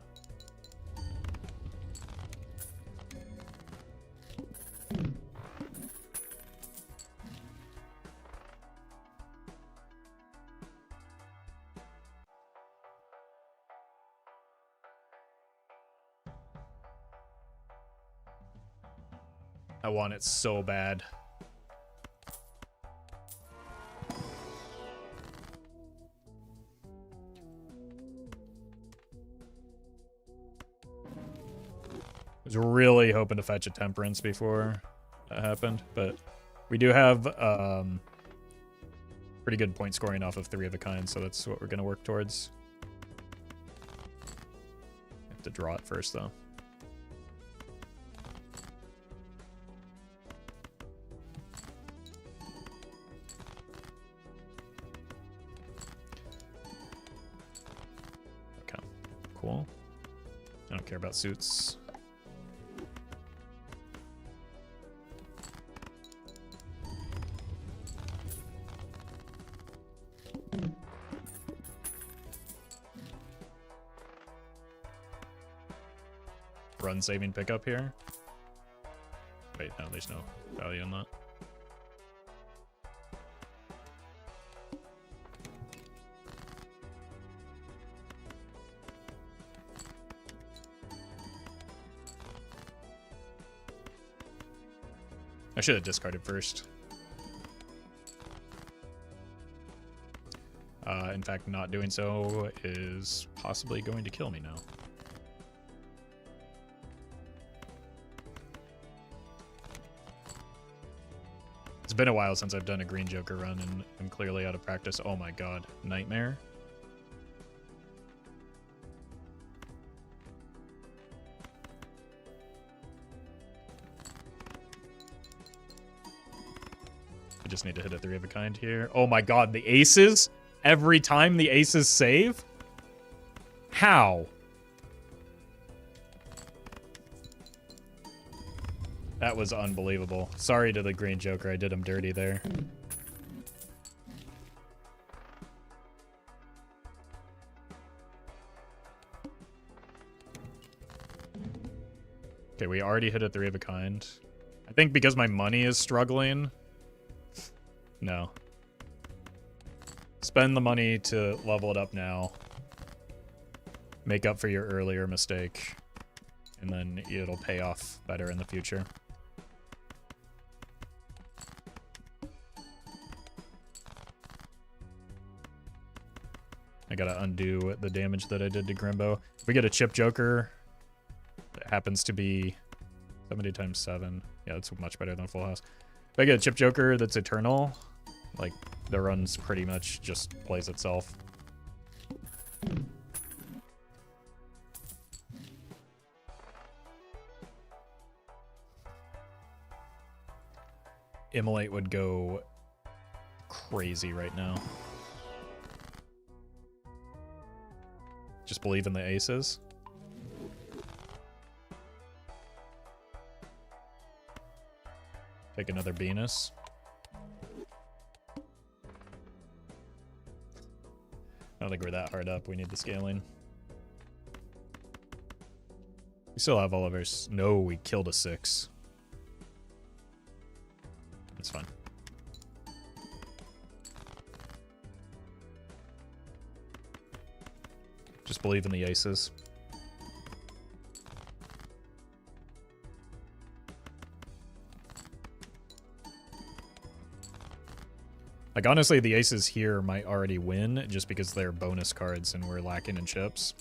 I want it so bad. I was really hoping to fetch a Temperance before that happened, but we do have pretty good point scoring off of 3 of a kind, so that's what we're going to work towards. Have to draw it first, though. Okay, cool. I don't care about suits. Run saving pickup here. Wait, no, there's no value in that. I should have discarded first. In fact, not doing so is possibly going to kill me now. It's been a while since I've done a green Joker run, and I'm clearly out of practice. Oh my god. Nightmare. I just need to hit a 3 of a kind here. Oh my god, the aces? Every time the aces save? How? That was unbelievable. Sorry to the green Joker, I did him dirty there. Okay, we already hit a 3 of a kind. I think because my money is struggling. No. Spend the money to level it up now. Make up for your earlier mistake. And then it'll pay off better in the future. I gotta undo the damage that I did to Grimbo. If we get a chip Joker, it happens to be 70 times 7. Yeah, that's much better than Full House. If I get a chip Joker that's eternal, like, the run's pretty much just plays itself. Immolate would go crazy right now. Just believe in the aces. Take another Venus. I don't think we're that hard up. We need the scaling. We still have all of our... No, we killed a 6. That's fine. Just believe in the aces. Like, honestly, the aces here might already win just because they're bonus cards and we're lacking in chips.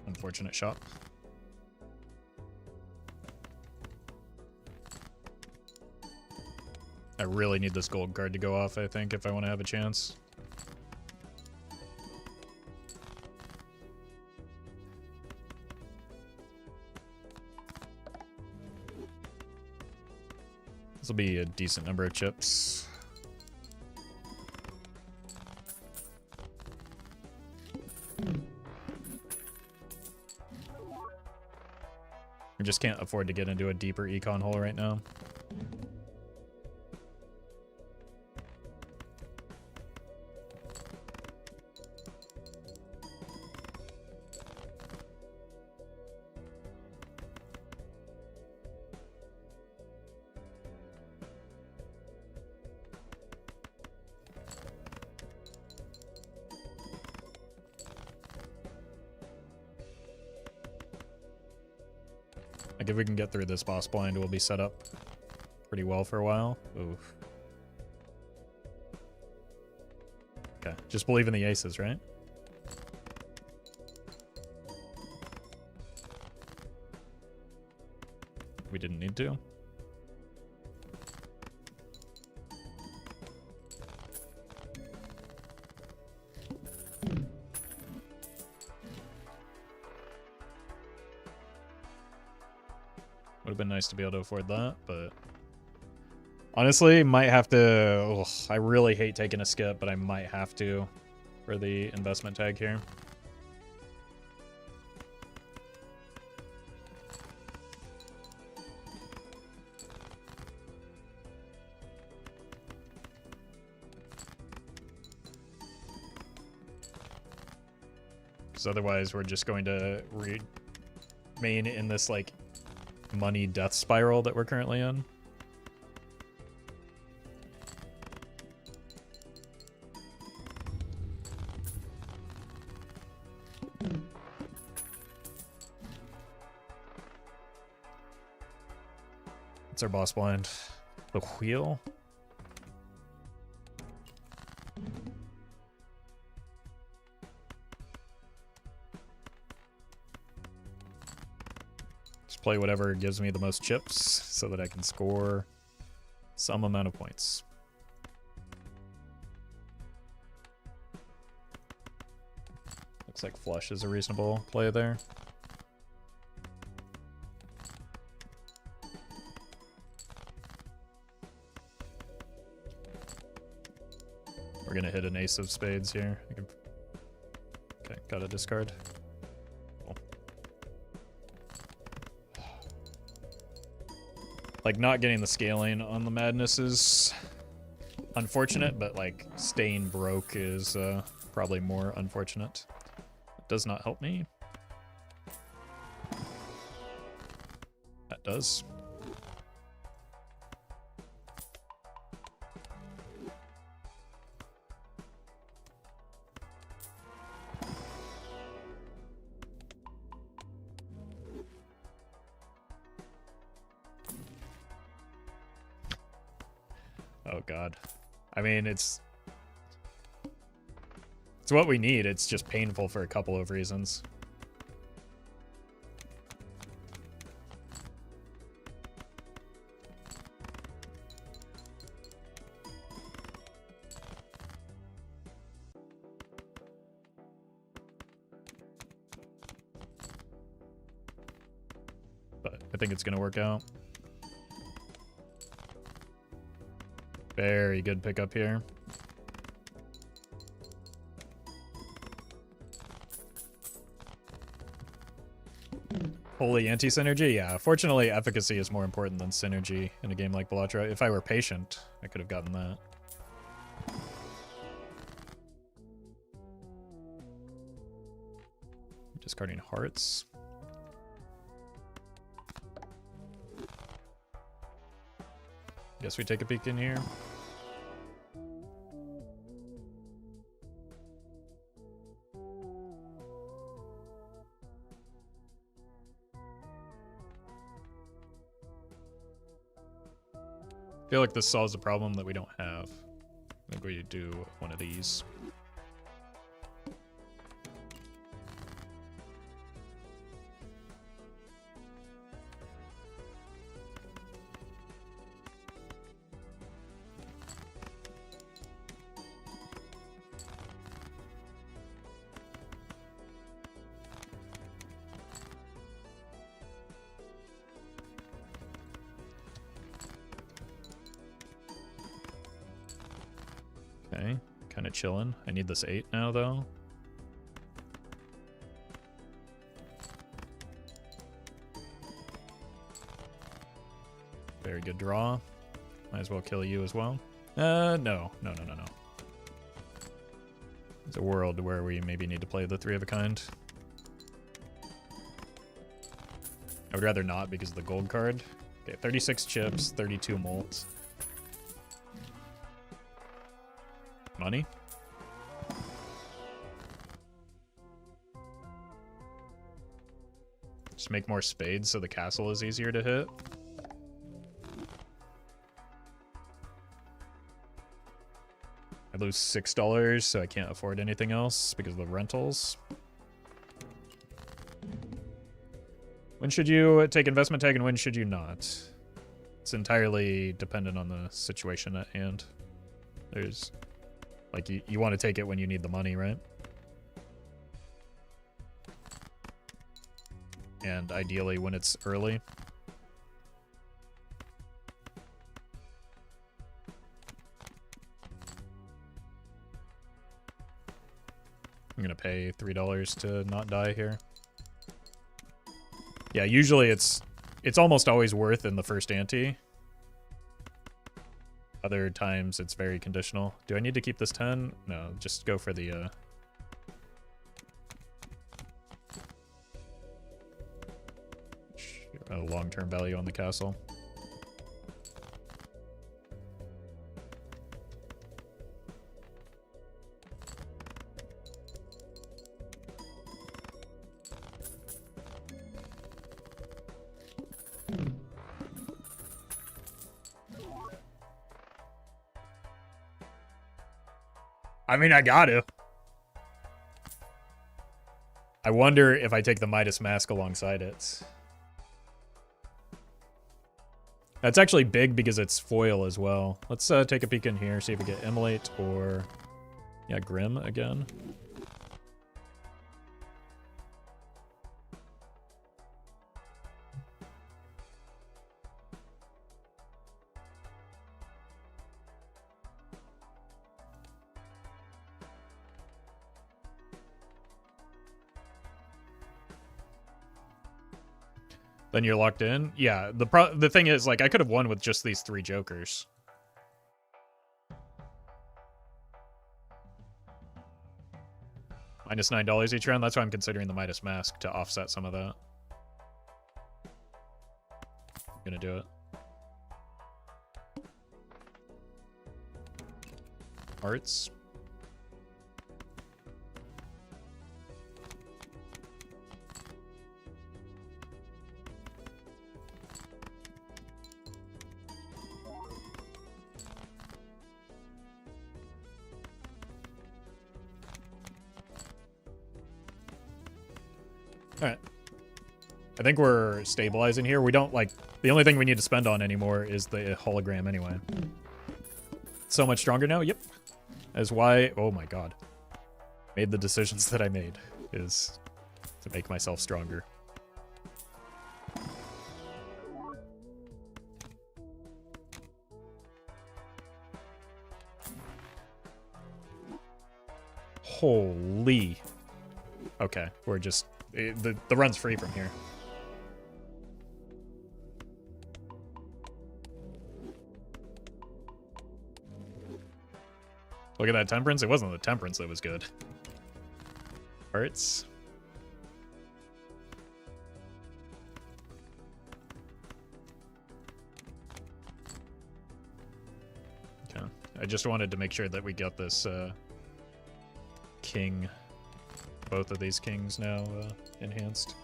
Unfortunate shot. I really need this gold card to go off, I think, if I want to have a chance. This will be a decent number of chips. We just can't afford to get into a deeper Econ hole right now. Like, if we can get through this boss blind, we'll be set up pretty well for a while. Oof. Okay, just believe in the aces, right? We didn't need to. Would have been nice to be able to afford that, but honestly, might have to. Ugh, I really hate taking a skip, but I might have to for the investment tag here. Because otherwise, we're just going to remain in this like money death spiral that we're currently in. It's our boss blind. The wheel. Just play whatever gives me the most chips so that I can score some amount of points. Looks like flush is a reasonable play there. We're gonna hit an ace of spades here. Okay, got a discard. Cool. Like, not getting the scaling on the madness is unfortunate, but like staying broke is probably more unfortunate. It does not help me. That does. Oh god. I mean, it's what we need. It's just painful for a couple of reasons. But I think it's gonna work out. Very good pickup here. Holy anti-synergy? Yeah, fortunately efficacy is more important than synergy in a game like Bellatra. If I were patient, I could have gotten that. Discarding hearts. Guess we take a peek in here. I feel like this solves a problem that we don't have. I think we do one of these. Okay, kind of chilling. I need this 8 now, though. Very good draw. Might as well kill you as well. No. It's a world where we maybe need to play the 3 of a kind. I would rather not because of the gold card. Okay, 36 chips, 32 molts. Money? Just make more spades so the castle is easier to hit. I lose $6, so I can't afford anything else because of the rentals. When should you take investment tag and when should you not? It's entirely dependent on the situation at hand. There's, like, you want to take it when you need the money, right? And ideally when it's early. I'm gonna pay $3 to not die here. Yeah, usually it's almost always worth in the first ante. Other times it's very conditional. Do I need to keep this 10? No, just go for the long-term value on the castle. I mean, I got to. I wonder if I take the Midas mask alongside it. That's actually big because it's foil as well. Let's take a peek in here, see if we get Immolate or... yeah, Grim again. Then you're locked in? Yeah, the thing is, like, I could have won with just these 3 jokers. Minus $9 each round? That's why I'm considering the Midas Mask to offset some of that. I'm gonna do it. Arts. Alright. I think we're stabilizing here. We don't, like... the only thing we need to spend on anymore is the hologram anyway. So much stronger now? Yep. As why... oh my god. Made the decisions that I made. Is to make myself stronger. Holy... okay, we're just... the run's free from here. Look at that Temperance. It wasn't the Temperance that was good. Hurts. Okay. I just wanted to make sure that we got this king... both of these kings now enhanced.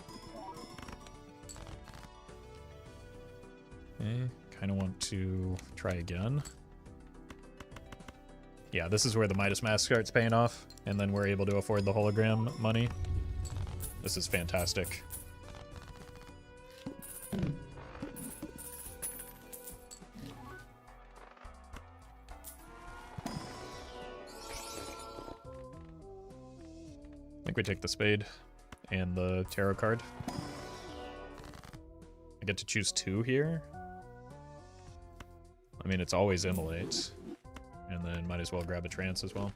Okay, kind of want to try again. Yeah, this is where the Midas Mask starts paying off, and then we're able to afford the hologram money. This is fantastic. I think we take the spade and the tarot card. I get to choose 2 here. I mean, it's always Immolate. And then might as well grab a trance as well.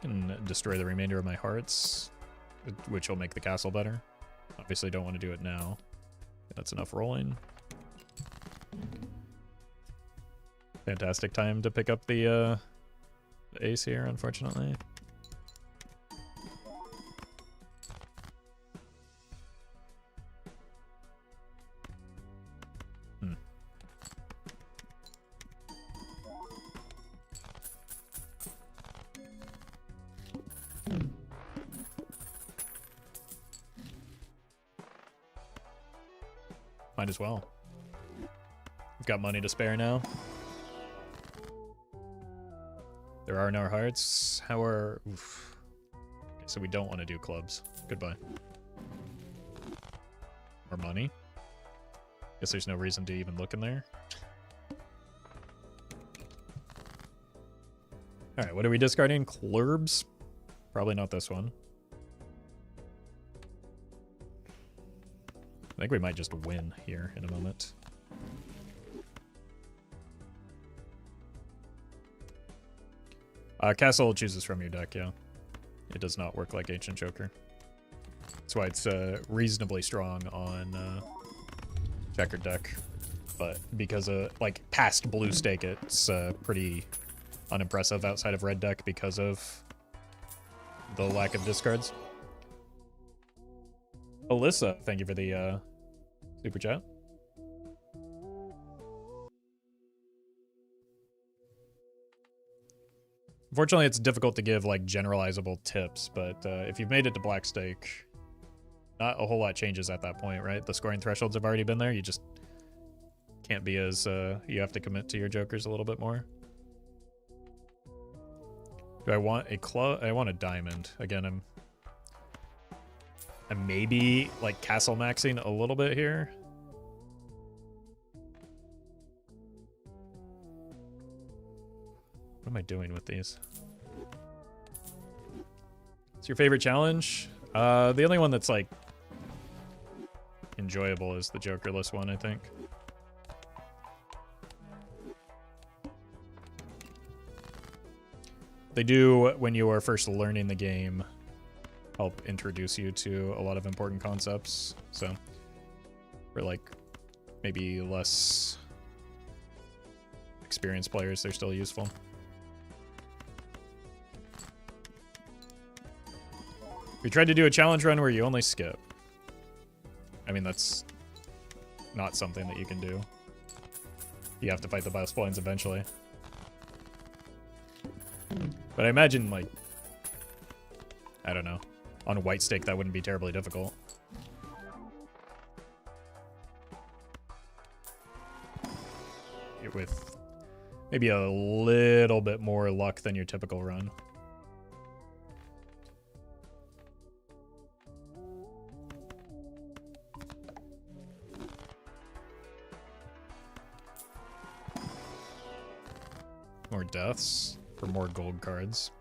And destroy the remainder of my hearts, which will make the castle better. Obviously don't want to do it now. That's enough rolling. Fantastic time to pick up the ace here, unfortunately. Might as well. We've got money to spare now. There are no hearts. How are... Oof. Okay, so we don't want to do clubs. Goodbye. More money. Guess there's no reason to even look in there. Alright, what are we discarding? Clurbs? Probably not this one. I think we might just win here in a moment. Castle chooses from your deck, yeah. It does not work like Ancient Joker. That's why it's reasonably strong on Checkered Deck. But because of, like, past blue stake, it's pretty unimpressive outside of Red Deck because of the lack of discards. Alyssa, thank you for the super chat. Unfortunately, it's difficult to give like generalizable tips, but if you've made it to black stake, not a whole lot changes at that point, right? The scoring thresholds have already been there. You just can't be as you have to commit to your jokers a little bit more. Do I want a club? I want a diamond. Again, I'm maybe like castle maxing a little bit here. What am I doing with these? What's your favorite challenge? The only one that's like enjoyable is the Jokerless one, I think. They do, when you are first learning the game, help introduce you to a lot of important concepts. So for like maybe less experienced players, they're still useful. We tried to do a challenge run where you only skip. I mean, that's not something that you can do. You have to fight the boss blinds eventually. But I imagine, like, I don't know. On white stake, that wouldn't be terribly difficult. With maybe a little bit more luck than your typical run. More deaths for more gold cards.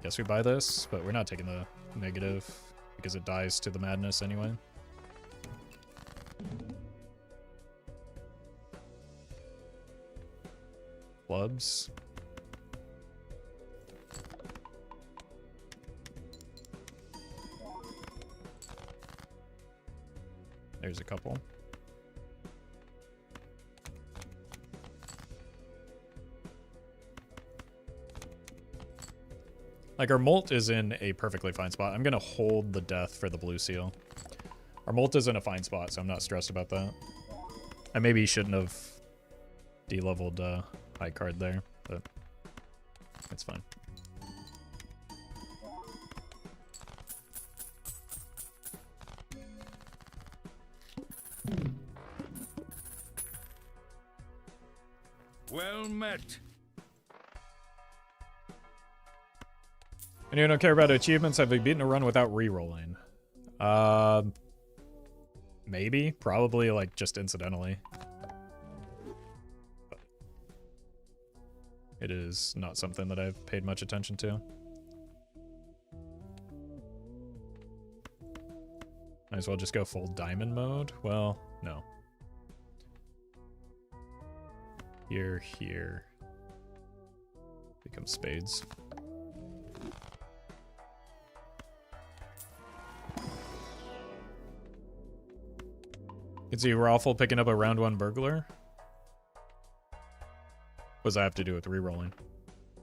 Guess we buy this, but we're not taking the negative because it dies to the madness anyway. Clubs. There's a couple. Like, our Molt is in a perfectly fine spot. I'm going to hold the death for the blue seal. Our Molt is in a fine spot, so I'm not stressed about that. I maybe shouldn't have de-leveled high card there, but it's fine. Well met. Anyone don't care about achievements? Have we beaten a run without re-rolling? Maybe. Probably, like, just incidentally. But it is not something that I've paid much attention to. Might as well just go full diamond mode. Well, no. Here. Become spades. You can see Roffle picking up a round 1 burglar. What does that have to do with re-rolling?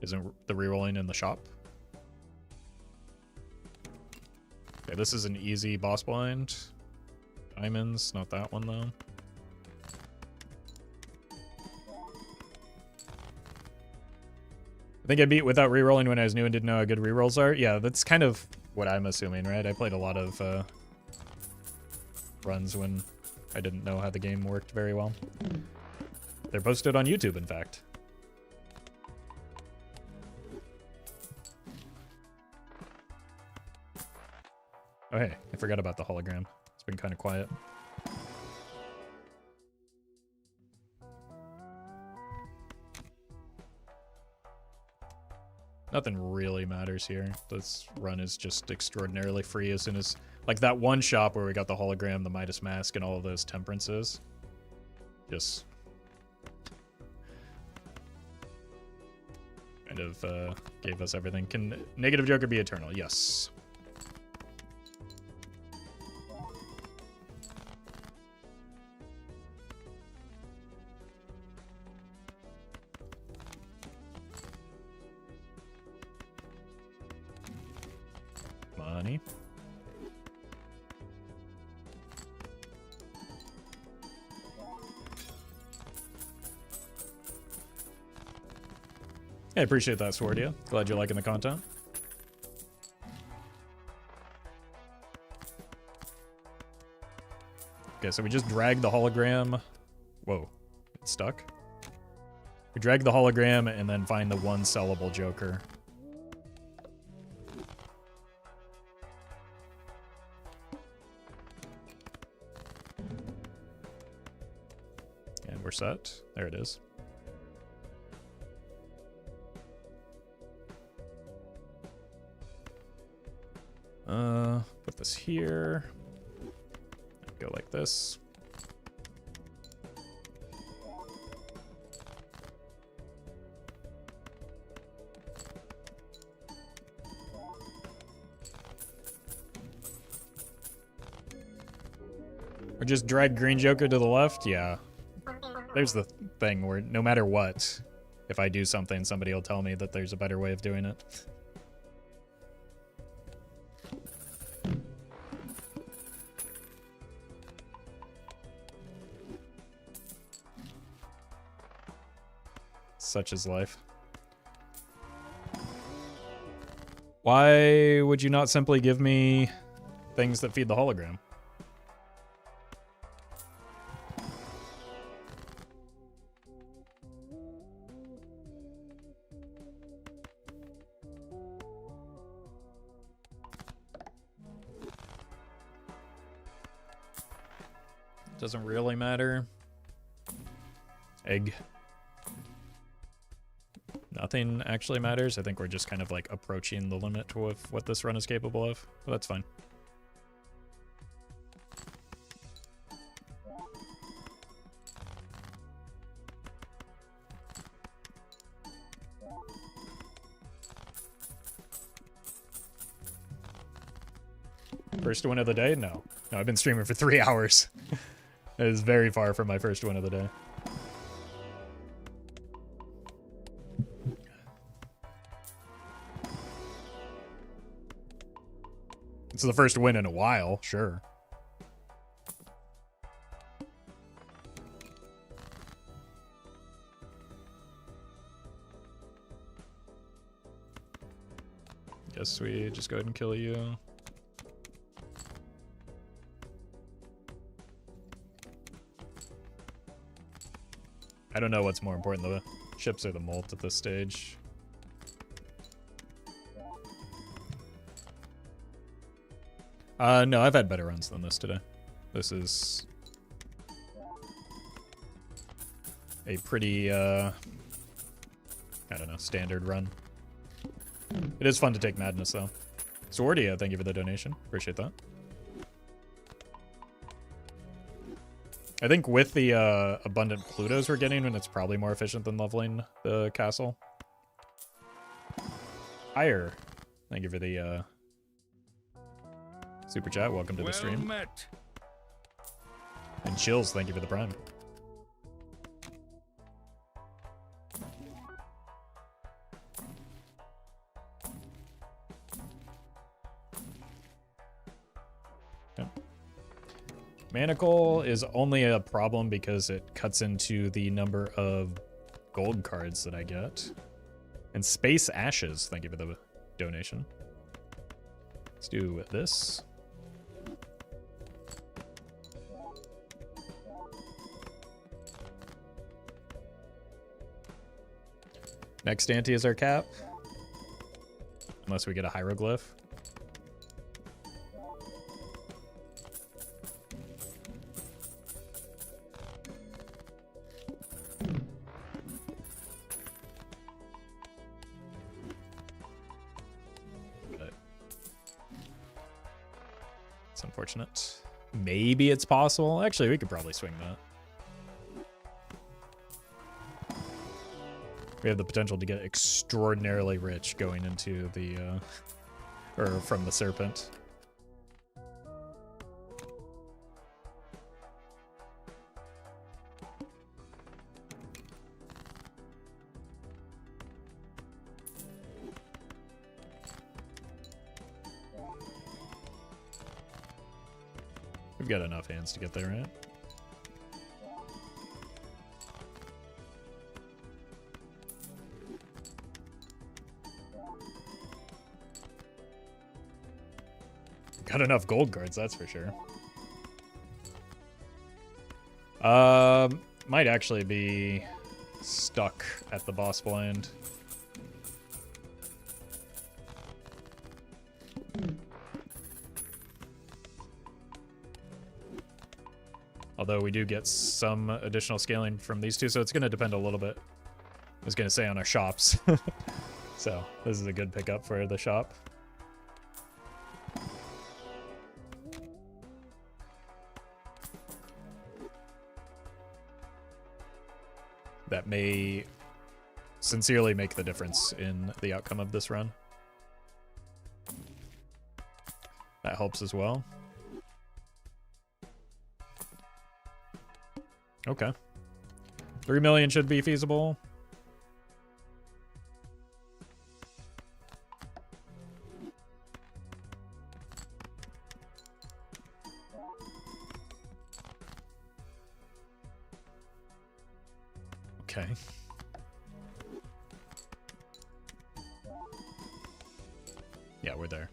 Isn't the re-rolling in the shop? Okay, this is an easy boss blind. Diamonds, not that one though. I think I beat without re-rolling when I was new and didn't know how good re-rolls are. Yeah, that's kind of what I'm assuming, right? I played a lot of runs when I didn't know how the game worked very well. They're posted on YouTube, in fact. Oh hey, I forgot about the hologram. It's been kind of quiet. Nothing really matters here. This run is just extraordinarily free as soon as... Like that one shop where we got the hologram, the Midas mask, and all of those temperances. Just... kind of gave us everything. Can Negative Joker be eternal? Yes. Money. I appreciate that, Swordia. Glad you're liking the content. Okay, so we just dragged the hologram. Whoa, it's stuck. We drag the hologram and then find the one sellable Joker. And we're set. There it is. Put this here. Go like this. Or just drag Green Joker to the left? Yeah. There's the thing where no matter what, if I do something, somebody will tell me that there's a better way of doing it. Such is life. Why would you not simply give me things that feed the hologram? Doesn't really matter. Egg. Nothing actually matters. I think we're just kind of like approaching the limit with what this run is capable of, but that's fine. First win of the day? No. No, I've been streaming for 3 hours. It is very far from my first win of the day. It's the first win in a while, sure. Guess we just go ahead and kill you. I don't know what's more important, the chips or the molt at this stage. No, I've had better runs than this today. This is a pretty, I don't know, standard run. It is fun to take Madness, though. Swordia, thank you for the donation. Appreciate that. I think with the abundant Plutos we're getting, it's probably more efficient than leveling the castle. Higher. Thank you for the super chat. Welcome to the stream. Met. And Chills, thank you for the prime. Okay. Manacle is only a problem because it cuts into the number of gold cards that I get. And Space Ashes, thank you for the donation. Let's do this. Next ante is our cap. Unless we get a hieroglyph. But it's unfortunate. Maybe it's possible. Actually, we could probably swing that. We have the potential to get extraordinarily rich going into the, or from the Serpent. We've got enough hands to get there, right? Got enough gold cards, that's for sure. Might actually be stuck at the boss blind. Although we do get some additional scaling from these two, so it's going to depend a little bit. I was going to say on our shops. So this is a good pickup for the shop. That may sincerely make the difference in the outcome of this run. That helps as well. Okay. 3 million should be feasible. Okay. Yeah, we're there.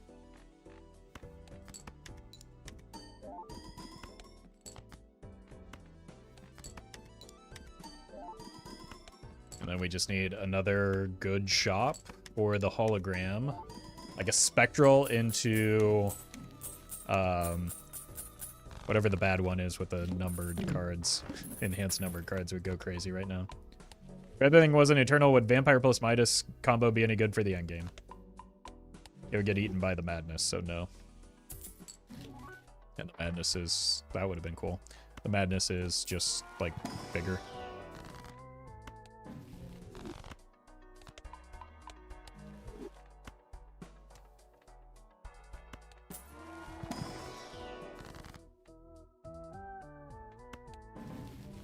And then we just need another good shop for the hologram. Like a spectral into whatever the bad one is with the numbered cards. Enhanced numbered cards would go crazy right now. If everything wasn't eternal, would Vampire plus Midas combo be any good for the endgame? It would get eaten by the Madness, so no. And the Madness is... that would have been cool. The Madness is just, like, bigger.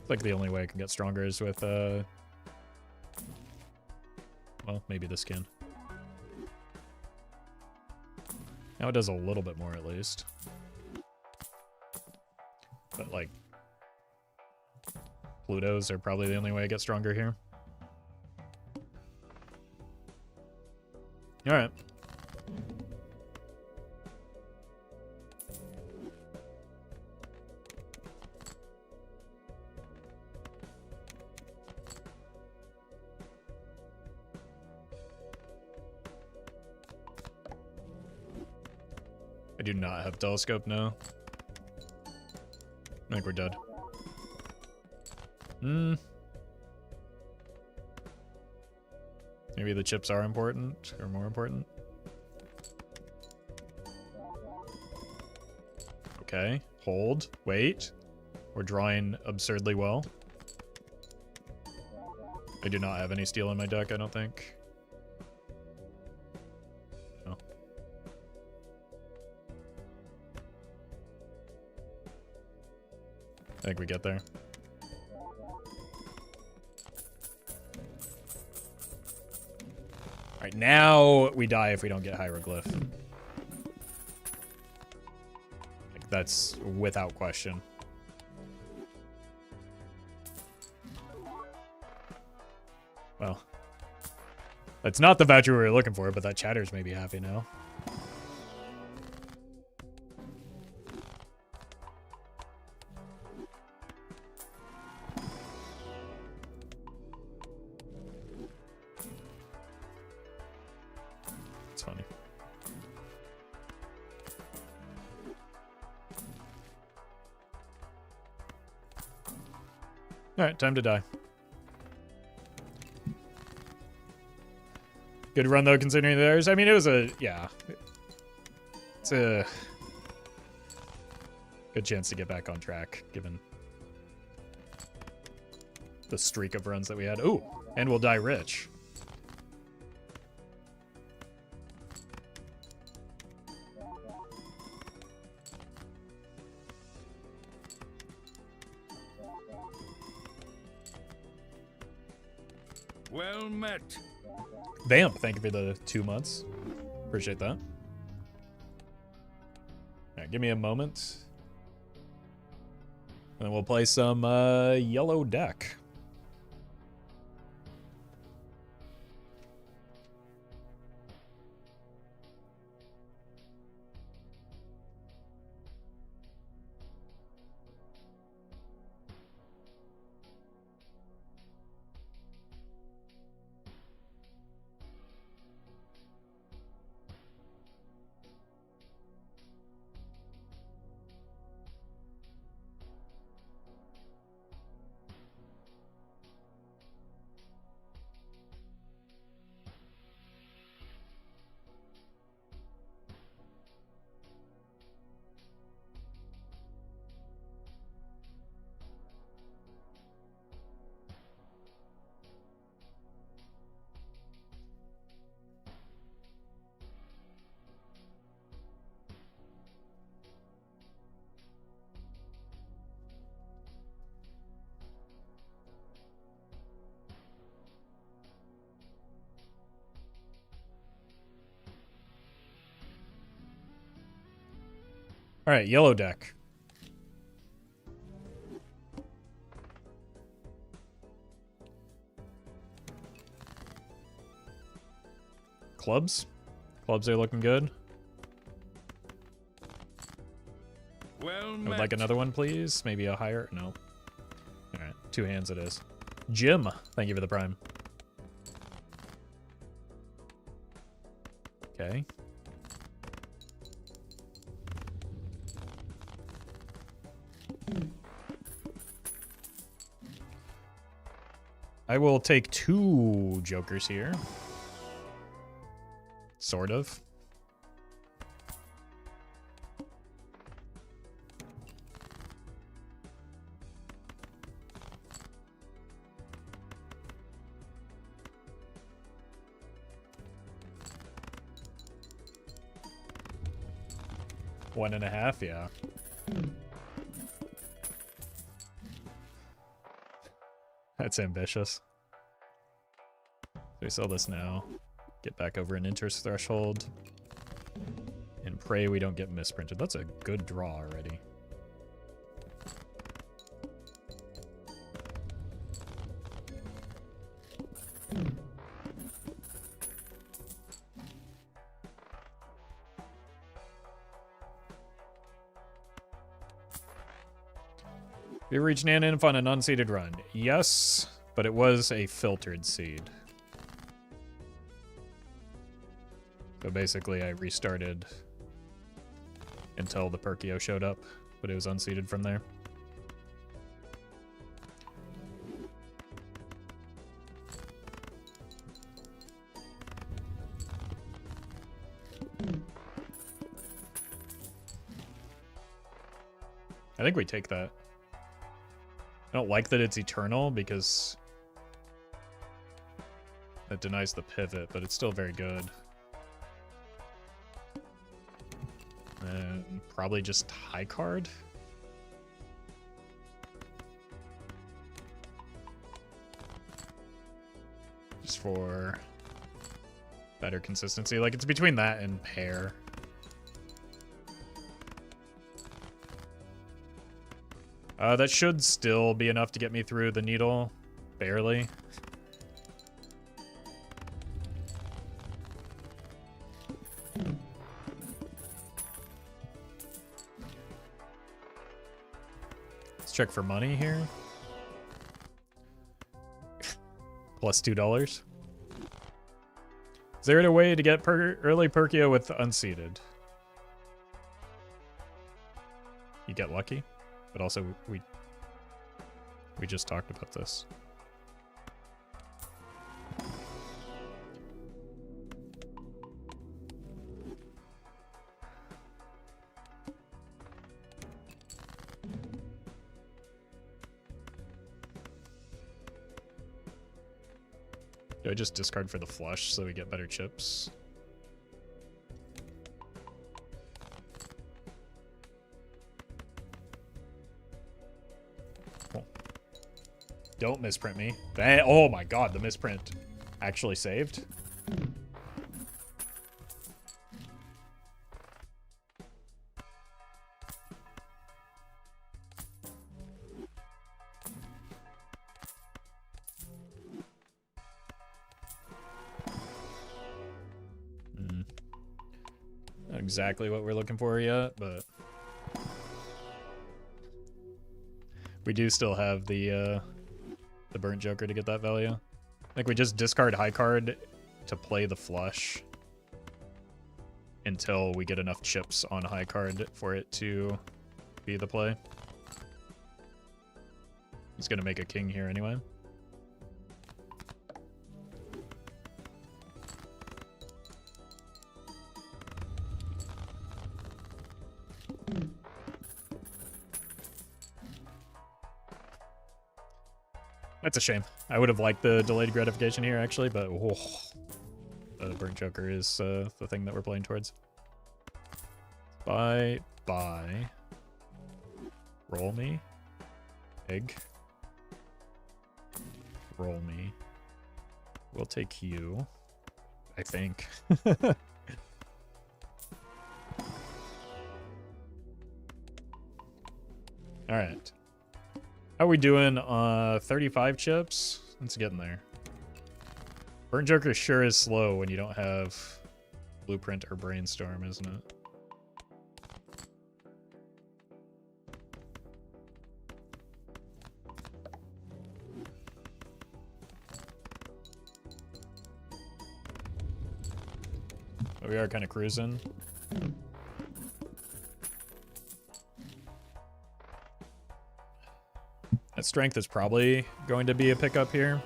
Like the only way I can get stronger is with, well, maybe this can. Now it does a little bit more at least. But like, Plutos are probably the only way I get stronger here. Alright. I do not have telescope now. I think we're dead. Maybe the chips are important, or more important. Okay, hold, wait. We're drawing absurdly well. I do not have any steel in my deck, I don't think. No. I think we get there. Alright, now we die if we don't get hieroglyph. Like, that's without question. Well, that's not the voucher we were looking for, but that Chatter's maybe happy now. That's funny. Alright, time to die. Good run, though, considering theirs. I mean, it was a... Yeah. It's a... good chance to get back on track, given the streak of runs that we had. Ooh, and we'll die rich. Well met. Vamp, thank you for the 2 months. Appreciate that. All right, give me a moment. And then we'll play some yellow deck. All right, yellow deck. Clubs. Clubs are looking good. Well I met. would like another one, please. Maybe a higher. No. All right, 2 hands it is. Jim, thank you for the prime. Okay. I will take 2 jokers here. Sort of. One and a half, yeah. That's ambitious. We sell this now. Get back over an interest threshold. And pray we don't get misprinted. That's a good draw already. We reached an inf on an unseeded run. Yes, but it was a filtered seed. So basically I restarted until the Perkio showed up, but it was unseeded from there. I think we take that. I don't like that it's eternal because it denies the pivot, but it's still very good. And probably just high card. Just for better consistency. Like, it's between that and pair. That should still be enough to get me through the needle. Barely. Let's check for money here. Plus $2. Is there a way to get early Perkio with unseated? You get lucky, but also we just talked about this. Do I just discard for the flush so we get better chips? Cool. Don't misprint me. Oh my god, the misprint actually saved. Not exactly what we're looking for yet, but we do still have the burnt joker to get that value. Like we just discard high card to play the flush until we get enough chips on high card for it to be the play. He's gonna make a king here anyway. That's a shame. I would have liked the delayed gratification here, actually, but the burnt joker is the thing that we're playing towards. Bye. Roll me. Egg. Roll me. We'll take you. I think. Alright. How are we doing? 35 chips? It's getting there. Burnt Joker sure is slow when you don't have Blueprint or Brainstorm, isn't it? But we are kind of cruising. That strength is probably going to be a pickup here.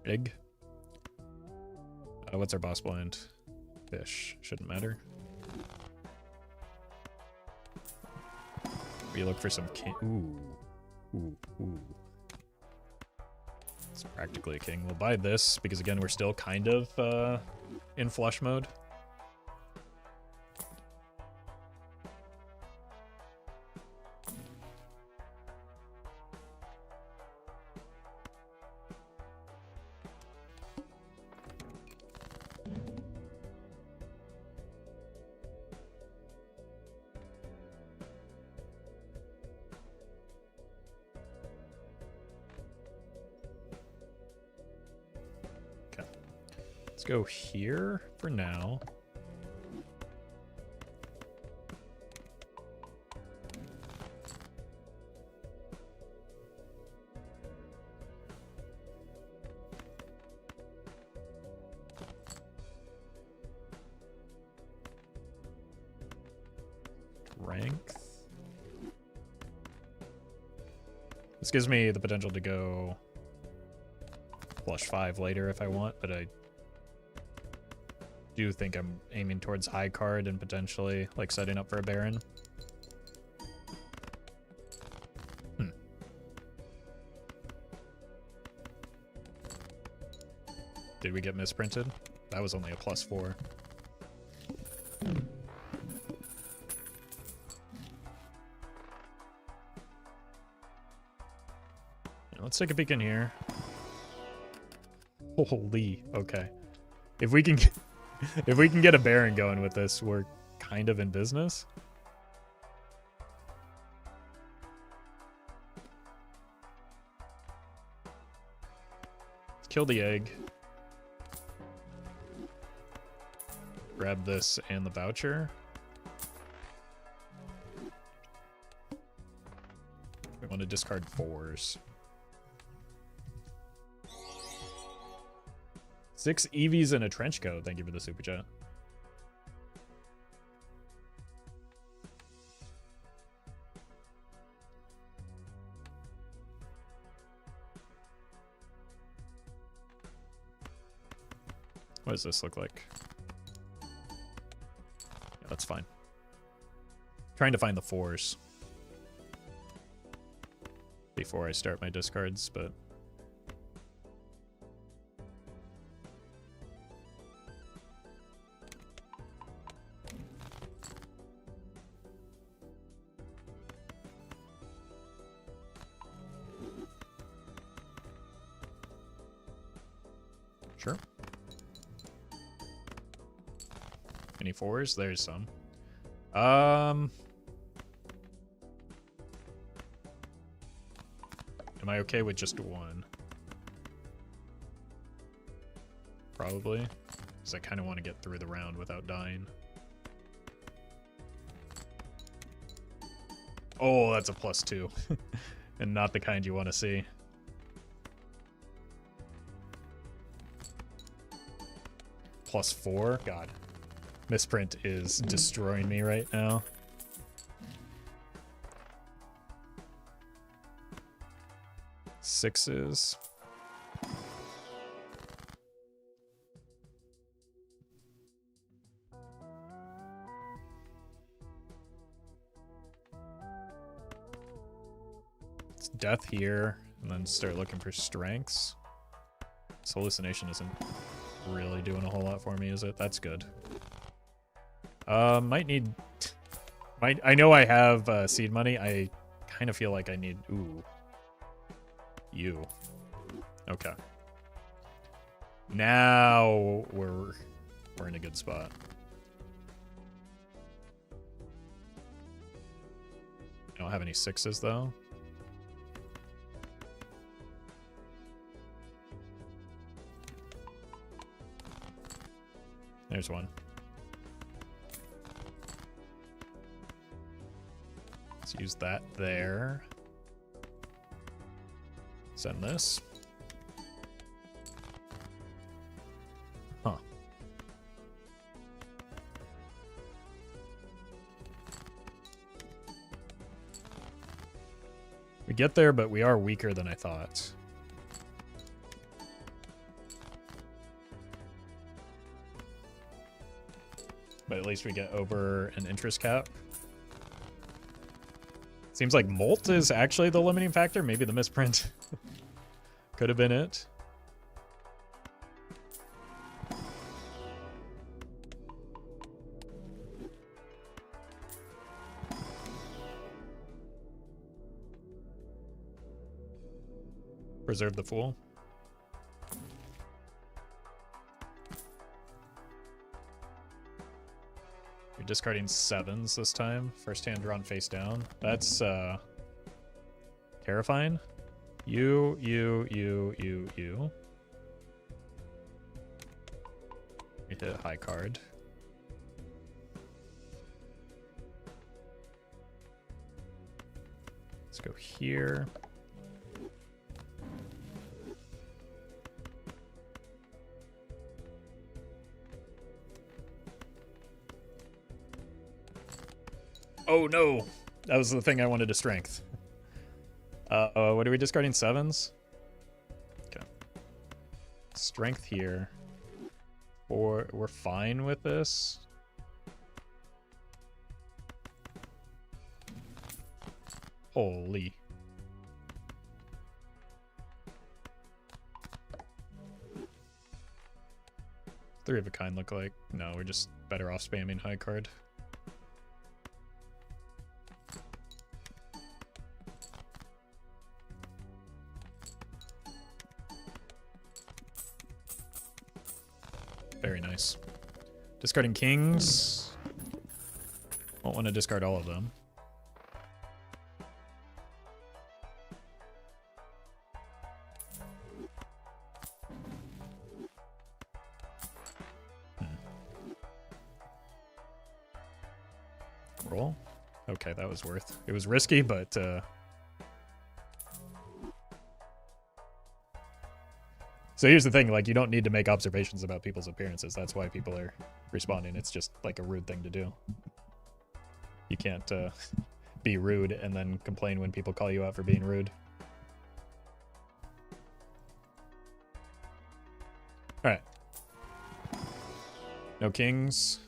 Big. What's our boss blind? Fish. Shouldn't matter. We look for some king. Ooh. It's practically a king. We'll buy this because, again, we're still kind of in flush mode. Go here for now. Strength. This gives me the potential to go flush 5 later if I want, but I do think I'm aiming towards high card and potentially like setting up for a Baron. Did we get misprinted? That was only a +4. Let's take a peek in here. Holy, okay. If we can get a Baron going with this, we're kind of in business. Let's kill the egg. Grab this and the voucher. We want to discard 4s. 6 EVs and a trench coat. Thank you for the super chat. What does this look like? Yeah, that's fine. Trying to find the 4s before I start my discards, but sure. Any 4s? There's some. Am I okay with just 1? Probably. Because I kind of want to get through the round without dying. Oh, that's a +2. And not the kind you want to see. +4? God. Misprint is destroying me right now. Sixes. It's death here, and then start looking for strengths. This hallucination isn't really doing a whole lot for me, is it? That's good. Might need... I know I have seed money. I kind of feel like I need... Ooh. You. Okay. Now we're in a good spot. I don't have any 6s though. There's one. Let's use that there. Send this. Huh. We get there, but we are weaker than I thought. But at least we get over an interest cap. Seems like Molt is actually the limiting factor. Maybe the misprint could have been it. Preserve the Fool. You're discarding 7s this time. First hand drawn face down. That's terrifying. You. You hit a high card. Let's go here. Oh no! That was the thing I wanted to strength. What are we discarding? 7s? Okay. Strength here. Or we're fine with this. Holy. Three of a kind look like. No, we're just better off spamming high card. Very nice. Discarding kings. Won't want to discard all of them. Roll. Okay, that was worth. It was risky, but So here's the thing, like, you don't need to make observations about people's appearances. That's why people are responding. It's just, like, a rude thing to do. You can't be rude and then complain when people call you out for being rude. Alright. No kings.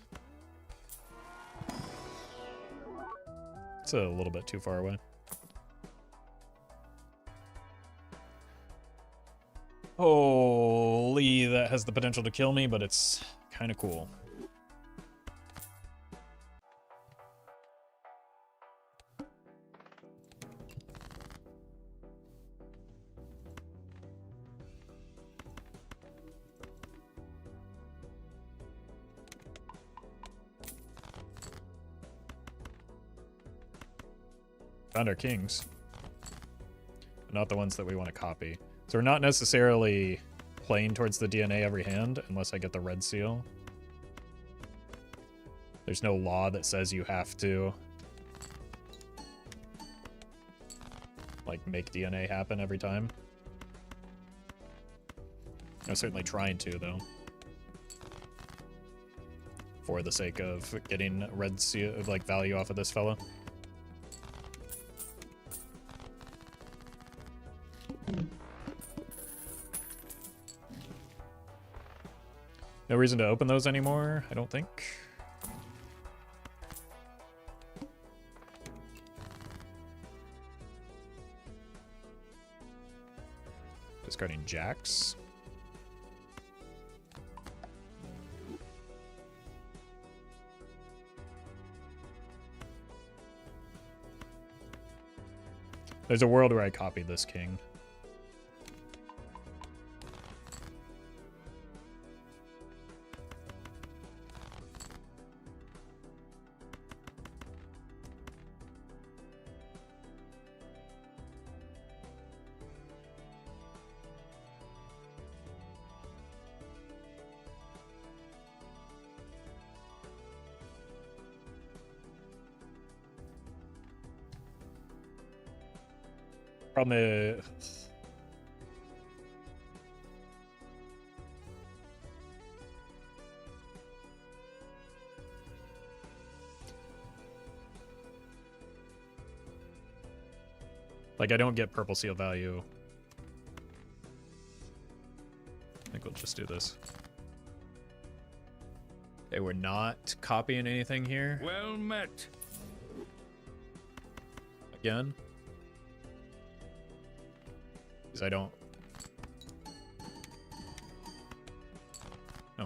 It's a little bit too far away. Holy, that has the potential to kill me, but it's kind of cool. Found our kings. But not the ones that we want to copy. So we're not necessarily playing towards the DNA every hand, unless I get the red seal. There's no law that says you have to, like, make DNA happen every time. I'm certainly trying to, though. For the sake of getting red seal, like, value off of this fella. No reason to open those anymore, I don't think. Discarding jacks. There's a world where I copied this king. Problem like, I don't get purple seal value. I think we'll just do this. Okay, we're not copying anything here. Well met. Again. Because I don't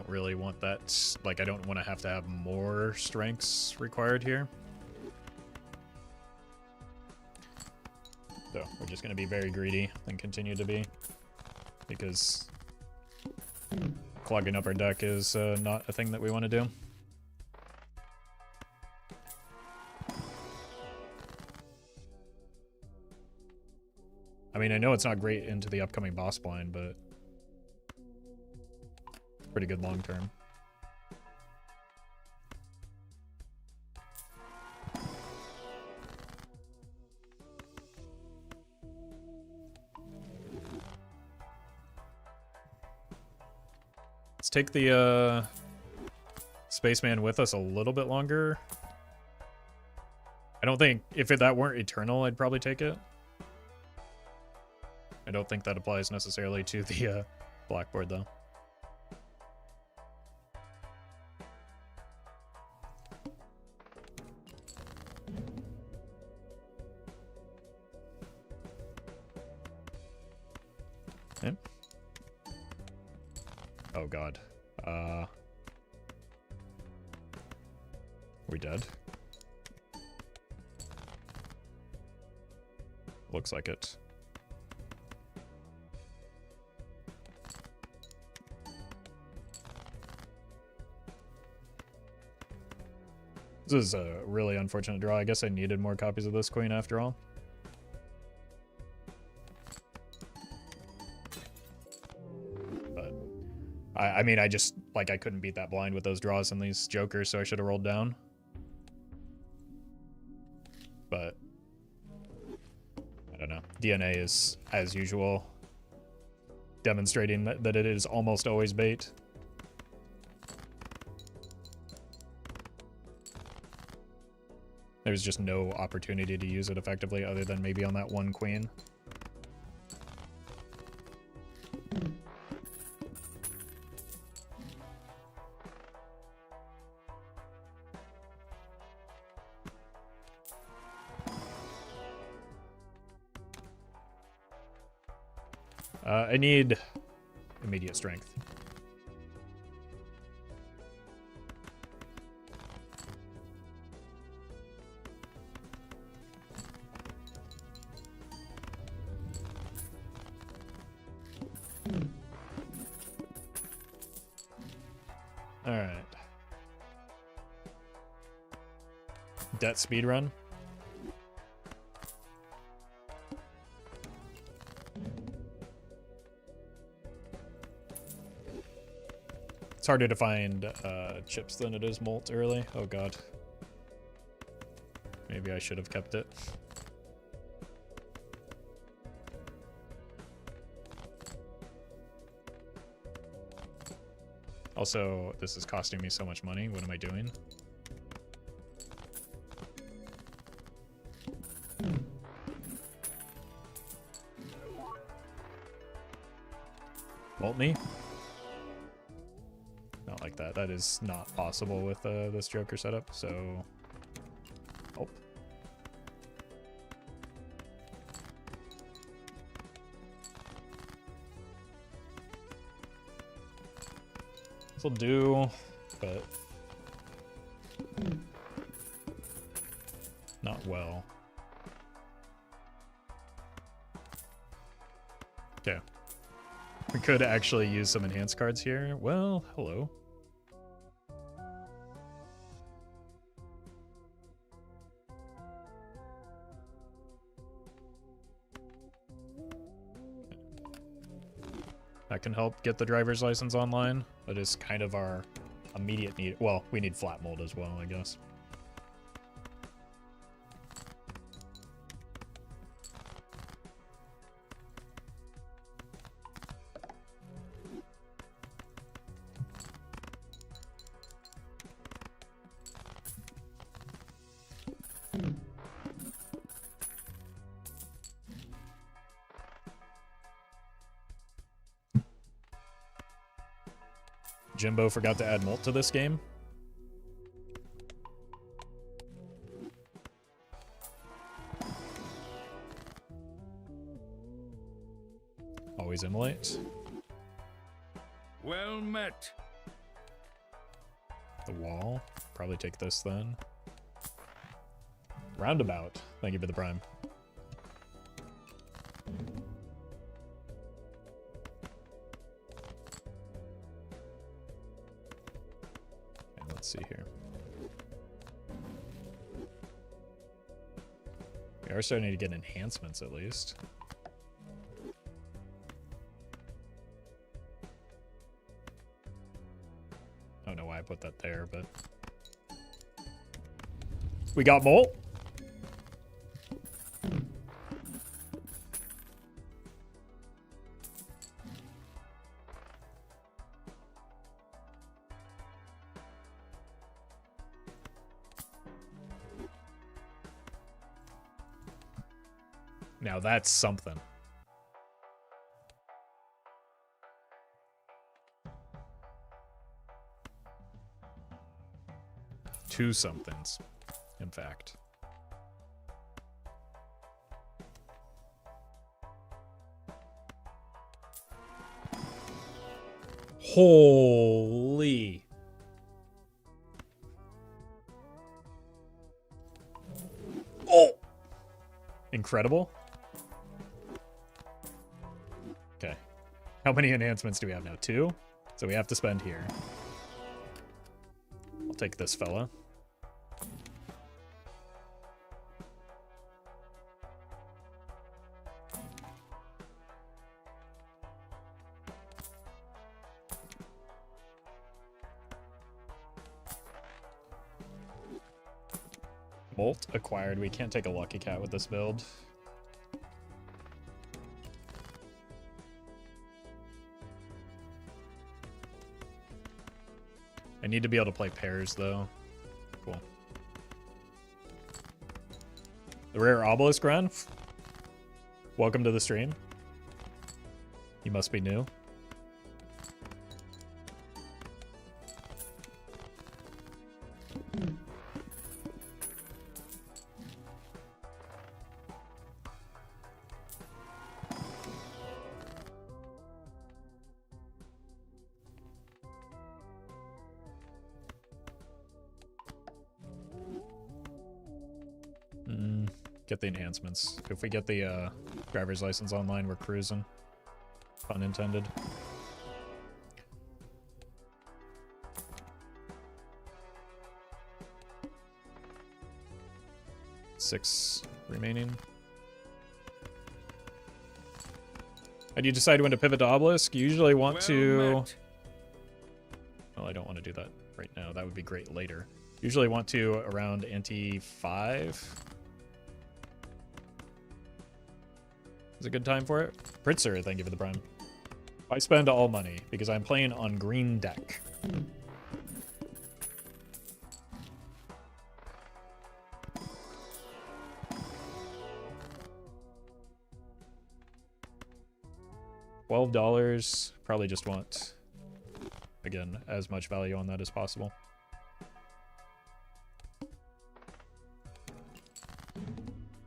really want that. Like, I don't want to have more strengths required here. So we're just going to be very greedy and continue to be, because clogging up our deck is not a thing that we want to do. I mean, I know it's not great into the upcoming boss blind, but pretty good long term. Let's take the Spaceman with us a little bit longer. I don't think, if that weren't Eternal, I'd probably take it. I don't think that applies necessarily to the blackboard, though. Okay. Oh god. We dead? Looks like it. This is a really unfortunate draw. I guess I needed more copies of this queen after all. But I mean, I just, like, I couldn't beat that blind with those draws and these jokers, so I should have rolled down. But I don't know. DNA is, as usual, demonstrating that it is almost always bait. There's just no opportunity to use it effectively other than maybe on that one queen. I need immediate strength. All right. Debt speedrun. It's harder to find chips than it is molt early. Oh god. Maybe I should have kept it. Also, this is costing me so much money. What am I doing? Molt me? Not like that. That is not possible with this Joker setup, so... Oh. This'll do, but... not well. Okay. We could actually use some enhanced cards here. Well, hello. That can help get the driver's license online. That is kind of our immediate need. Well, we need flat mold as well, I guess. Jimbo forgot to add molt to this game. Always immolate. Well met. The wall. Probably take this then. Roundabout. Thank you for the prime. Let's see here. We are starting to get enhancements at least. I don't know why I put that there, but we got molt. Now that's something. Two somethings, in fact. Holy. Oh! Incredible. Okay. How many enhancements do we have now? 2? So we have to spend here. I'll take this fella. Molt acquired. We can't take a Lucky Cat with this build. I need to be able to play pairs, though. Cool. The rare Obelisk run. Welcome to the stream. You must be new. Get the enhancements. If we get the driver's license online, we're cruising. Pun intended. Six remaining. How do you decide when to pivot to Obelisk? You usually want to... Well, I don't want to do that right now. That would be great later. Usually want to around ante 5. Is a good time for it. Pritzer, thank you for the prime. I spend all money because I'm playing on green deck. $12. Probably just want, again, as much value on that as possible.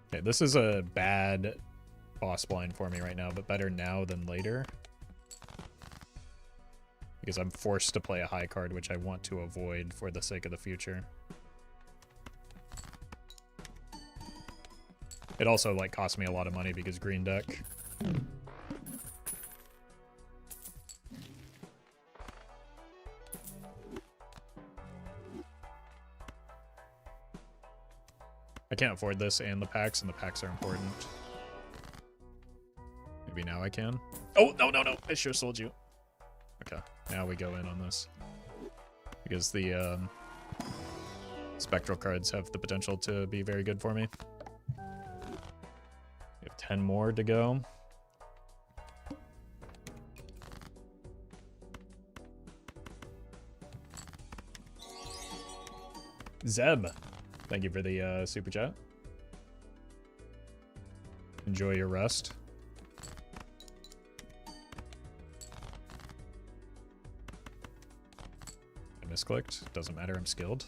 Okay, this is a bad boss blind for me right now, but better now than later. Because I'm forced to play a high card, which I want to avoid for the sake of the future. It also, like, cost me a lot of money because green deck. I can't afford this and the packs are important. Maybe now I can. Oh, no. I sure sold you. Okay, now we go in on this. Because the spectral cards have the potential to be very good for me. We have 10 more to go. Zeb, thank you for the super chat. Enjoy your rest. I misclicked. Doesn't matter, I'm skilled.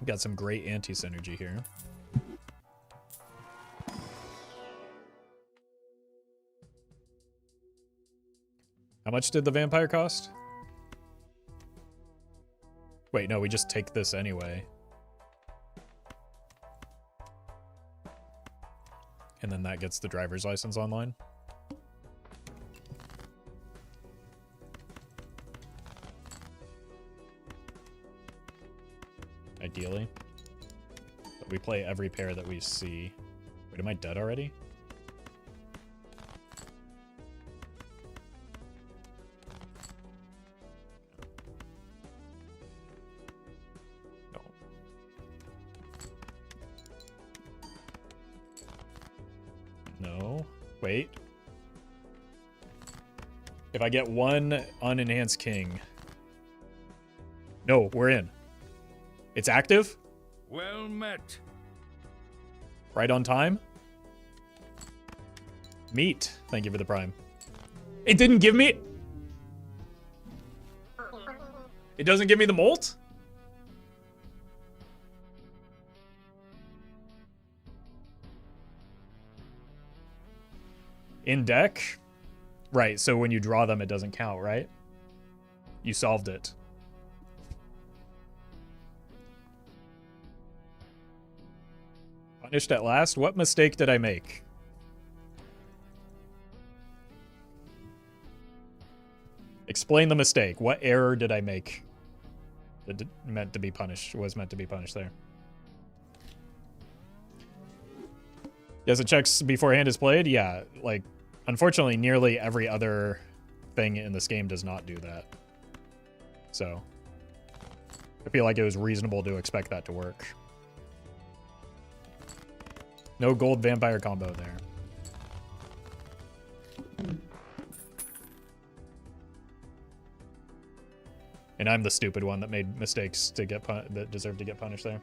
Got some great anti-synergy here. How much did the vampire cost? Wait, no, we just take this anyway. And then that gets the driver's license online. Ideally. But we play every pair that we see. Wait, am I dead already? Wait. If I get one unenhanced king. No, we're in. It's active? Well met. Right on time? Meat. Thank you for the prime. It didn't give me... It doesn't give me the molt? In deck? Right, so when you draw them, it doesn't count, right? You solved it. Punished at last? What mistake did I make? Explain the mistake. What error did I make? That meant to be punished, was meant to be punished there. Yes, it checks beforehand is played? Yeah, like, unfortunately, nearly every other thing in this game does not do that. So, I feel like it was reasonable to expect that to work. No gold vampire combo there. And I'm the stupid one that made mistakes to get that deserved to get punished there.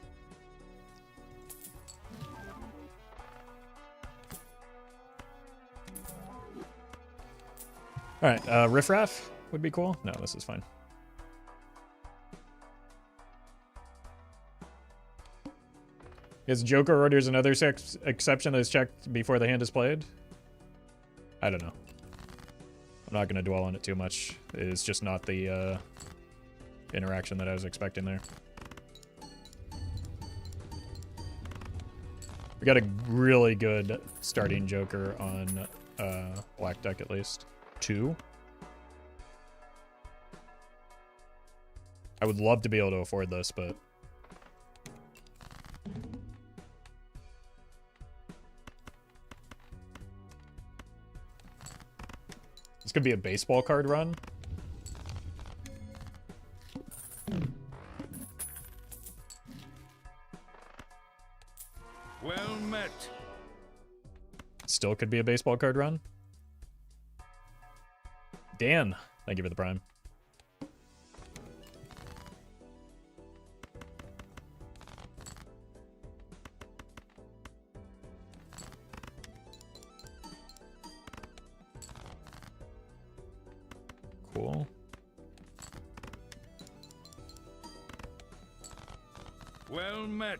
All right, riffraff would be cool. No, this is fine. Is Joker orders another exception that is checked before the hand is played? I don't know. I'm not going to dwell on it too much. It's just not the interaction that I was expecting there. We got a really good starting Joker on black deck at least. 2. I would love to be able to afford this, but this could be a baseball card run. Well met. Still could be a baseball card run. Dan, thank you for the prime. Cool. Well met.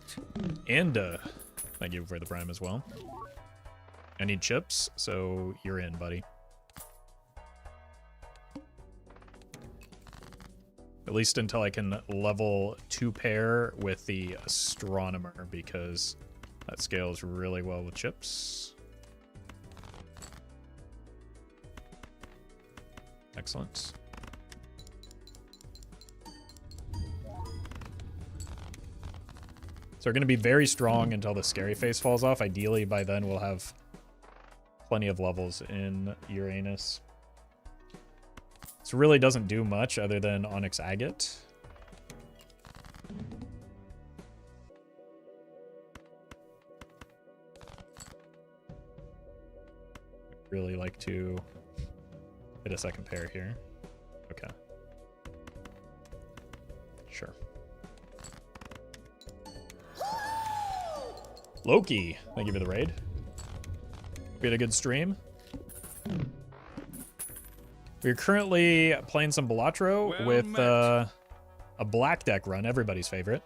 And thank you for the prime as well. I need chips, so you're in, buddy. At least until I can level 2 pair with the astronomer, because that scales really well with chips. Excellent. So we're going to be very strong until the scary face falls off. Ideally, by then we'll have plenty of levels in Uranus. This really doesn't do much other than Onyx Agate. Really like to hit a second pair here. Okay. Sure. Loki, thank you for the raid. We had a good stream. We're currently playing some Balatro with a black deck run, everybody's favorite.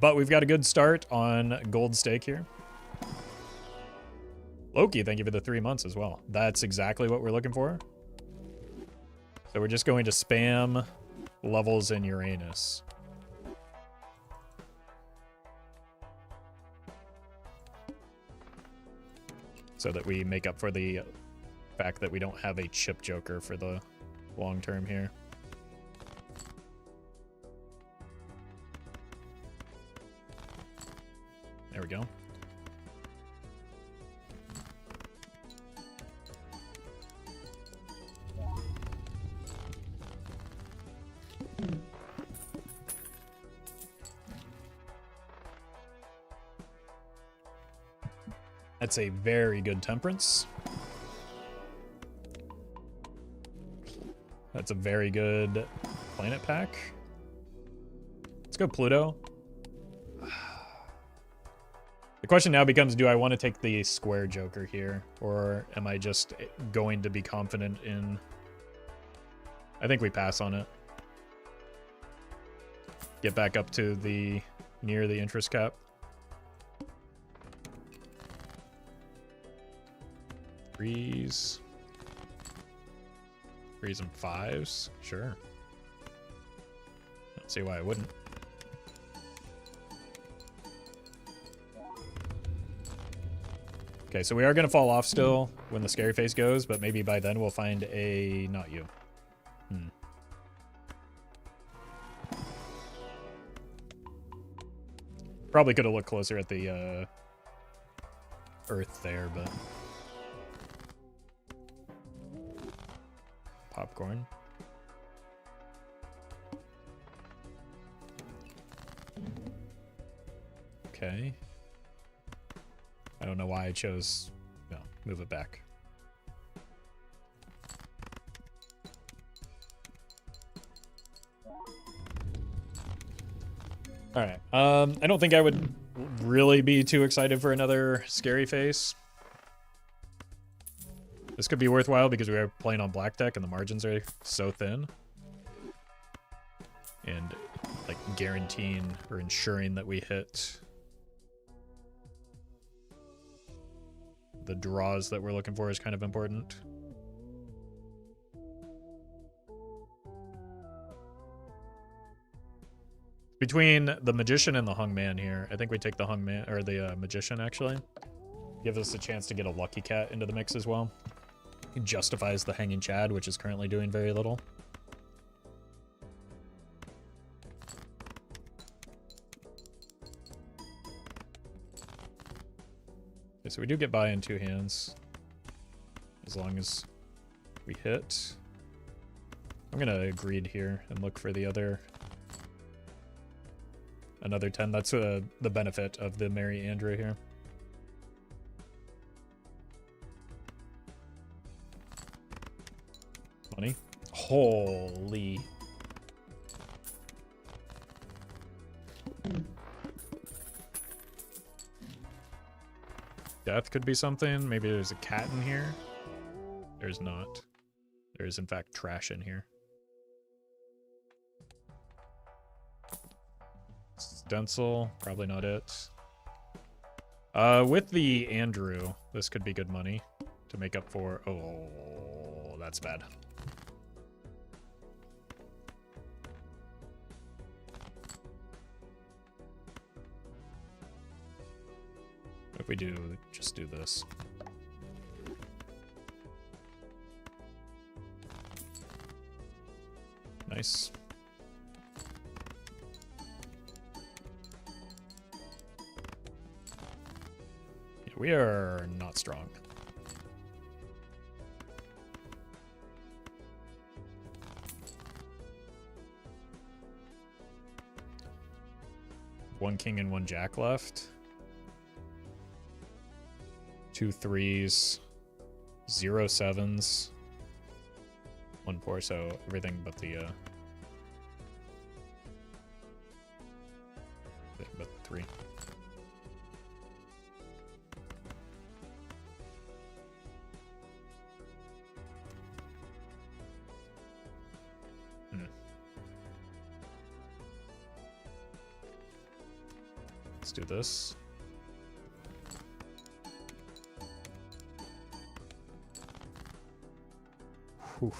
But we've got a good start on gold stake here. Loki, thank you for the 3 months as well. That's exactly what we're looking for. So we're just going to spam levels in Uranus. So that we make up for the fact that we don't have a chip Joker for the long term here. There we go. That's a very good Temperance. That's a very good planet pack. Let's go Pluto. The question now becomes, do I want to take the square Joker here? Or am I just going to be confident in... I think we pass on it. Get back up to the... near the interest cap. Threes and 5s, sure. Don't see why I wouldn't. Okay, so we are going to fall off still when the scary face goes, but maybe by then we'll find a... not you. Probably could have looked closer at the Earth there, but... Popcorn. Okay. I don't know why I chose... No, move it back. Alright, I don't think I would really be too excited for another scary face. This could be worthwhile because we are playing on black deck and the margins are so thin. And, like, guaranteeing or ensuring that we hit the draws that we're looking for is kind of important. Between the Magician and the Hung Man here, I think we take the Hung Man, or the Magician, actually. Gives us a chance to get a Lucky Cat into the mix as well. It justifies the Hanging Chad, which is currently doing very little. Okay, so we do get by in 2 hands. As long as we hit. I'm gonna greed here and look for the other... Another 10. That's the benefit of the Mary Andrew here. Money. Holy. Death could be something. Maybe there's a cat in here. There's not. There is, in fact, trash in here. Stencil, probably not it. With the Andrew, this could be good money to make up for... Oh, that's bad. If we do, just do this. Nice. We are not strong. One king and one jack left. 2 3s. 0 7s. 1 4, so everything but the but 3. Let's do this. Whew.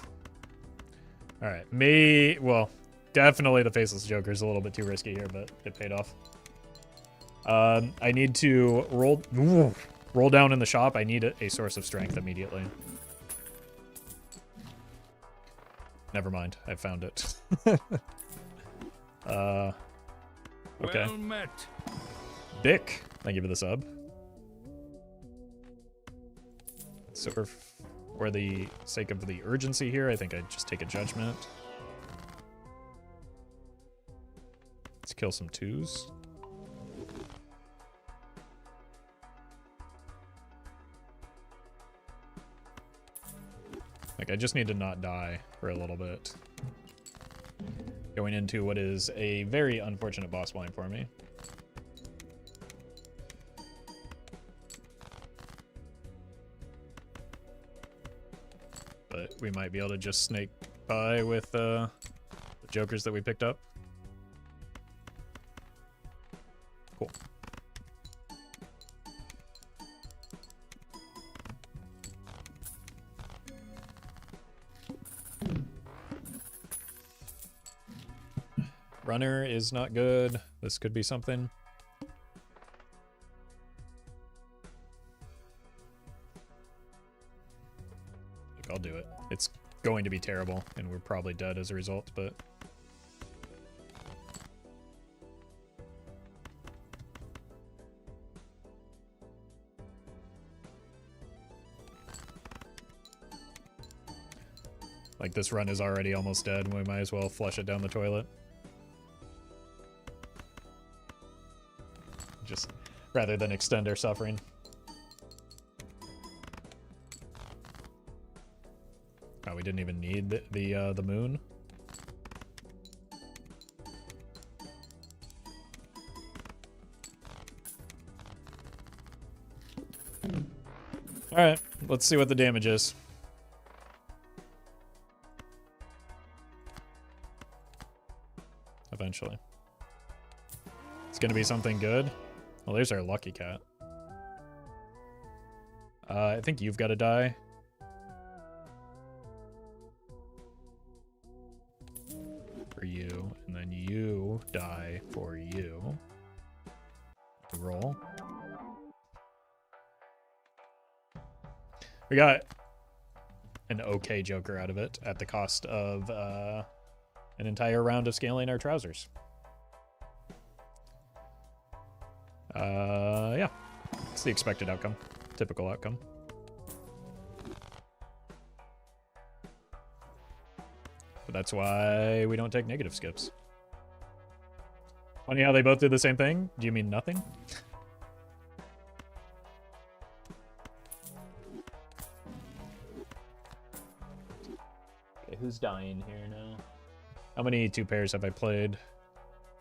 All right, well, definitely the Faceless Joker is a little bit too risky here, but it paid off. I need to roll down in the shop. I need a source of strength immediately. Never mind, I found it. Okay. Well met. Dick, thank you for the sub. So for the sake of the urgency here, I think I'd just take a judgment. Let's kill some 2s. Like, I just need to not die for a little bit. Going into what is a very unfortunate boss blind for me. But we might be able to just snake by with the jokers that we picked up. Cool. Runner is not good. This could be something. Look, I'll do it. It's going to be terrible, and we're probably dead as a result, but... Like, this run is already almost dead, and we might as well flush it down the toilet. Just rather than extend our suffering. didn't even need the moon. All right, let's see what the damage is. Eventually. It's gonna be something good. Well, there's our lucky cat. I think you've got to die. For you, and then you die for you. Roll. We got an okay Joker out of it at the cost of an entire round of scaling our trousers. Yeah. It's the expected outcome. Typical outcome. But that's why we don't take negative skips. Funny how they both did the same thing? Do you mean nothing? Okay, who's dying here now? How many 2 pairs have I played?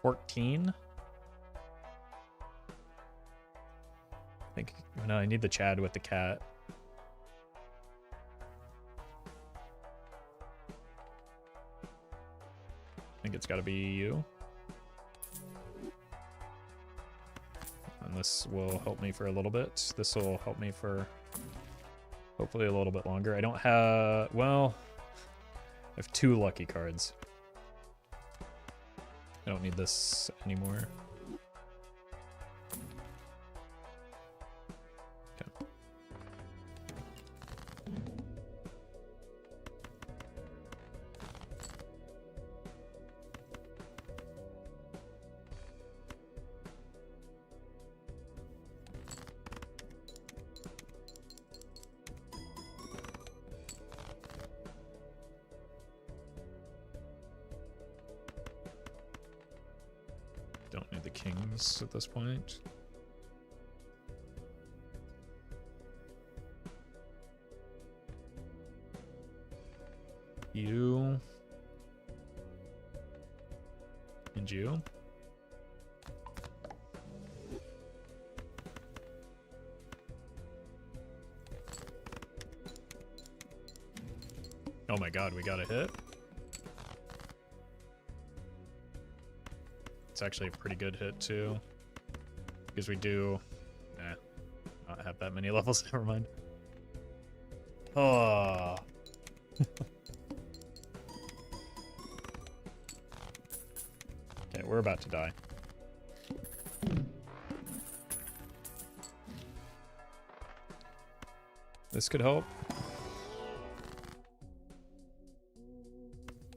14? I think, oh no, I need the Chad with the cat. I think it's got to be you. And this will help me for a little bit. This will help me for hopefully a little bit longer. I don't have, well, I have 2 lucky cards. I don't need this anymore. Okay. Don't need the kings at this point. You. And you. Oh my god, we got a hit. It's actually a pretty good hit too. Because we do not have that many levels, never mind. Oh. Okay, we're about to die. This could help.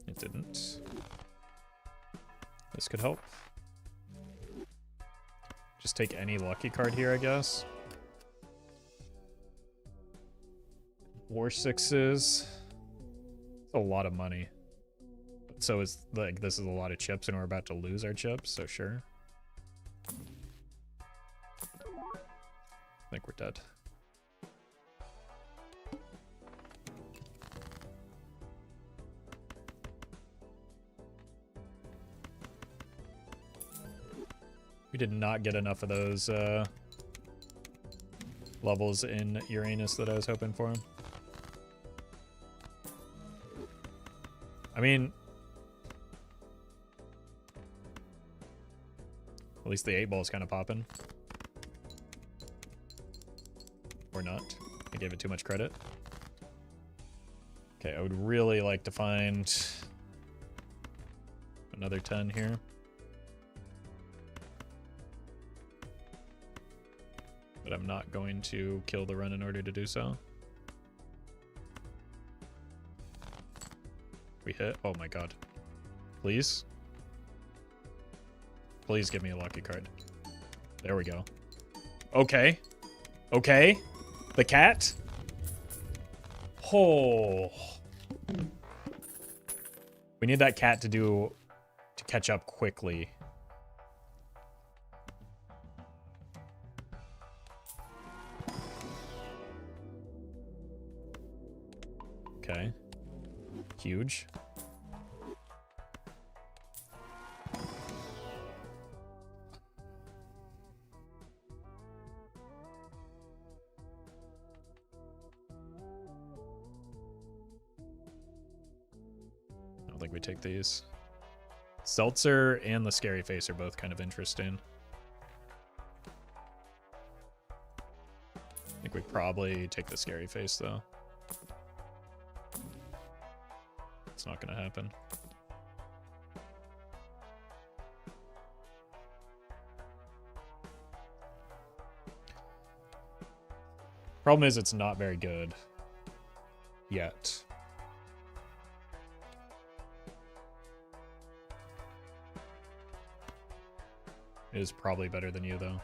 It didn't. This could help. Just take any lucky card here, I guess. War 6s. A lot of money. So is like this is a lot of chips and we're about to lose our chips, so sure. I think we're dead. We did not get enough of those levels in Uranus that I was hoping for. I mean, at least the 8-ball is kind of popping. Or not. I gave it too much credit. Okay, I would really like to find another 10 here. But I'm not going to kill the run in order to do so. We hit. Oh my god. Please? Please give me a lucky card. There we go. Okay. Okay. The cat? Oh. We need that cat to catch up quickly. Okay. Huge. I don't think we take these. Seltzer and the Scary Face are both kind of interesting. I think we probably take the Scary Face, though. It's not going to happen. Problem is, it's not very good yet. It is probably better than you, though.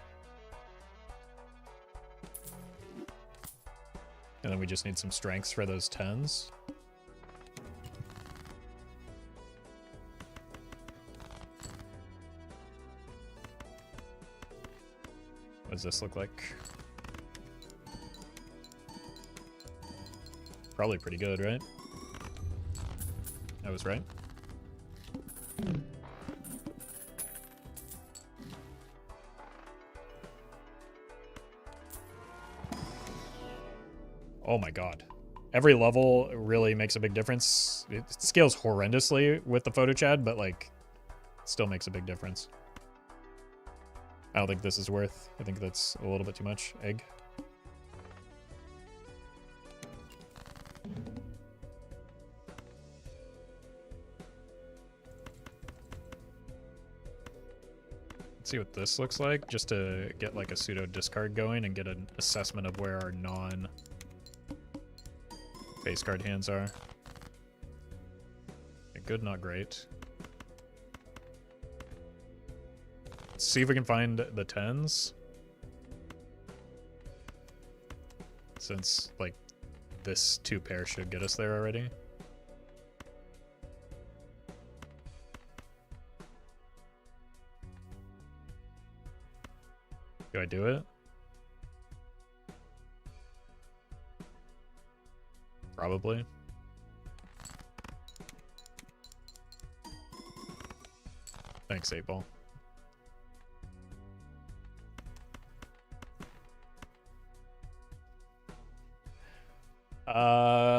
And then we just need some strengths for those 10s. What does this look like? Probably pretty good, right? I was right. Oh my god. Every level really makes a big difference. It scales horrendously with the photo chad, but like still makes a big difference. I don't think this is worth. I think that's a little bit too much. Egg. Let's see what this looks like, just to get like a pseudo discard going and get an assessment of where our non face card hands are. Good, not great. Let's see if we can find the 10s. Since, like, this 2 pair should get us there already. Do I do it? Probably. Thanks, 8-Ball.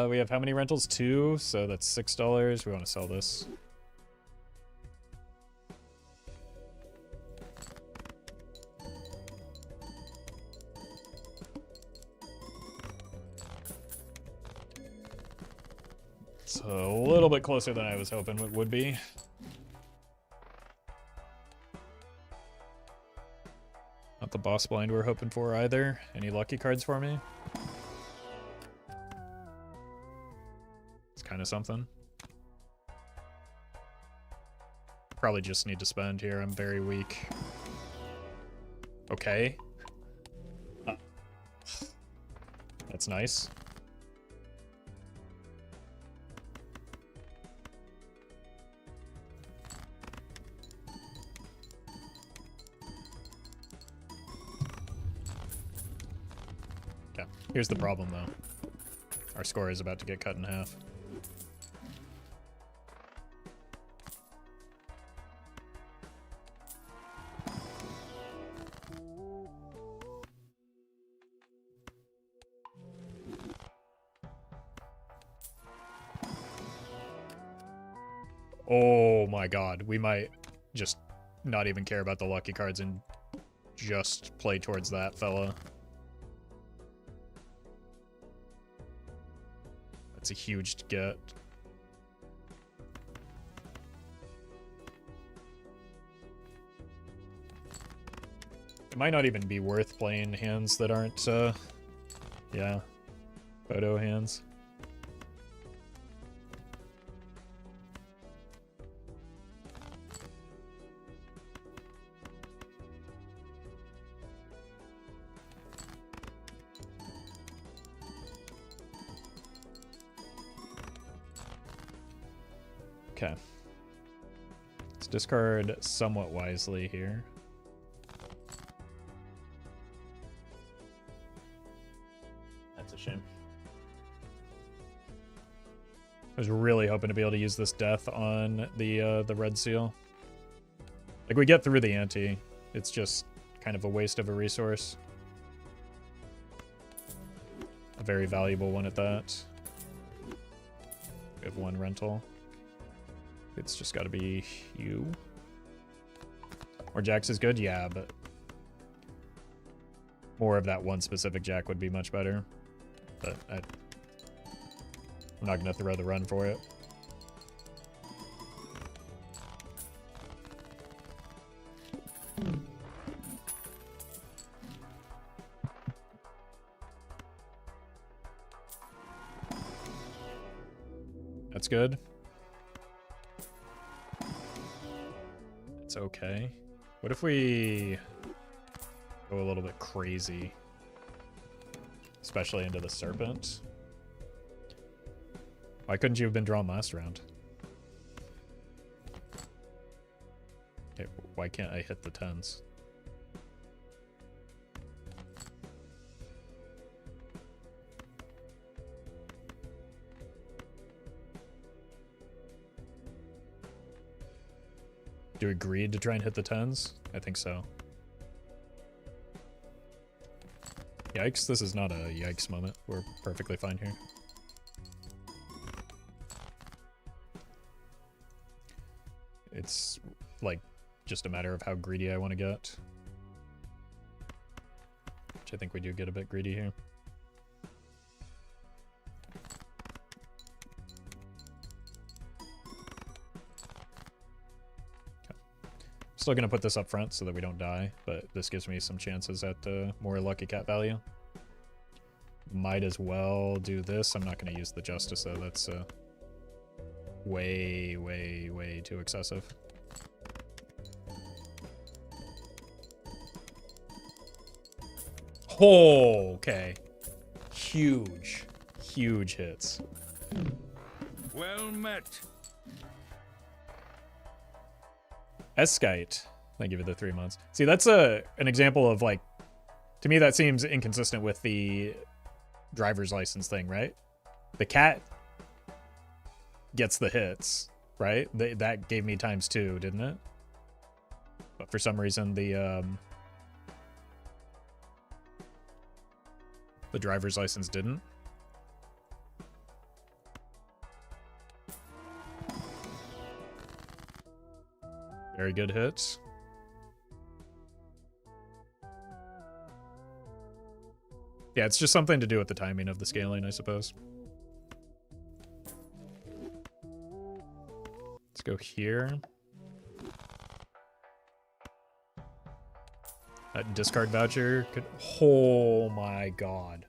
We have how many rentals? 2, so that's $6. We want to sell this. It's a little bit closer than I was hoping it would be. Not the boss blind we're hoping for either. Any lucky cards for me? It's kind of something. Probably just need to spend here. I'm very weak. Okay. That's nice. Okay, here's the problem though. Our score is about to get cut in half. Oh my god, we might just not even care about the lucky cards and just play towards that fella. That's a huge get. It might not even be worth playing hands that aren't, yeah, photo hands. Okay. Let's discard somewhat wisely here. That's a shame. I was really hoping to be able to use this death on the red seal. Like, we get through the ante. It's just kind of a waste of a resource. A very valuable one at that. We have one rental. It's just got to be you. Or Jax is good? Yeah, but more of that one specific Jack would be much better. But I'm not going to throw the run for it. That's good. It's okay. What if we go a little bit crazy? Especially into the Serpent. Why couldn't you have been drawn last round? Okay, why can't I hit the 10s? Do we agree to try and hit the 10s? I think so. Yikes, this is not a yikes moment. We're perfectly fine here. It's like just a matter of how greedy I want to get. Which I think we do get a bit greedy here. Still going to put this up front so that we don't die, but this gives me some chances at more lucky cat value. Might as well do this. I'm not going to use the Justice, though. That's way, way, way too excessive. Oh, okay. Huge, huge hits. Well met. Esskite. Thank you for the 3 months. See, that's an example of, like, to me that seems inconsistent with the driver's license thing, right? The cat gets the hits, right? That gave me ×2, didn't it? But for some reason the driver's license didn't. Very good hits. Yeah, it's just something to do with the timing of the scaling, I suppose. Let's go here. That discard voucher could... Oh my god.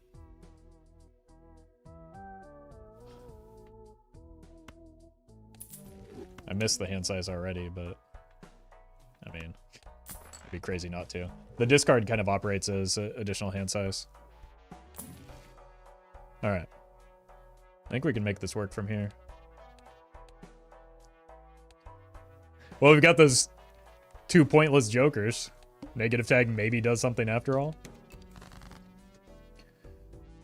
I missed the hand size already, but... I mean, it'd be crazy not to. The discard kind of operates as additional hand size. Alright. I think we can make this work from here. Well, we've got those 2 pointless jokers. Negative tag maybe does something after all.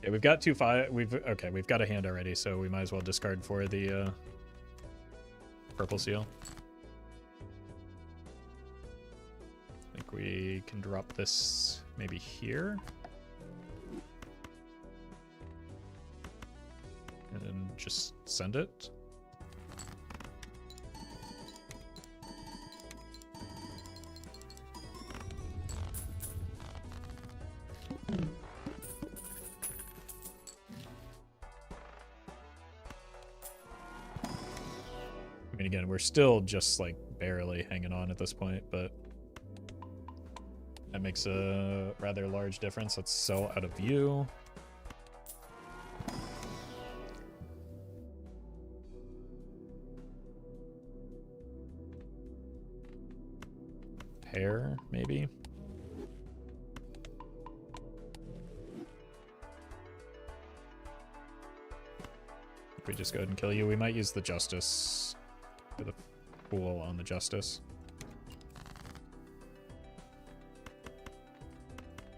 Yeah, we've got 2/5. We've got a hand already, so we might as well discard for the purple seal. I think we can drop this maybe here. And then just send it. I mean, again, we're still just like barely hanging on at this point, but that makes a rather large difference. Let's sell out of view. Pair, maybe. If we just go ahead and kill you, we might use the Justice for the fool on the Justice.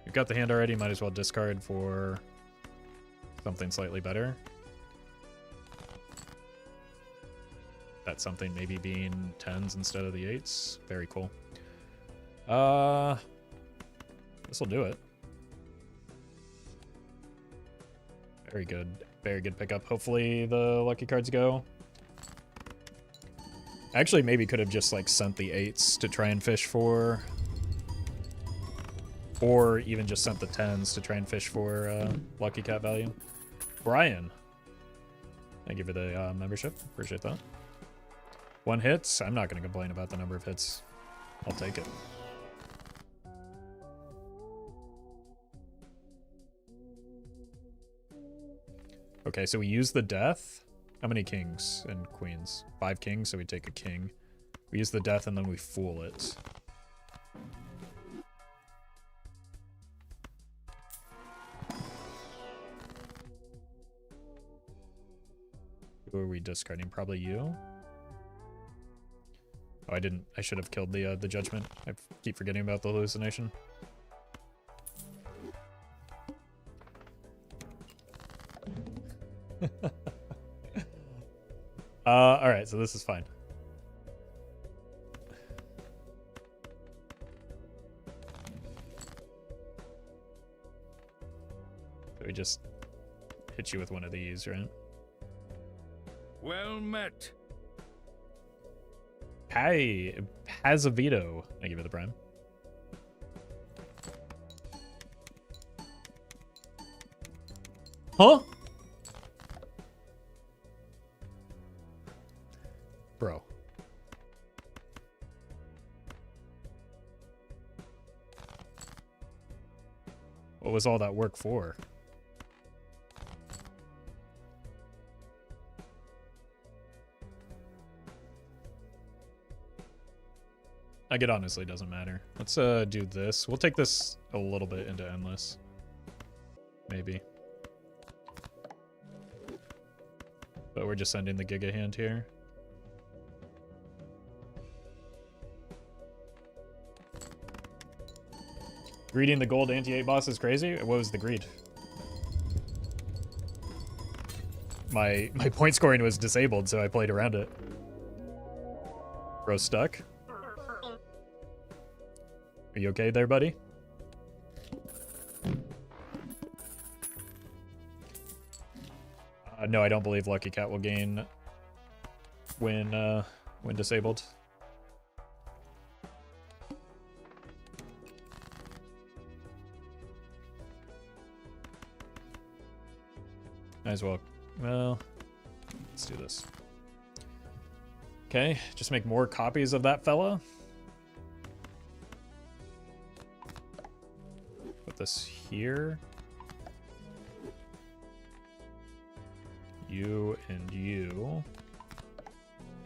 We've got the hand already, might as well discard for something slightly better. That something maybe being 10s instead of the 8s. Very cool. This will do it. Very good. Very good pickup. Hopefully the lucky cards go. Actually, maybe could have just like sent the 8s to try and fish for, or even just sent the 10s to try and fish for lucky cat value. Brian, thank you for the membership. Appreciate that. 1 hit. I'm not going to complain about the number of hits. I'll take it. Okay, so we use the death. How many kings and queens? 5 kings, so we take a king. We use the death and then we fool it. Who are we discarding? Probably you. Oh, I didn't. I should have killed the judgment. I keep forgetting about the hallucination. All right, so this is fine. So we just hit you with one of these, right? Well met. Hey, has a veto. I give it the prime. Huh? Bro. What was all that work for? Like, it honestly doesn't matter. Let's do this. We'll take this a little bit into endless. Maybe. But we're just sending the Giga hand here. Greeding the gold anti-8 boss is crazy? What was the greed? My point scoring was disabled, so I played around it. Bro stuck? Are you okay there, buddy? No, I don't believe Lucky Cat will gain when disabled. Might as well. Well, let's do this. Okay, just make more copies of that fella. Put this here. You and you.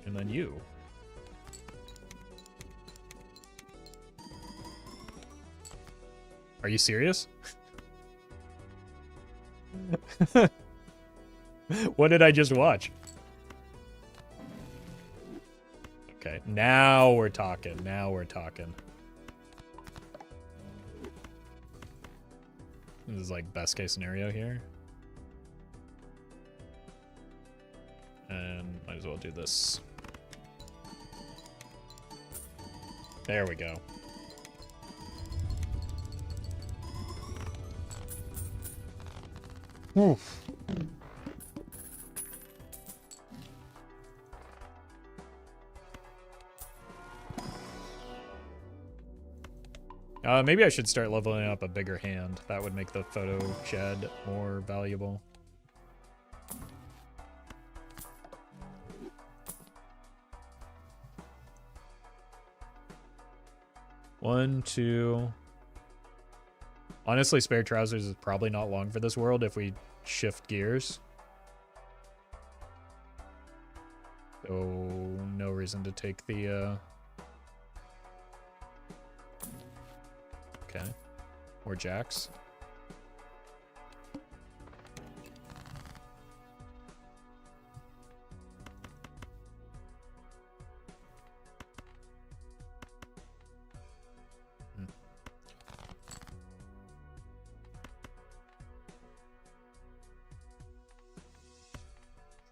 And then you. Are you serious? What did I just watch? Okay, now we're talking. Now we're talking. This is like best case scenario here. And might as well do this. There we go. Oof. Maybe I should start leveling up a bigger hand. That would make the photo shed more valuable. One, two. Honestly, spare trousers is probably not long for this world if we shift gears. So no reason to take the okay. Or jacks.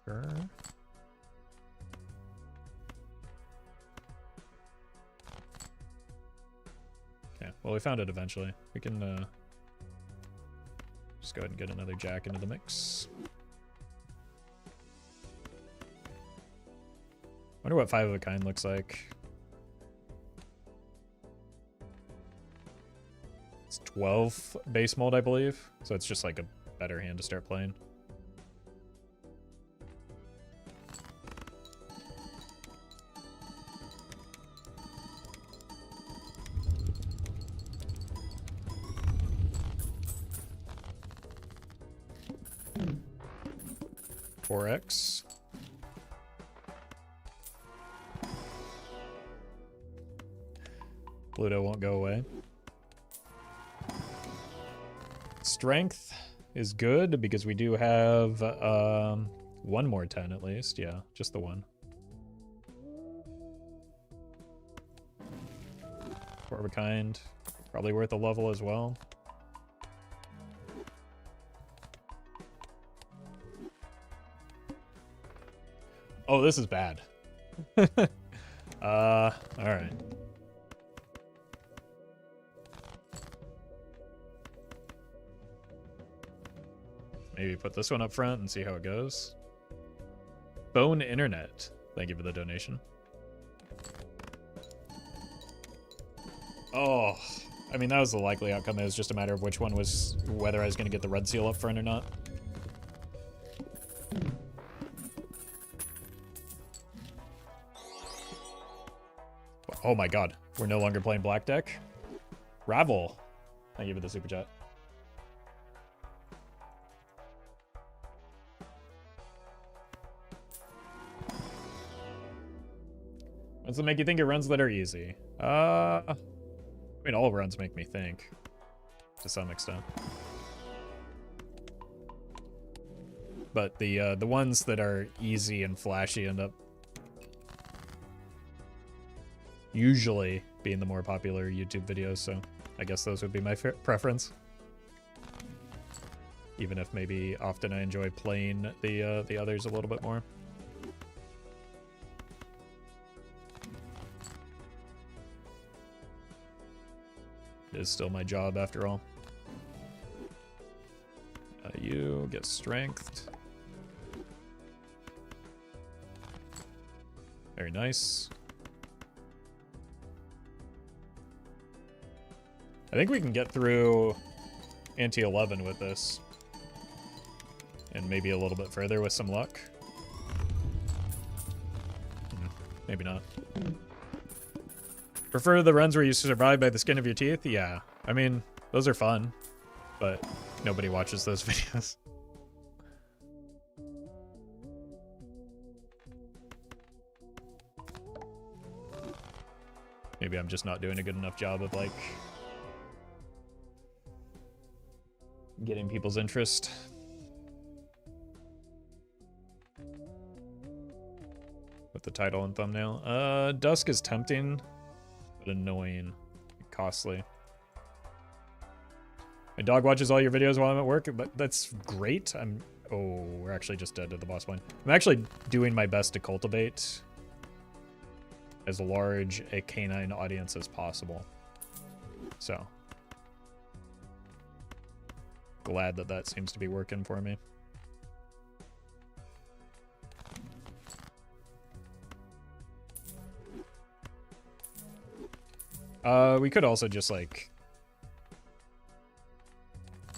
Sure. Well, we found it eventually. We can just go ahead and get another jack into the mix. Wonder what 5 of a kind looks like. It's 12 base mold, I believe. So it's just like a better hand to start playing. $4X. Pluto won't go away. Strength is good because we do have one more 10 at least. Yeah, just the one. 4 of a kind. Probably worth a level as well. Oh, this is bad. All right. Maybe put this one up front and see how it goes. Bone Internet. Thank you for the donation. Oh, I mean, that was the likely outcome. It was just a matter of which one was, whether I was going to get the red seal up front or not. Oh my god, we're no longer playing black deck. Ravel. Thank you for the super chat. Does it make you think it runs that are easy? I mean, all runs make me think, to some extent. But the ones that are easy and flashy end up usually being the more popular YouTube videos, so I guess those would be my preference. Even if maybe often I enjoy playing the others a little bit more. It is still my job after all. You get strength. Very nice. I think we can get through ante 11 with this. And maybe a little bit further with some luck. Maybe not. Prefer the runs where you survive by the skin of your teeth? Yeah. I mean, those are fun. But nobody watches those videos. Maybe I'm just not doing a good enough job of, like, getting people's interest. With the title and thumbnail. Dusk is tempting, but annoying. Costly. My dog watches all your videos while I'm at work, but that's great. Oh, we're actually just dead to the boss line. I'm actually doing my best to cultivate as large a canine audience as possible. So, glad that that seems to be working for me. We could also just, like,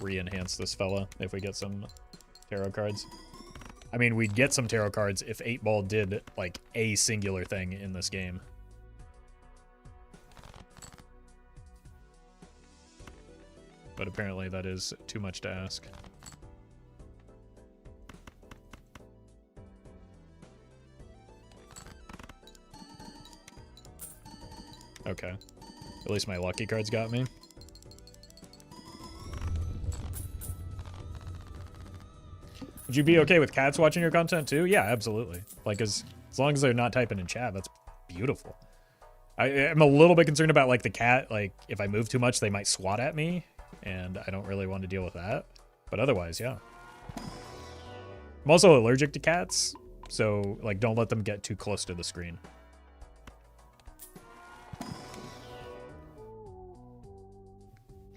re-enhance this fella if we get some tarot cards. I mean, we'd get some tarot cards if 8-Ball did, like, a singular thing in this game. But apparently that is too much to ask. Okay. At least my lucky cards got me. Would you be okay with cats watching your content too? Yeah, absolutely. Like, as long as they're not typing in chat, that's beautiful. I'm a little bit concerned about, like, the cat. Like, if I move too much, they might swat at me, and I don't really want to deal with that. But otherwise, yeah. I'm also allergic to cats, so, like, don't let them get too close to the screen.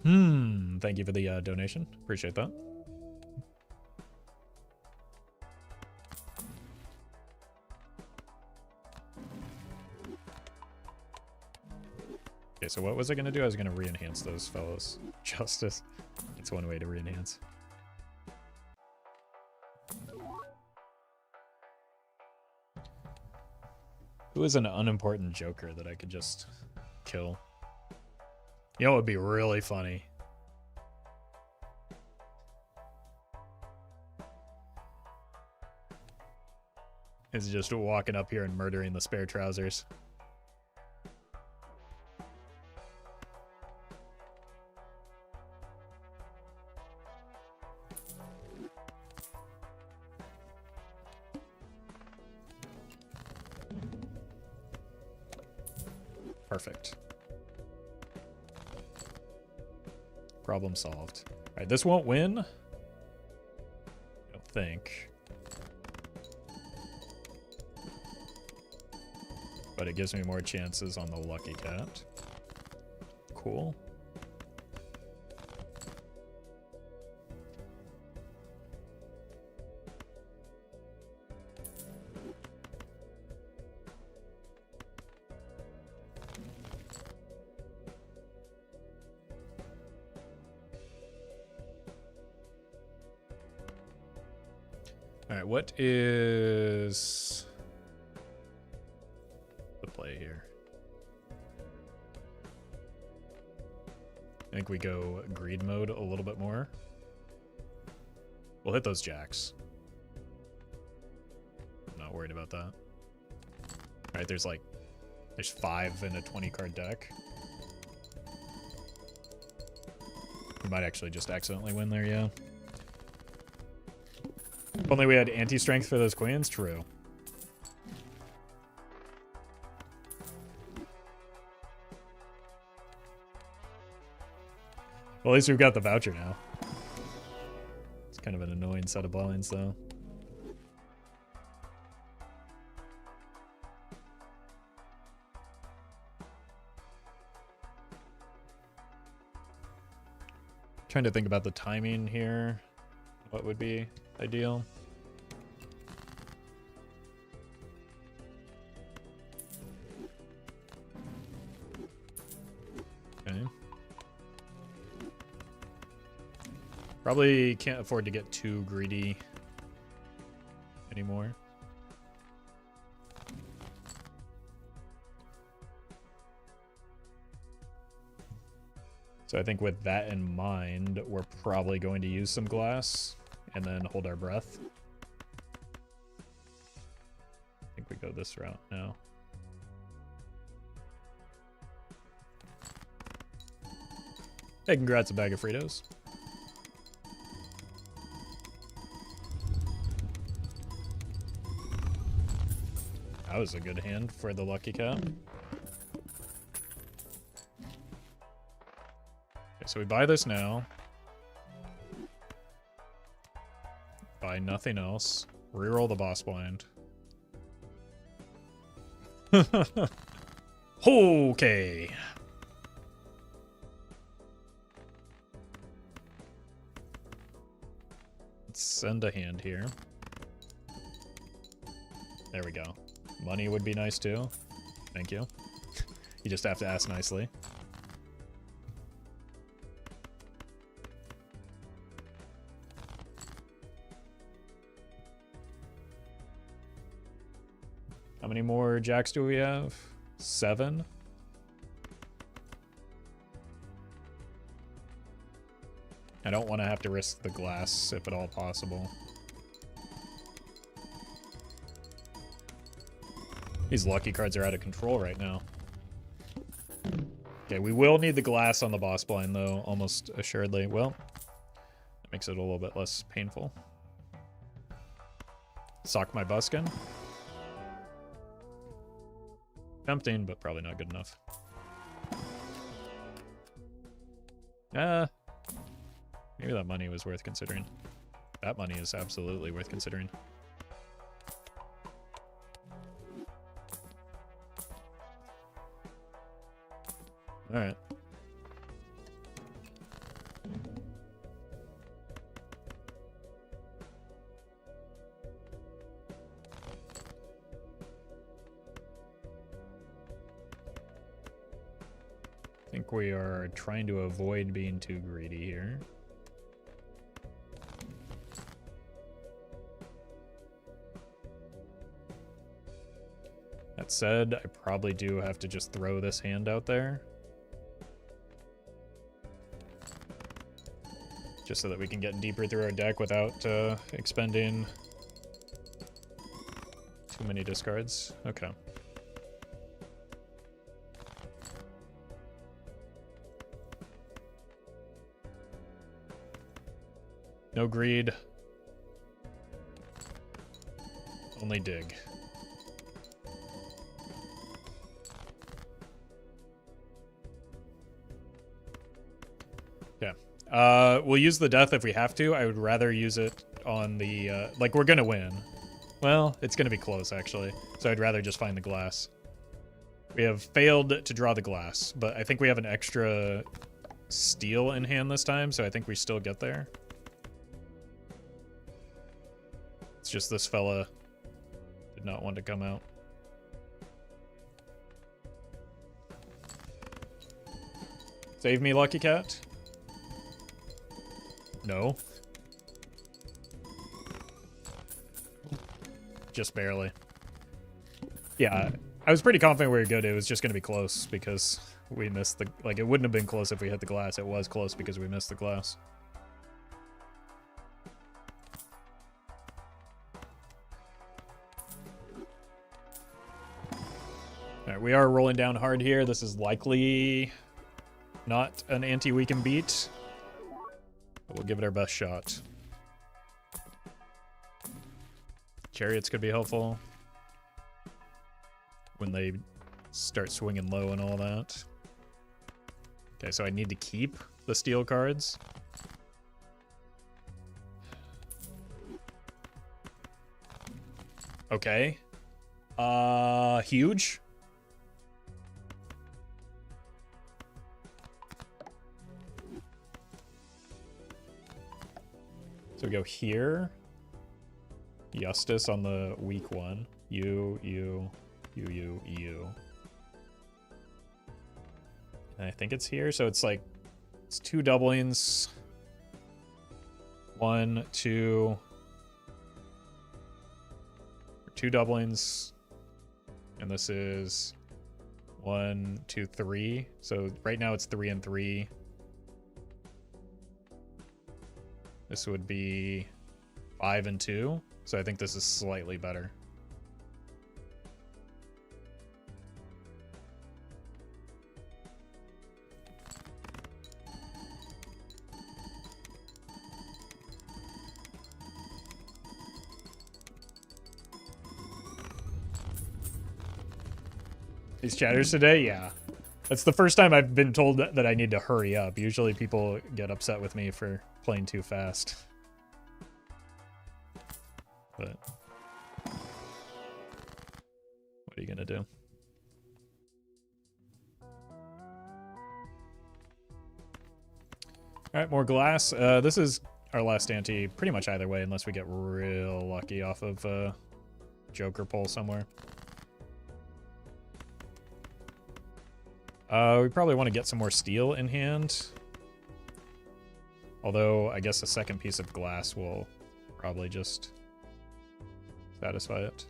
Thank you for the donation. Appreciate that. Okay, so what was I going to do? I was going to re-enhance those fellows. Justice. That's one way to re-enhance. Who is an unimportant joker that I could just kill? You know what would be really funny? Is just walking up here and murdering the spare trousers. Perfect. Problem solved. All right, this won't win. I don't think. But it gives me more chances on the lucky cat. Cool. All right, what is the play here? I think we go greed mode a little bit more. We'll hit those jacks. I'm not worried about that. All right, there's 5 in a 20 card deck. We might actually just accidentally win there, yeah. If only we had anti-strength for those queens, true. Well, at least we've got the voucher now. It's kind of an annoying set of blinds, though. Trying to think about the timing here. What would be ideal? Okay. Probably can't afford to get too greedy anymore. So I think with that in mind, we're probably going to use some glass and then hold our breath. I think we go this route now. Hey, congrats, a bag of Fritos. That was a good hand for the lucky cat. Okay, so we buy this now. Buy nothing else. Reroll the boss blind. Okay. Let's send a hand here. There we go. Money would be nice too. Thank you. You just have to ask nicely. How many more jacks do we have? 7? I don't want to have to risk the glass if at all possible. These lucky cards are out of control right now. Okay, we will need the glass on the boss blind though, almost assuredly. Well, that makes it a little bit less painful. Sock my buskin. Tempting, but probably not good enough. Maybe that money was worth considering. That money is absolutely worth considering. Alright. think we are trying to avoid being too greedy here. That said, I probably do have to just throw this hand out there. Just so that we can get deeper through our deck without expending too many discards. Okay. No greed. Only dig. Yeah. We'll use the death if we have to. I would rather use it on the, like, we're gonna win. Well, it's gonna be close, actually. So I'd rather just find the glass. We have failed to draw the glass, but I think we have an extra steal in hand this time, so I think we still get there. It's just this fella did not want to come out. Save me, Lucky Cat. No. Just barely. Yeah, I was pretty confident we were good. It was just going to be close because we missed the... Like, it wouldn't have been close if we hit the glass. It was close because we missed the glass. Alright, we are rolling down hard here. This is likely not an ante we can beat. But we'll give it our best shot. Chariots could be helpful when they start swinging low and all that. Okay, so I need to keep the steel cards. Okay. Huge. So we go here. Justice on the weak one. You. And I think it's here, so it's like, it's 2 doublings. 1, 2. 2 doublings. And this is 1, 2, 3. So right now it's 3 and 3. This would be 5 and 2. So I think this is slightly better. These chatters today? Yeah. That's the first time I've been told that I need to hurry up. Usually people get upset with me for playing too fast. But what are you gonna do? Alright, more glass. This is our last ante pretty much either way, unless we get real lucky off of Joker pull somewhere. We probably want to get some more steel in hand. Although, I guess a second piece of glass will probably just satisfy it.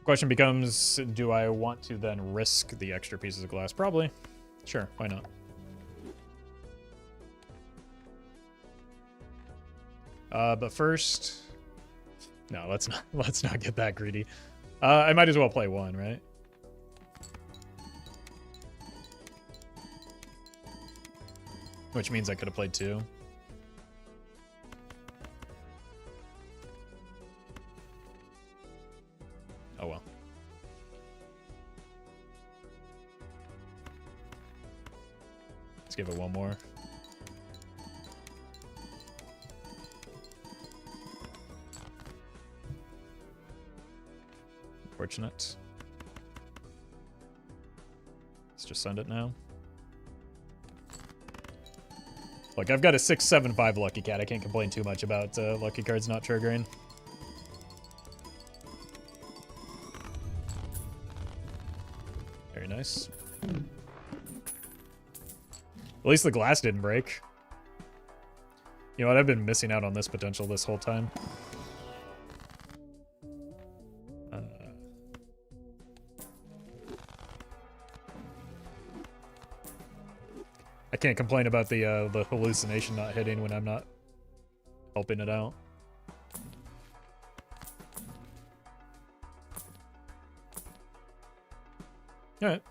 Question becomes, do I want to then risk the extra pieces of glass? Probably. Sure, why not? But first, no, let's not get that greedy. I might as well play 1, right? Which means I could have played 2. Oh well. Let's give it one more. Unfortunate. Let's just send it now. Look, I've got a 6-7-5 Lucky Cat. I can't complain too much about Lucky cards not triggering. Very nice. At least the glass didn't break. You know what? I've been missing out on this potential this whole time. I can't complain about the hallucination not hitting when I'm not helping it out. All right.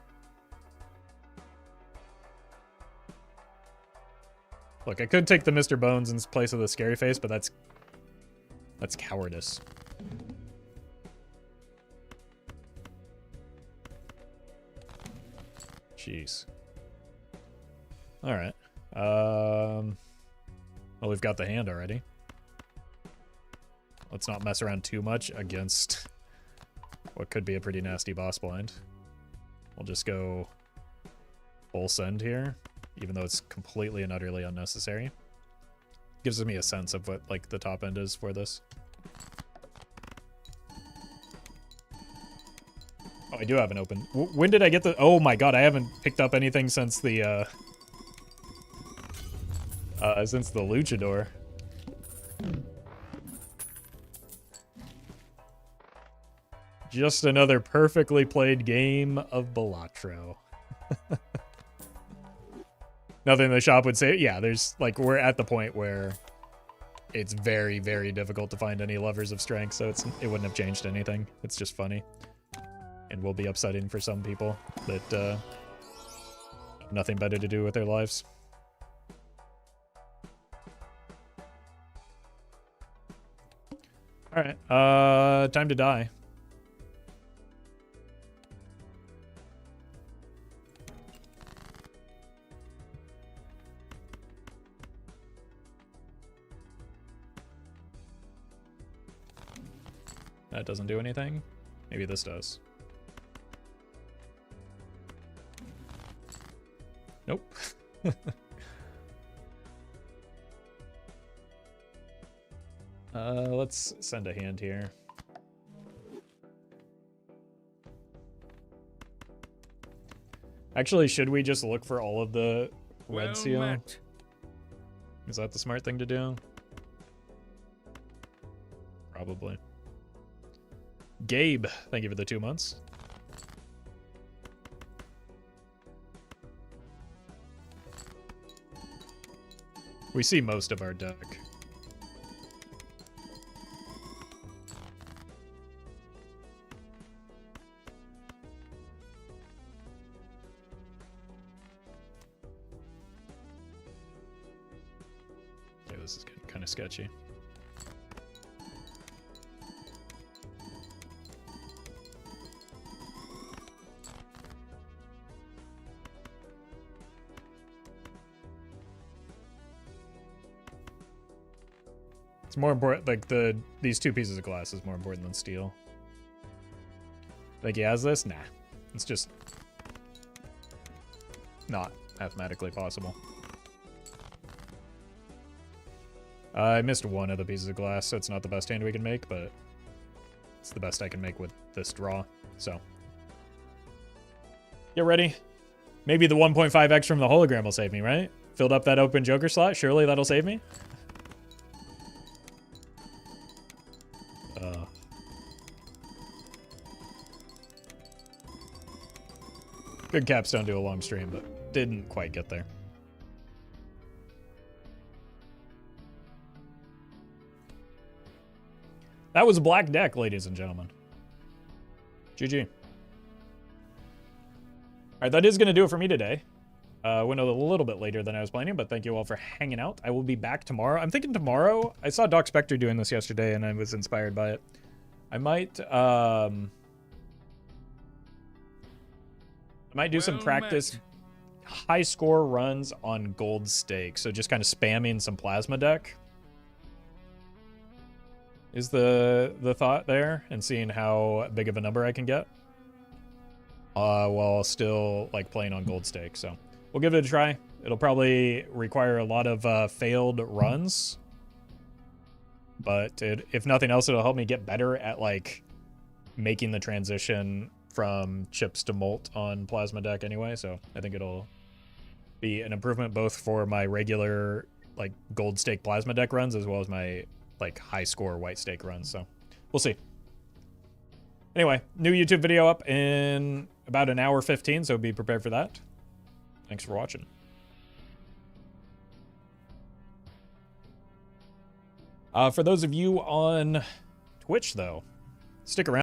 Look, I could take the Mr. Bones in place of the scary face, but that's cowardice. Jeez. All right. Well, we've got the hand already. Let's not mess around too much against what could be a pretty nasty boss blind. We'll just go full send here, even though it's completely and utterly unnecessary. Gives me a sense of what like the top end is for this. Oh, I do have an open. When did I get the? Oh my god, I haven't picked up anything since the luchador. Just another perfectly played game of Balatro. Nothing the shop would say. Yeah, there's like, we're at the point where it's very, very difficult to find any lovers of strength, so it wouldn't have changed anything. It's just funny. And will be upsetting for some people that have nothing better to do with their lives. Alright, time to die. That doesn't do anything. Maybe this does. Nope. Let's send a hand here. Actually, should we just look for all of the red seal? Met. Is that the smart thing to do? Probably. Gabe, thank you for the 2 months. We see most of our deck. Okay, this is getting kind of sketchy. It's more important, like these two pieces of glass is more important than steel. Like he has this? Nah. It's just not mathematically possible. I missed one of the pieces of glass, so it's not the best hand we can make, but it's the best I can make with this draw, so. Get ready. Maybe the 1.5x from the hologram will save me, right? Filled up that open Joker slot, surely that'll save me? Good capstone to a long stream, but didn't quite get there. That was a black deck, ladies and gentlemen. GG. Alright, that is going to do it for me today. Went a little bit later than I was planning, but thank you all for hanging out. I will be back tomorrow. I'm thinking tomorrow. I saw Doc Spectre doing this yesterday, and I was inspired by it. I might do some practice high score runs on gold stake. So just kind of spamming some plasma deck is the thought there, and seeing how big of a number I can get while still like playing on gold stake. So we'll give it a try. It'll probably require a lot of failed runs, but if nothing else, it'll help me get better at like making the transition from chips to molt on Plasma Deck anyway, so I think it'll be an improvement both for my regular like gold stake Plasma Deck runs as well as my like high score white stake runs. So we'll see. Anyway, new YouTube video up in about an hour 15, so be prepared for that. Thanks for watching. For those of you on Twitch, though, stick around.